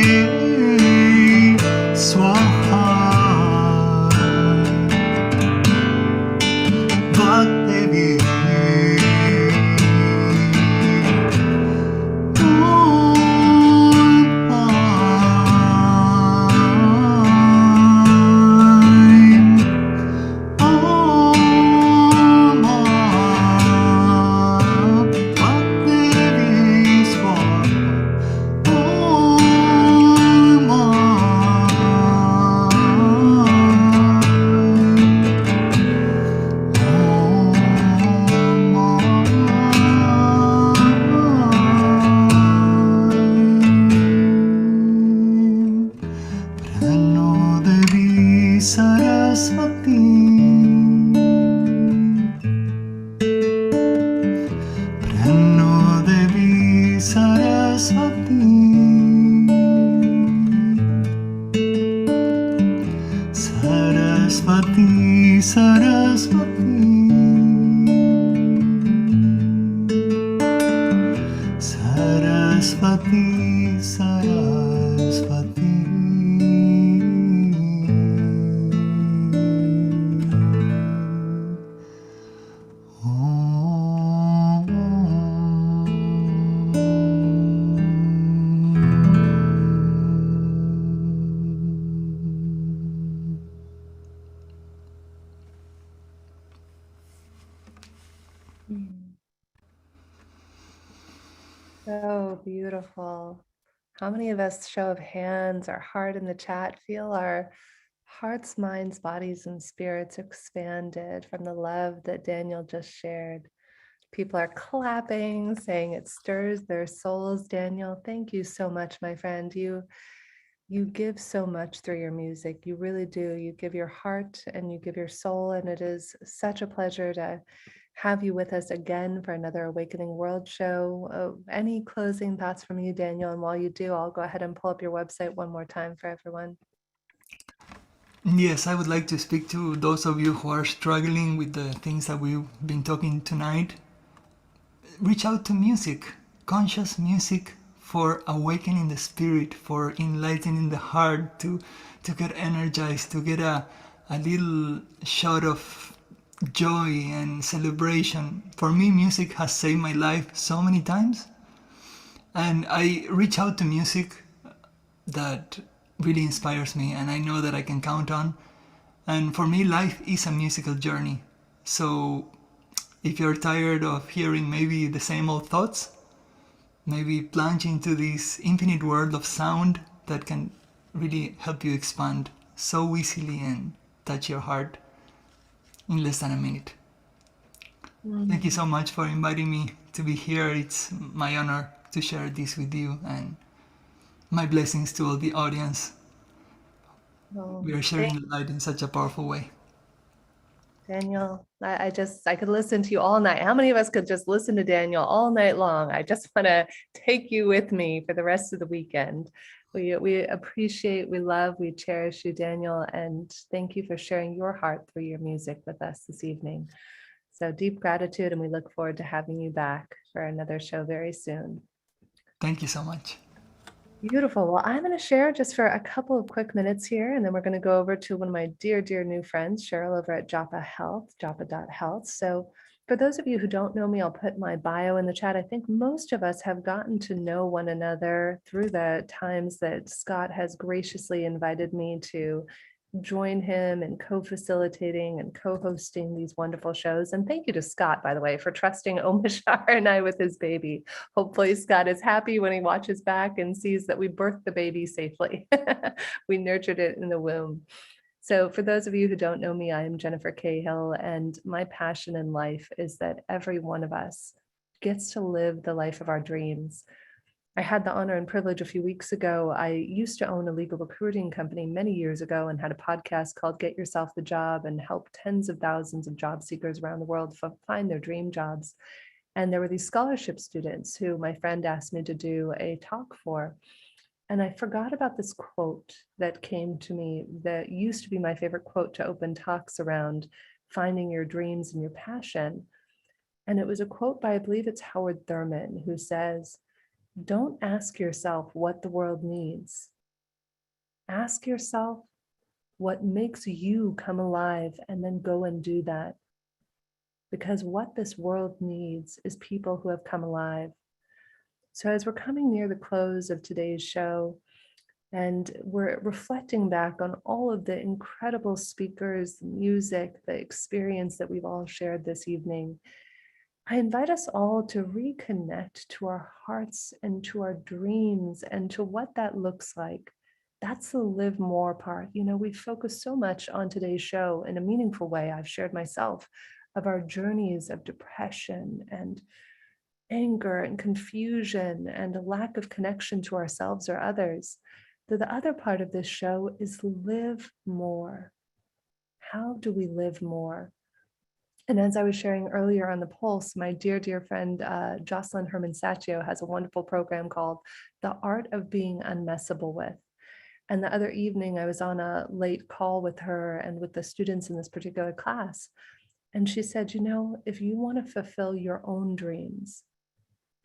Swaha. Bhakdevi Prano Devi Saraswati, Prano Devi Saraswati, Saraswati, Saraswati, Saraswati, Saraswati. So beautiful. How many of us, show of hands or heart in the chat, feel our hearts, minds, bodies, and spirits expanded from the love that Daniel just shared? People are clapping, saying it stirs their souls. Daniel, thank you so much, my friend. You give so much through your music. You really do. You give your heart and you give your soul, and it is such a pleasure to have you with us again for another Awakening World show. Any closing thoughts from you, Daniel? And while you do, I'll go ahead and pull up your website one more time for everyone. Yes, I would like to speak to those of you who are struggling with the things that we've been talking tonight. Reach out to music, conscious music for awakening the spirit, for enlightening the heart, to get energized, to get a little shot of joy and celebration. For me, music has saved my life so many times. And I reach out to music that really inspires me and I know that I can count on. And for me, life is a musical journey. So if you're tired of hearing maybe the same old thoughts, maybe plunge into this infinite world of sound that can really help you expand so easily and touch your heart in less than a minute. Thank you so much for inviting me to be here. It's my honor to share this with you, and my blessings to all the audience. Oh, We are sharing the light in such a powerful way. Daniel, I could listen to you all night. How many of us could just listen to Daniel all night long? I just want to take you with me for the rest of the weekend. We appreciate, we love, we cherish you, Daniel, and thank you for sharing your heart through your music with us this evening. So deep gratitude, and we look forward to having you back for another show very soon. Thank you so much. Beautiful. Well, I'm going to share just for a couple of quick minutes here, and then we're going to go over to one of my dear, dear new friends, Cheryl over at Japa Health, japa.health. So for those of you who don't know me, I'll put my bio in the chat. I think most of us have gotten to know one another through the times that Scott has graciously invited me to join him in co-facilitating and co-hosting these wonderful shows. And thank you to Scott, by the way, for trusting Omashar and I with his baby. Hopefully Scott is happy when he watches back and sees that we birthed the baby safely. We nurtured it in the womb. So for those of you who don't know me, I am Jennifer Cahill, and my passion in life is that every one of us gets to live the life of our dreams. I had the honor and privilege a few weeks ago. I used to own a legal recruiting company many years ago and had a podcast called Get Yourself the Job, and help tens of thousands of job seekers around the world find their dream jobs. And there were these scholarship students who my friend asked me to do a talk for. And I forgot about this quote that came to me that used to be my favorite quote to open talks around finding your dreams and your passion. And it was a quote by, I believe it's Howard Thurman, who says, "Don't ask yourself what the world needs. Ask yourself what makes you come alive, and then go and do that. Because what this world needs is people who have come alive." So as we're coming near the close of today's show, and we're reflecting back on all of the incredible speakers, the music, the experience that we've all shared this evening, I invite us all to reconnect to our hearts and to our dreams and to what that looks like. That's the live more part. You know, we focus so much on today's show in a meaningful way. I've shared myself of our journeys of depression and anger and confusion and a lack of connection to ourselves or others. The other part of this show is live more. How do we live more? And as I was sharing earlier on the Pulse, my dear, dear friend, Jocelyn Herman Saccio has a wonderful program called The Art of Being Unmessable With. And the other evening, I was on a late call with her and with the students in this particular class. And she said, you know, if you want to fulfill your own dreams,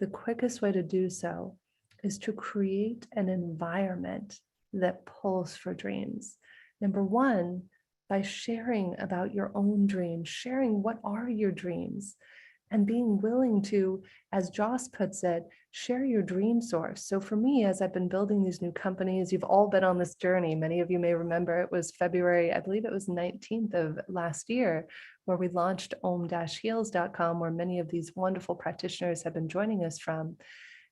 the quickest way to do so is to create an environment that pulls for dreams. Number one, by sharing about your own dreams, sharing what are your dreams, and being willing to, as Joss puts it, share your dream source. So for me, as I've been building these new companies, you've all been on this journey. Many of you may remember it was February, I believe it was 19th of last year, where we launched om-heals.com, where many of these wonderful practitioners have been joining us from.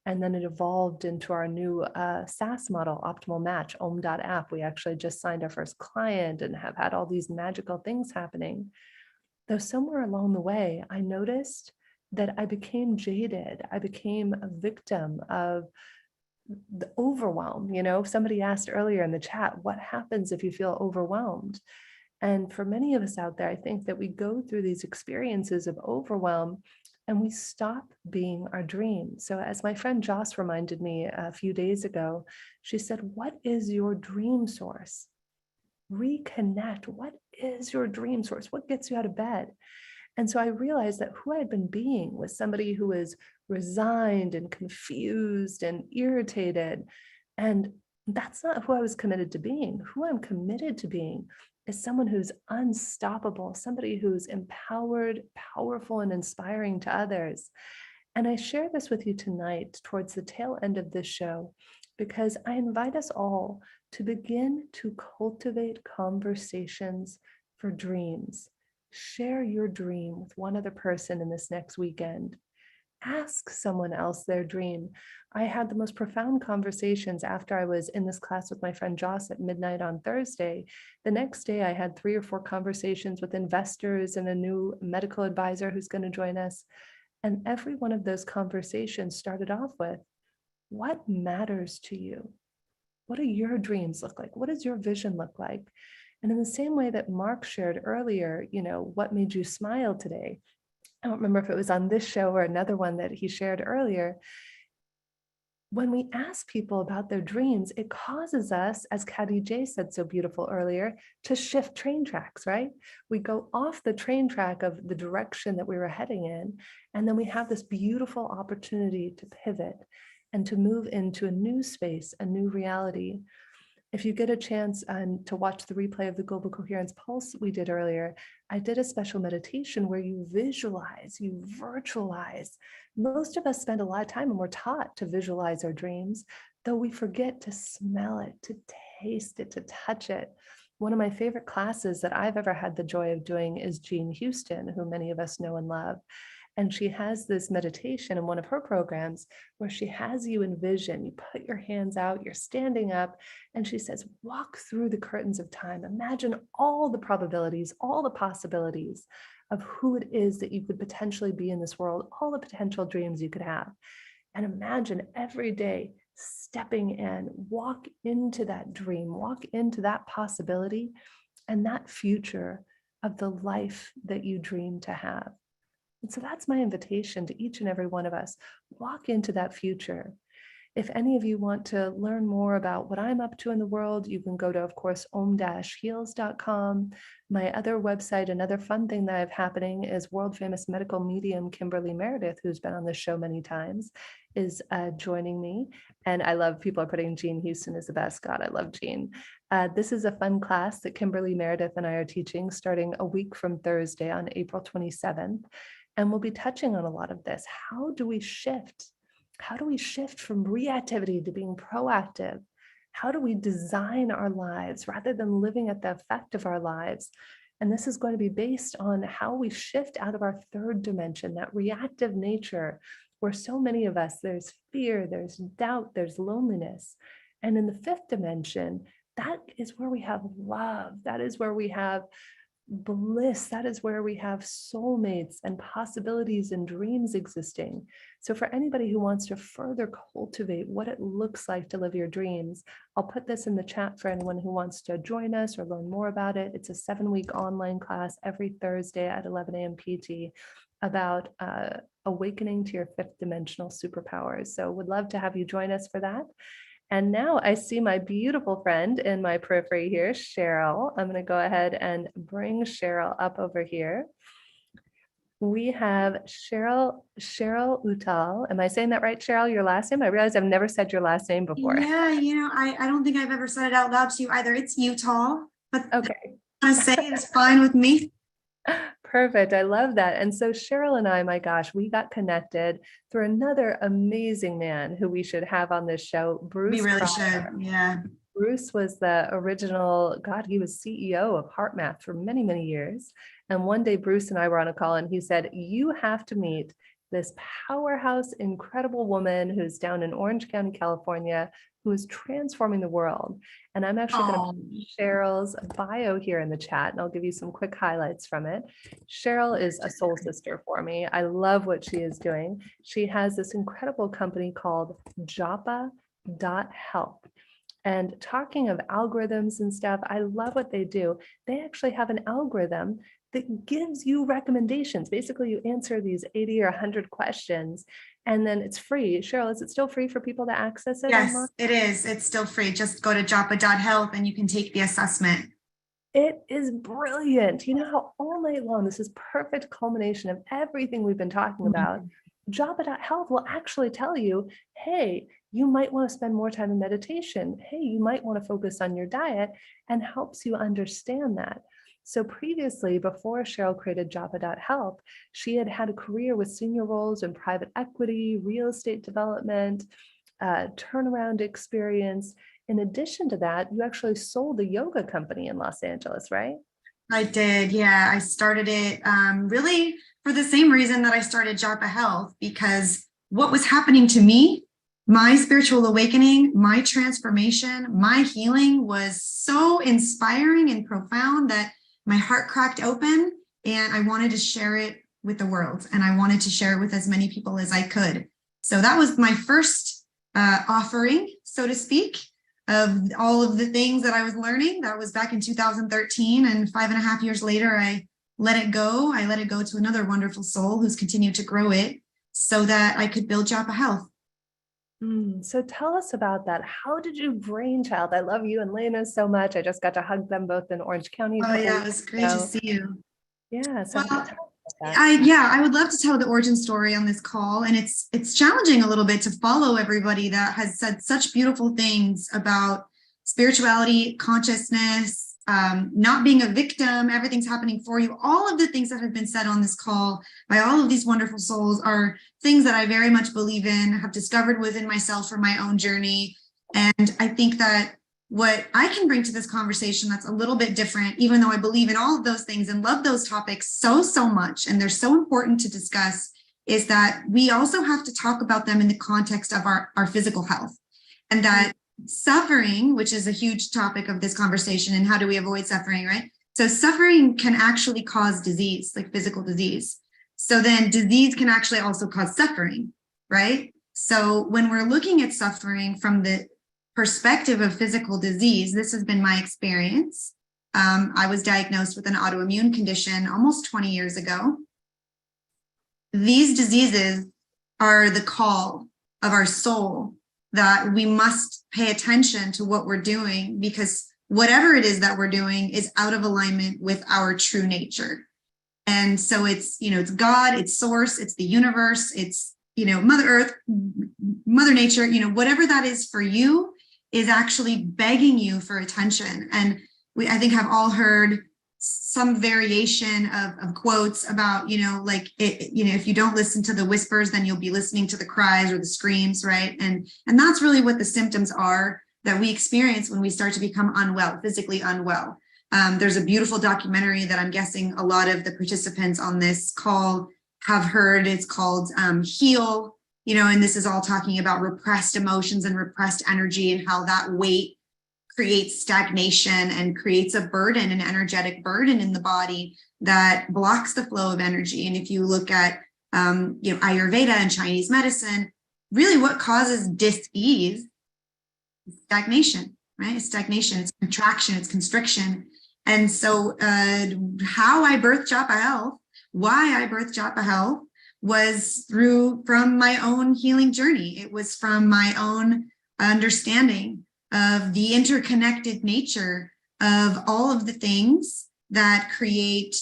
And then it evolved into our new SaaS model, Optimal Match, om.app. We actually just signed our first client and have had all these magical things happening. Though somewhere along the way, I noticed that I became jaded. I became a victim of the overwhelm. You know, somebody asked earlier in the chat, what happens if you feel overwhelmed? And for many of us out there, I think that we go through these experiences of overwhelm and we stop being our dream. So as my friend Joss reminded me a few days ago, she said, what is your dream source? Reconnect. What is your dream source? What gets you out of bed? And so I realized that who I had been being was somebody who was resigned and confused and irritated. And that's not who I was committed to being. Who I'm committed to being is someone who's unstoppable, somebody who's empowered, powerful, and inspiring to others. And I share this with you tonight towards the tail end of this show because I invite us all to begin to cultivate conversations for dreams. Share your dream with one other person in this next weekend. Ask someone else their dream. I had the most profound conversations after I was in this class with my friend Joss at midnight on Thursday. The next day, I had 3 or 4 conversations with investors and a new medical advisor who's going to join us. And every one of those conversations started off with, what matters to you? What do your dreams look like? What does your vision look like? And in the same way that Mark shared earlier, what made you smile today? I don't remember if it was on this show or another one that he shared earlier. When we ask people about their dreams, it causes us, as Caddy J said so beautiful earlier, to shift train tracks, right? We go off the train track of the direction that we were heading in, and then we have this beautiful opportunity to pivot and to move into a new space, a new reality. If you get a chance to watch the replay of the Global Coherence Pulse we did earlier, I did a special meditation where you visualize, you virtualize. Most of us spend a lot of time and we're taught to visualize our dreams, though we forget to smell it, to taste it, to touch it. One of my favorite classes that I've ever had the joy of doing is Jean Houston, who many of us know and love. And she has this meditation in one of her programs where she has you envision, you put your hands out, you're standing up, and she says, walk through the curtains of time. Imagine all the probabilities, all the possibilities of who it is that you could potentially be in this world, all the potential dreams you could have. And imagine every day stepping in, walk into that dream, walk into that possibility and that future of the life that you dream to have. And so that's my invitation to each and every one of us. Walk into that future. If any of you want to learn more about what I'm up to in the world, you can go to, of course, om-heals.com. My other website, another fun thing that I have happening is world famous medical medium Kimberly Meredith, who's been on the show many times, is joining me. And I love people are putting Jean Houston as the best. God, I love Jean. This is a fun class that Kimberly Meredith and I are teaching starting a week from Thursday on April 27th. And we'll be touching on a lot of this. How do we shift? How do we shift from reactivity to being proactive? How do we design our lives rather than living at the effect of our lives? And this is going to be based on how we shift out of our third dimension, that reactive nature, where so many of us, there's fear, there's doubt, there's loneliness. And in the fifth dimension, that is where we have love. That is where we have bliss. That is where we have soulmates and possibilities and dreams existing. So for anybody who wants to further cultivate what it looks like to live your dreams, I'll put this in the chat for anyone who wants to join us or learn more about it. It's a 7-week online class every Thursday at 11 a.m. PT about awakening to your fifth dimensional superpowers. So would love to have you join us for that. And now I see my beautiful friend in my periphery here, Cheryl. I'm going to go ahead and bring Cheryl up over here. We have Cheryl Uttal. Am I saying that right, Cheryl, your last name? I realize I've never said your last name before. Yeah, I don't think I've ever said it out loud to you either. It's Uttal, but okay. I say it's fine with me. Perfect. I love that. And so Cheryl and I, my gosh, we got connected through another amazing man who we should have on this show, Bruce. We really Crowder. should. Yeah. Bruce was the original, he was CEO of HeartMath for many, many years. And one day Bruce and I were on a call and he said, you have to meet this powerhouse, incredible woman who's down in Orange County, California, who is transforming the world. And I'm actually going to put Cheryl's bio here in the chat, and I'll give you some quick highlights from it. Cheryl is a soul sister for me. I love what she is doing. She has this incredible company called Japa.health. And talking of algorithms and stuff, I love what they do. They actually have an algorithm that gives you recommendations. Basically, you answer these 80 or 100 questions, and then it's free. Cheryl, is it still free for people to access it? Yes, online? it is. It's still free. Just go to japa.health and you can take the assessment. It is brilliant. You know how all night long, this is perfect culmination of everything we've been talking about. Japa.health will actually tell you, hey, you might want to spend more time in meditation. Hey, you might want to focus on your diet, and helps you understand that. So previously, before Cheryl created Japa.Health, she had had a career with senior roles in private equity, real estate development, turnaround experience. In addition to that, you actually sold a yoga company in Los Angeles, right? I did. Yeah. I started it really for the same reason that I started Japa.Health, because what was happening to me, my spiritual awakening, my transformation, my healing was so inspiring and profound that my heart cracked open and I wanted to share it with the world, and I wanted to share it with as many people as I could. So that was my first offering, so to speak, of all of the things that I was learning. That was back in 2013, and 5.5 years later, I let it go. I let it go to another wonderful soul who's continued to grow it so that I could build Japa.Health. So tell us about that. How did you brainchild? I love you and Lena so much. I just got to hug them both in Orange County. Oh yeah, it was great to see you. Yeah. So well, I would love to tell the origin story on this call, and it's challenging a little bit to follow everybody that has said such beautiful things about spirituality, consciousness, not being a victim, everything's happening for you. All of the things that have been said on this call by all of these wonderful souls are things that I very much believe in, have discovered within myself for my own journey. And I think that what I can bring to this conversation that's a little bit different, even though I believe in all of those things and love those topics so much, and they're so important to discuss, is that we also have to talk about them in the context of our physical health. And that suffering, which is a huge topic of this conversation, and how do we avoid suffering, right? So suffering can actually cause disease, like physical disease. So then disease can actually also cause suffering, right? So when we're looking at suffering from the perspective of physical disease, this has been my experience. I was diagnosed with an autoimmune condition almost 20 years ago. These diseases are the call of our soul that we must pay attention to what we're doing, because whatever it is that we're doing is out of alignment with our true nature. And so it's, it's God, it's source, it's the universe, it's, Mother Earth, Mother Nature, whatever that is for you is actually begging you for attention. And we, I think, have all heard some variation of quotes about, if you don't listen to the whispers, then you'll be listening to the cries or the screams, right? And that's really what the symptoms are that we experience when we start to become unwell, physically unwell. There's a beautiful documentary that I'm guessing a lot of the participants on this call have heard. It's called Heal, and this is all talking about repressed emotions and repressed energy, and how that weight creates stagnation and creates a burden, an energetic burden in the body that blocks the flow of energy. And if you look at Ayurveda and Chinese medicine, really what causes dis-ease is stagnation, right? It's stagnation, it's contraction, it's constriction. And so how I birthed Japa.Health, why I birthed Japa.Health was from my own healing journey. It was from my own understanding of the interconnected nature of all of the things that create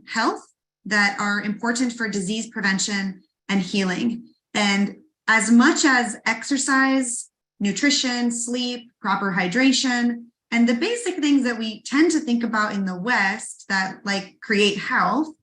health, that are important for disease prevention and healing. And as much as exercise, nutrition, sleep, proper hydration, and the basic things that we tend to think about in the West that create health,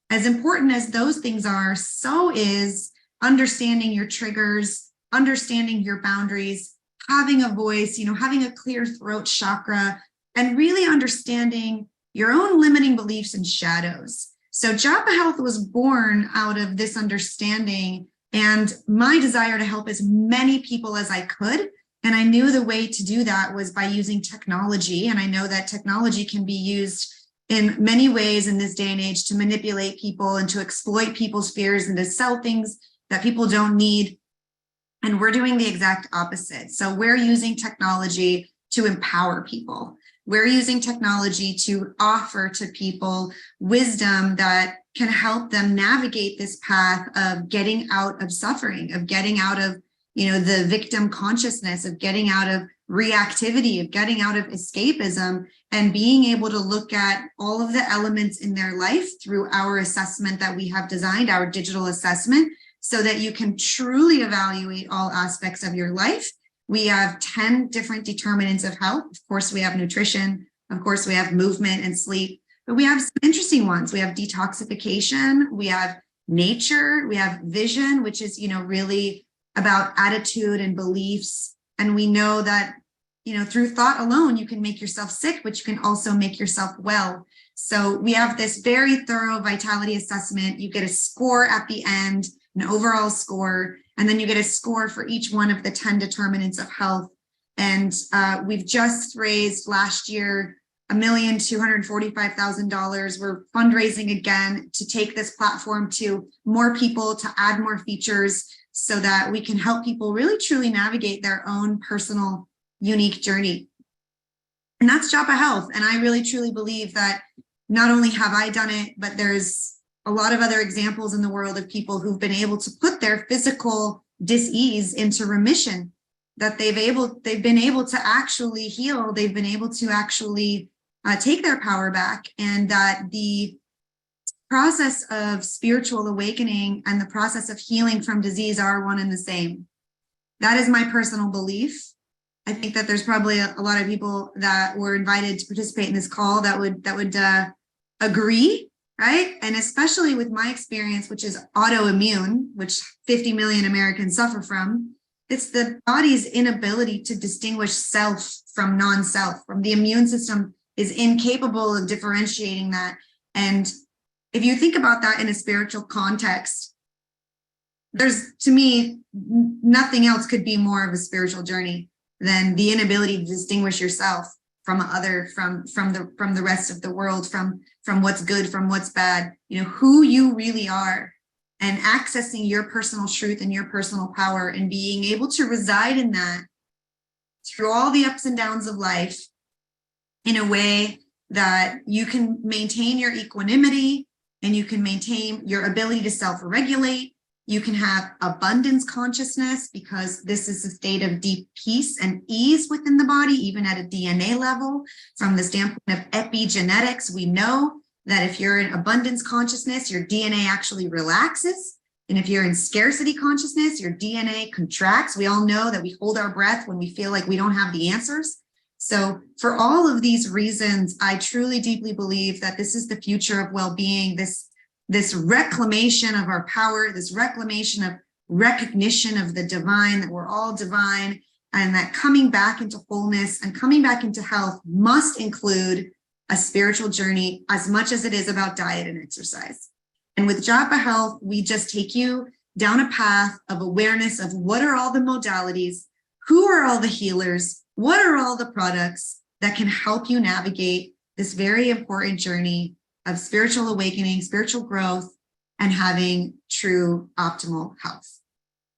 as important as those things are, so is understanding your triggers, understanding your boundaries, having a voice, having a clear throat chakra, and really understanding your own limiting beliefs and shadows. So Japa.Health was born out of this understanding and my desire to help as many people as I could. And I knew the way to do that was by using technology. And I know that technology can be used in many ways in this day and age to manipulate people and to exploit people's fears and to sell things that people don't need. And we're doing the exact opposite. So we're using technology to empower people. We're using technology to offer to people wisdom that can help them navigate this path of getting out of suffering, of getting out of, the victim consciousness, of getting out of reactivity, of getting out of escapism, and being able to look at all of the elements in their life through our assessment that we have designed, our digital assessment, so that you can truly evaluate all aspects of your life. We have 10 different determinants of health. Of course, we have nutrition. Of course, we have movement and sleep. but we have some interesting ones. We have detoxification, we have nature, we have vision, which is, really about attitude and beliefs. And we know that, through thought alone, you can make yourself sick, but you can also make yourself well. So we have this very thorough vitality assessment. You get a score at the end, an overall score, and then you get a score for each one of the 10 determinants of health. And we've just raised last year $1,245,000. We're fundraising again to take this platform to more people, to add more features so that we can help people really truly navigate their own personal unique journey. And that's Japa Health. And I really truly believe that not only have I done it, but there's a lot of other examples in the world of people who've been able to put their physical dis-ease into remission, that they've been able to actually heal, they've been able to actually take their power back, and that the process of spiritual awakening and the process of healing from disease are one and the same. That is my personal belief. I think that there's probably a lot of people that were invited to participate in this call that would agree, right? And especially with my experience, which is autoimmune, which 50 million Americans suffer from, it's the body's inability to distinguish self from non-self. From the immune system is incapable of differentiating that. And if you think about that in a spiritual context, there's, to me, nothing else could be more of a spiritual journey than the inability to distinguish yourself from the rest of the world, from what's good, from what's bad, who you really are, and accessing your personal truth and your personal power, and being able to reside in that through all the ups and downs of life in a way that you can maintain your equanimity and you can maintain your ability to self-regulate. You can have abundance consciousness, because this is a state of deep peace and ease within the body, even at a DNA level. From the standpoint of epigenetics, we know that if you're in abundance consciousness, your DNA actually relaxes. And if you're in scarcity consciousness, your DNA contracts. We all know that we hold our breath when we feel like we don't have the answers. So for all of these reasons, I truly deeply believe that this is the future of well-being, this reclamation of our power, this reclamation of recognition of the divine, that we're all divine, and that coming back into wholeness and coming back into health must include a spiritual journey as much as it is about diet and exercise. And with Japa Health, we just take you down a path of awareness of what are all the modalities, who are all the healers, what are all the products that can help you navigate this very important journey of spiritual awakening, spiritual growth, and having true optimal health.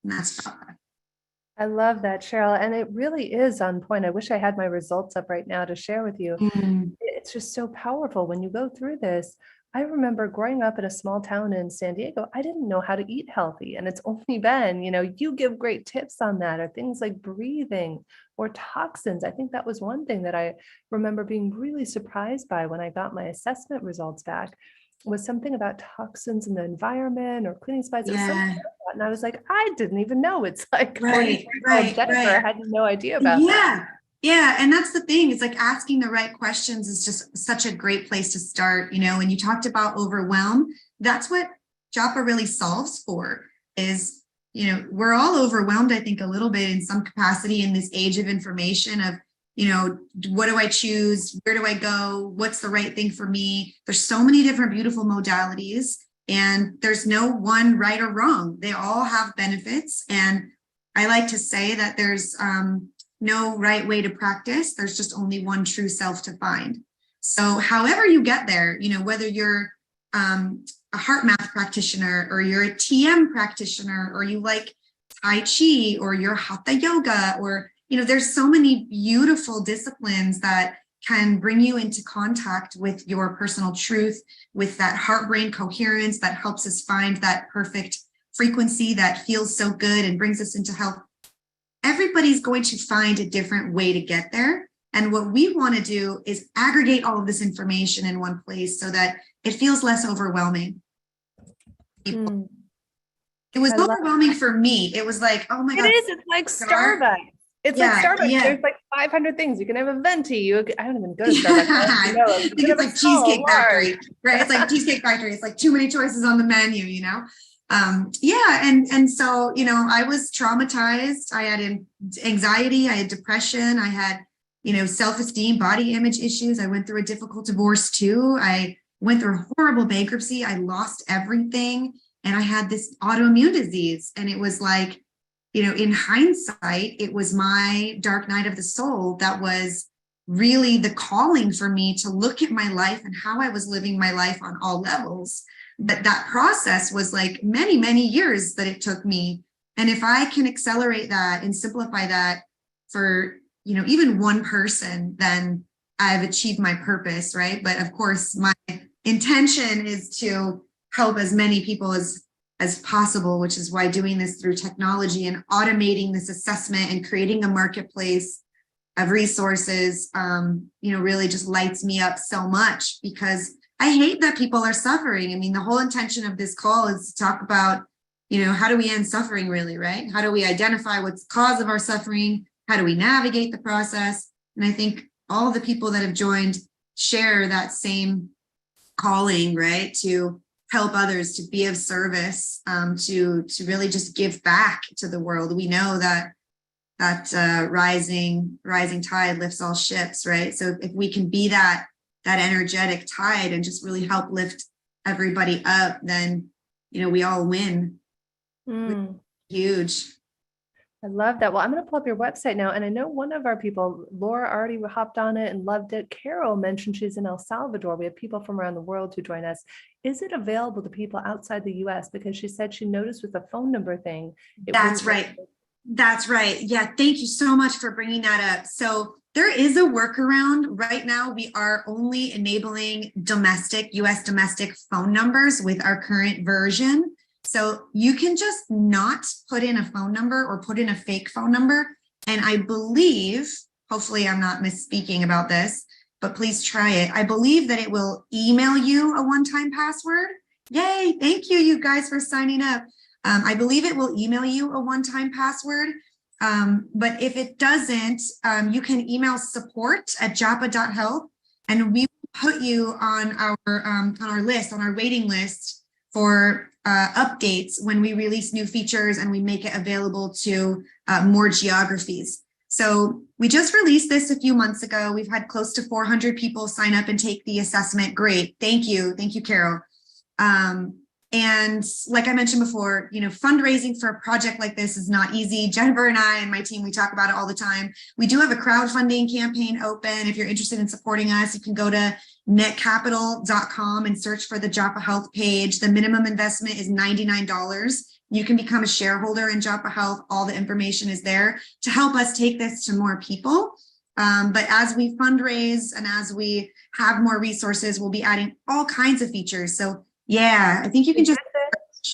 And that's Japa. I love that, Cheryl. And it really is on point. I wish I had my results up right now to share with you. It's just so powerful when you go through this. I remember growing up in a small town in San Diego, I didn't know how to eat healthy. And it's only been, you give great tips on that, or things like breathing or toxins. I think that was one thing that I remember being really surprised by when I got my assessment results back, was something about toxins in the environment or cleaning supplies. It was something like that. And I was like, I didn't even know. It's like Jennifer had no idea about that. Yeah, and that's the thing. It's like asking the right questions is just such a great place to start. When you talked about overwhelm, that's what Japa really solves for. Is, we're all overwhelmed, I think, a little bit in some capacity in this age of information of, what do I choose? Where do I go? What's the right thing for me? There's so many different beautiful modalities, and there's no one right or wrong. They all have benefits. And I like to say that there's no right way to practice. There's just only one true self to find. So however you get there, whether you're a heart math practitioner, or you're a TM practitioner, or you like Tai Chi, or you're Hatha yoga, or, there's so many beautiful disciplines that can bring you into contact with your personal truth, with that heart-brain coherence that helps us find that perfect frequency that feels so good and brings us into health. Everybody's going to find a different way to get there. And what we want to do is aggregate all of this information in one place so that it feels less overwhelming. It was overwhelming for me. It was like, oh my God. It is. It's like Starbucks. It's like Yeah, Starbucks. yeah. There's like 500 things. You can have a venti. I don't even go to Starbucks. I You think can have it's a like small, Cheesecake Factory, large. right? It's like Cheesecake Factory. It's like too many choices on the menu, you know? Yeah, and so, you know, I was traumatized. I had anxiety, I had depression, I had, you know, self-esteem, body image issues. I went through a difficult divorce too. I went through a horrible bankruptcy. I lost everything. And I had this autoimmune disease. And it was like, you know, in hindsight, it was my dark night of the soul that was really the calling for me to look at my life and how I was living my life on all levels. But that process was like many, many years that it took me. And if I can accelerate that and simplify that for, you know, even one person, then I've achieved my purpose, right? But of course, my intention is to help as many people as possible, which is why doing this through technology and automating this assessment and creating a marketplace of resources, you know, really just lights me up so much, because I hate that people are suffering. I mean, the whole intention of this call is to talk about, you know, how do we end suffering really, right? How do we identify what's the cause of our suffering? How do we navigate the process? And I think all the people that have joined share that same calling, right? To help others, to be of service, to really just give back to the world. We know that rising tide lifts all ships, right? So if we can be that energetic tide and just really help lift everybody up, then, you know, we all win. Huge. I love that. Well, I'm going to pull up your website now. And I know one of our people, Laura, already hopped on it and loved it. Carol mentioned she's in El Salvador. We have people from around the world who join us. Is it available to people outside the US? Because she said she noticed with the phone number thing. That's right. That's right. Yeah. Thank you so much for bringing that up. So there is a workaround. Right now, we are only enabling US domestic phone numbers with our current version. So you can just not put in a phone number or put in a fake phone number. And I believe, hopefully I'm not misspeaking about this, but please try it. I believe that it will email you a one-time password. Yay. Thank you, you guys, for signing up. I believe it will email you a one-time password. But if it doesn't, you can email support@japa.health, and we will put you on our list, on our waiting list for updates when we release new features and we make it available to more geographies. So we just released this a few months ago. We've had close to 400 people sign up and take the assessment. Great. Thank you. Thank you, Carol. And like I mentioned before, you know, fundraising for a project like this is not easy. Jennifer and I and my team, we talk about it all the time. We do have a crowdfunding campaign open. If you're interested in supporting us, you can go to netcapital.com and search for the Japa Health page. The minimum investment is $99. You can become a shareholder in Japa Health. All the information is there to help us take this to more people. But as we fundraise and as we have more resources, we'll be adding all kinds of features. So yeah, I think you can just.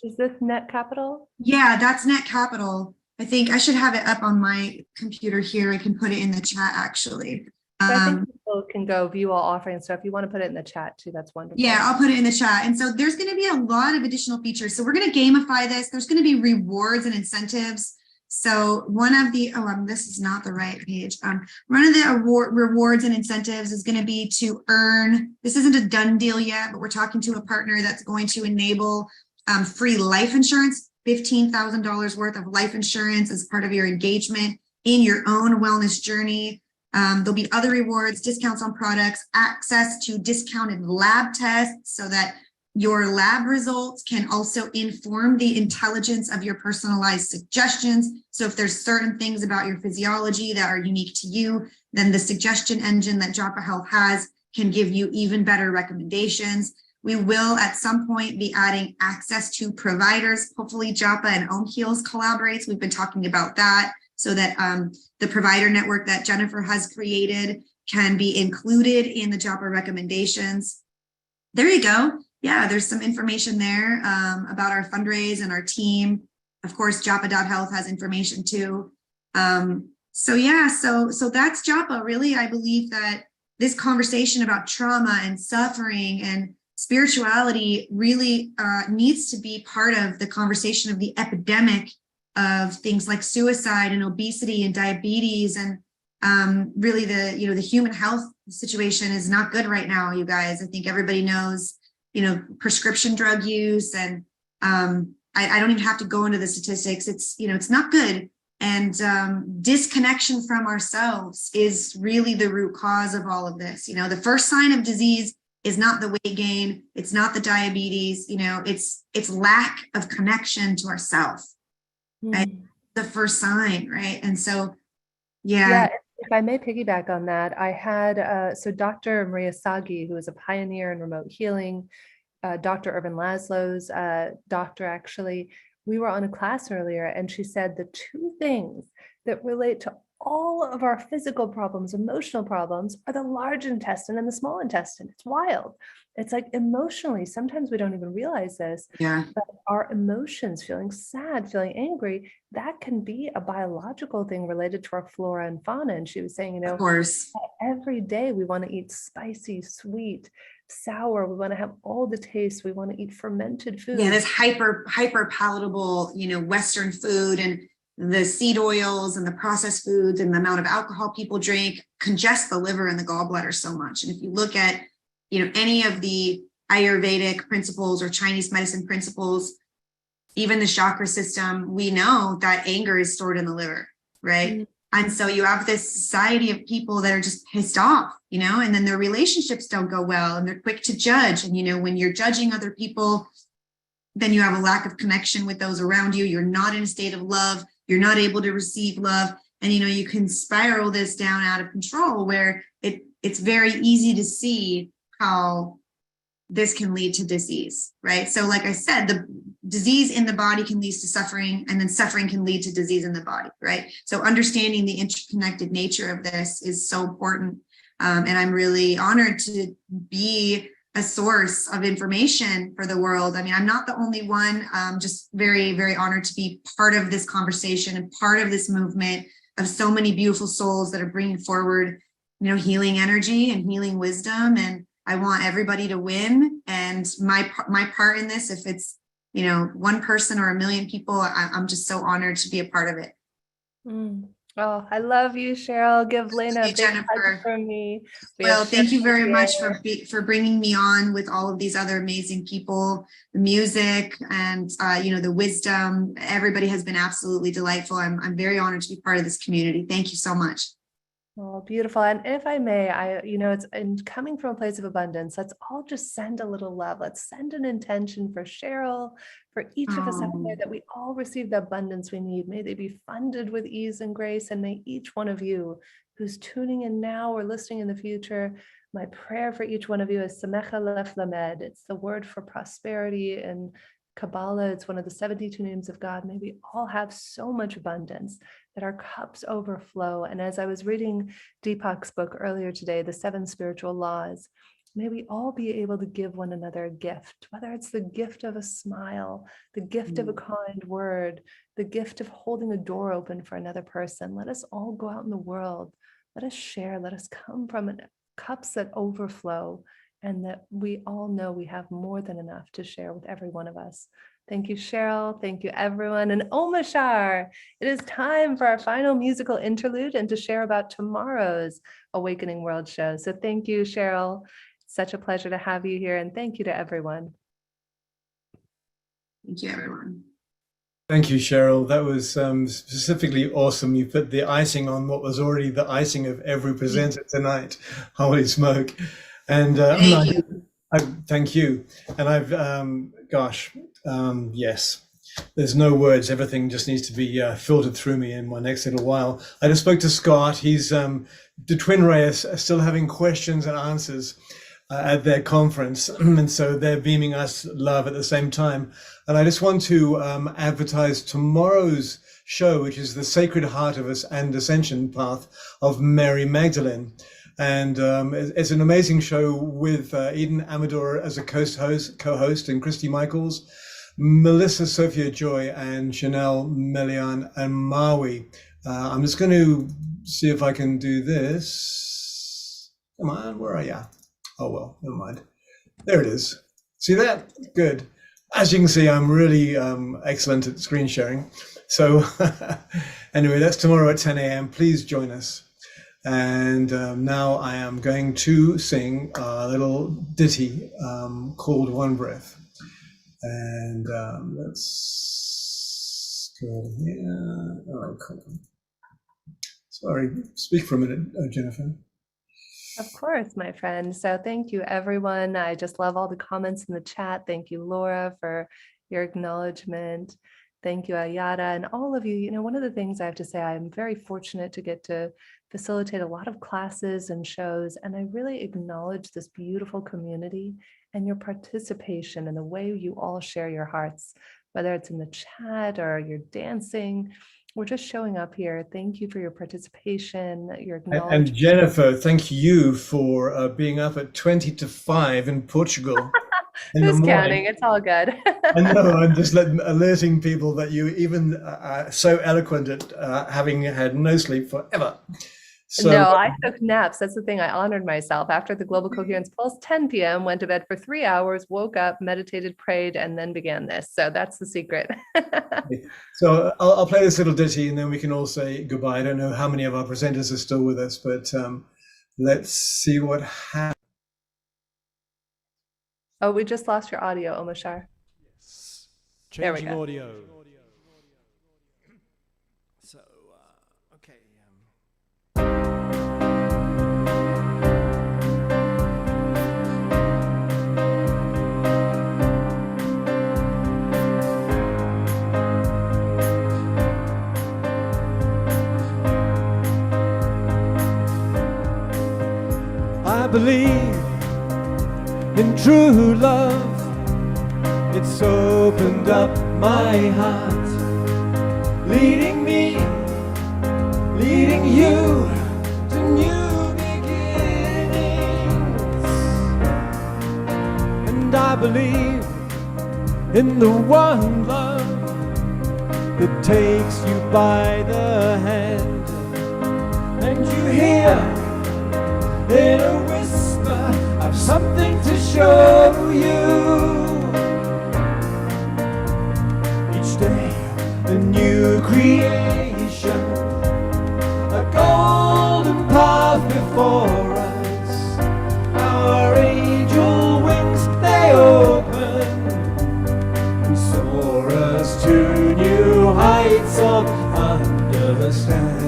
Is this Net Capital? Yeah, that's Net Capital. I think I should have it up on my computer here. I can put it in the chat actually. I think people can go view all offerings. So if you want to put it in the chat too, that's wonderful. Yeah, I'll put it in the chat. And so there's going to be a lot of additional features. So we're going to gamify this. There's going to be rewards and incentives. So one of the, this is not the right page. One of the rewards and incentives is going to be to earn, this isn't a done deal yet, but we're talking to a partner that's going to enable free life insurance, $15,000 worth of life insurance as part of your engagement in your own wellness journey. There'll be other rewards, discounts on products, access to discounted lab tests so that your lab results can also inform the intelligence of your personalized suggestions. So if there's certain things about your physiology that are unique to you, then the suggestion engine that Japa Health has can give you even better recommendations. We will at some point be adding access to providers. Hopefully Japa and OmHeals collaborates. We've been talking about that so that the provider network that Jennifer has created can be included in the Japa recommendations. There you go. Yeah, there's some information there about our fundraise and our team. Of course, Japa.health has information too. So yeah, so that's Japa. Really, I believe that this conversation about trauma and suffering and spirituality really needs to be part of the conversation of the epidemic of things like suicide and obesity and diabetes, and really the human health situation is not good right now, you guys. I think everybody knows, prescription drug use, and I don't even have to go into the statistics. It's not good. And disconnection from ourselves is really the root cause of all of this. The first sign of disease is not the weight gain, it's not the diabetes, it's lack of connection to ourselves. Right? The first sign, right? And so, yeah. If I may piggyback on that, I had, so Dr. Maria Sagi, who is a pioneer in remote healing, Dr. Irvin Laszlo's doctor, actually, we were on a class earlier, and she said the two things that relate to all of our physical problems, emotional problems, are the large intestine and the small intestine. It's wild. It's like emotionally, sometimes we don't even realize this, but our emotions, feeling sad, feeling angry, that can be a biological thing related to our flora and fauna. And she was saying, of course, every day we want to eat spicy, sweet, sour. We want to have all the tastes. We want to eat fermented food. Yeah, this hyper palatable, Western food, and the seed oils and the processed foods and the amount of alcohol people drink congest the liver and the gallbladder so much. And if you look at, any of the Ayurvedic principles or Chinese medicine principles, even the chakra system, we know that anger is stored in the liver, right? And so you have this society of people that are just pissed off, and then their relationships don't go well, and they're quick to judge. And, when you're judging other people, then you have a lack of connection with those around you. You're not in a state of love. You're not able to receive love. And, you can spiral this down out of control, where it's very easy to see how this can lead to disease, right? So like I said, the disease in the body can lead to suffering, and then suffering can lead to disease in the body, right? So understanding the interconnected nature of this is so important. And I'm really honored to be a source of information for the world. I mean, I'm not the only one. Just very, very honored to be part of this conversation and part of this movement of so many beautiful souls that are bringing forward, healing energy and healing wisdom. And I want everybody to win. And my part in this, if it's, one person or a million people, I'm just so honored to be a part of it. Oh, I love you, Cheryl. Give Lena a big hug from me. Well, thank you very much for bringing me on with all of these other amazing people, the music and, the wisdom. Everybody has been absolutely delightful. I'm very honored to be part of this community. Thank you so much. Oh, beautiful. And if I may, it's coming from a place of abundance. Let's all just send a little love. Let's send an intention for Cheryl, for each of us out there, that we all receive the abundance we need. May they be funded with ease and grace. And may each one of you who's tuning in now or listening in the future, my prayer for each one of you is Samecha Lef Lamed. It's the word for prosperity in Kabbalah. It's one of the 72 names of God. May we all have so much abundance that our cups overflow. And as I was reading Deepak's book earlier today, The 7 Spiritual Laws, may we all be able to give one another a gift, whether it's the gift of a smile, the gift of a kind word, the gift of holding a door open for another person. Let us all go out in the world. Let us share. Let us come from cups that overflow, and that we all know we have more than enough to share with every one of us. Thank you, Cheryl. Thank you, everyone. And Omashar, it is time for our final musical interlude and to share about tomorrow's Awakening World show. So thank you, Cheryl. It's such a pleasure to have you here. And thank you to everyone. Thank you, everyone. Thank you, Cheryl. That was specifically awesome. You put the icing on what was already the icing of every presenter tonight. Holy smoke. And thank you. And yes, there's no words. Everything just needs to be filtered through me in my next little while. I just spoke to Scott. He's the Twin Rays are still having questions and answers at their conference. And so they're beaming us love at the same time. And I just want to advertise tomorrow's show, which is the Sacred Heart of Us and Ascension Path of Mary Magdalene. And it's an amazing show with Eden Amador as a co-host, and Christy Michaels, Melissa Sophia Joy, and Chanel Melian and Maui. I'm just going to see if I can do this. Come on, where are you? Oh, well, never mind. There it is. See that? Good. As you can see, I'm really excellent at screen sharing. So anyway, that's tomorrow at 10 a.m. Please join us. And now I am going to sing a little ditty called One Breath. And let's go here. Oh, come on. Sorry, speak for a minute, Jennifer. Of course, my friend. So thank you, everyone. I just love all the comments in the chat. Thank you, Laura, for your acknowledgement. Thank you, Ayada, and all of you. You know, one of the things I have to say, I'm very fortunate to get to facilitate a lot of classes and shows, and I really acknowledge this beautiful community and your participation and the way you all share your hearts, whether it's in the chat or you're dancing. We're just showing up here. Thank you for your participation, your acknowledgement. And Jennifer, thank you for being up at 20 to 5 in Portugal. Who's counting? It's all good. I know, I'm just alerting people that you even are so eloquent at having had no sleep forever. So, no, I took naps. That's the thing. I honored myself after the Global Coherence Pulse, 10 p.m., went to bed for 3 hours, woke up, meditated, prayed, and then began this. So that's the secret. So I'll play this little ditty and then we can all say goodbye. I don't know how many of our presenters are still with us, but let's see what happens. Oh, we just lost your audio, Omashar. Yes. There we Changing go. audio. So, okay. I believe in true love. It's opened up my heart, leading me, leading you to new beginnings. And I believe in the one love that takes you by the hand, and you hear in a whisper I've something to show you. Each day a new creation, a golden path before us. Our angel wings, they open and soar us to new heights of understanding.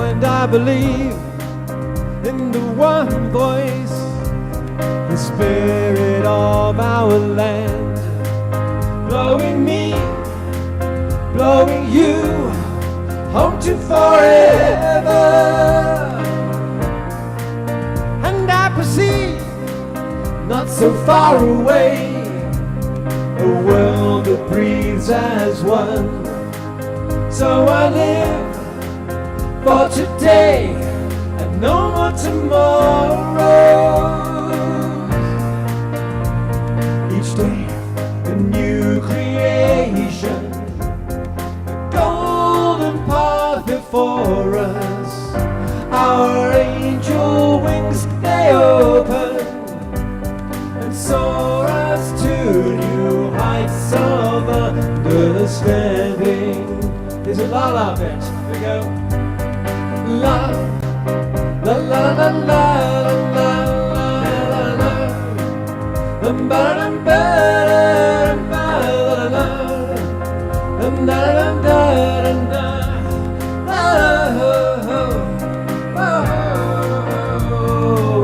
And I believe in the one voice, the spirit of our land, blowing me, blowing you home to forever. And I perceive, not so far away, a world that breathes as one. So I live for today and no more tomorrows. Each day a new creation, golden path before us. Our angel wings, they open and soar us to new heights of understanding. There's a la la bit. Here we go. La la la la la la la la la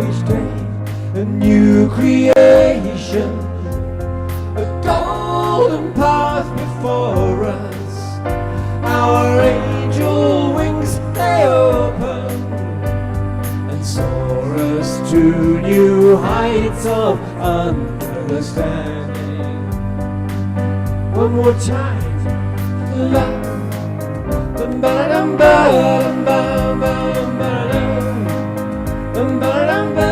each day a new creation, a golden path before us. Our angel wings, they open and soar us to new heights of understanding. One more time. La, dum ba dum ba dum ba dum ba dum ba dum ba dum ba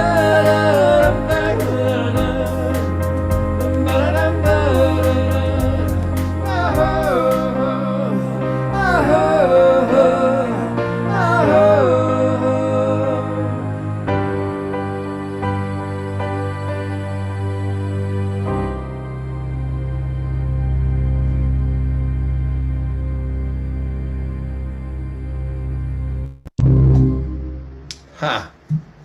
Ha!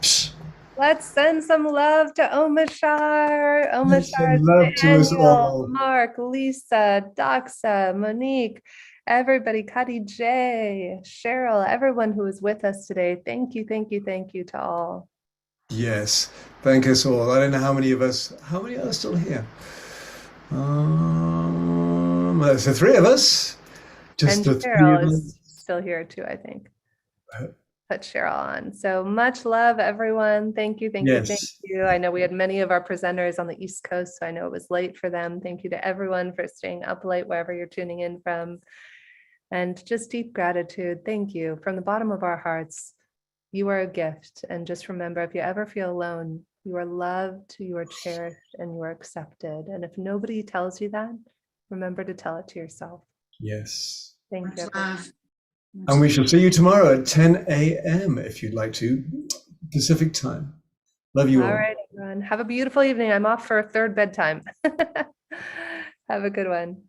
Psh. Let's send some love to Omashar. Omashar, love to us Daniel, all. Mark, Lisa, Doxa, Monique, everybody, Kadi J, Cheryl, everyone who is with us today. Thank you, thank you, thank you to all. Yes, thank us all. I don't know how many are still here. It's the three of us. Just And the three Cheryl of is us. still here too, I think. Put Cheryl on. So much love, everyone. Thank you, thank you, thank Yes. you. I know we had many of our presenters on the East Coast, so I know it was late for them. Thank you to everyone for staying up late wherever you're tuning in from. And just deep gratitude. Thank you from the bottom of our hearts. You are a gift. And just remember, if you ever feel alone, you are loved, you are cherished, and you are accepted. And if nobody tells you that, remember to tell it to yourself. Yes. Thank Much you. love. And we shall see you tomorrow at 10 a.m. if you'd like to, Pacific time. Love you all. All right, everyone. Have a beautiful evening. I'm off for a third bedtime. Have a good one.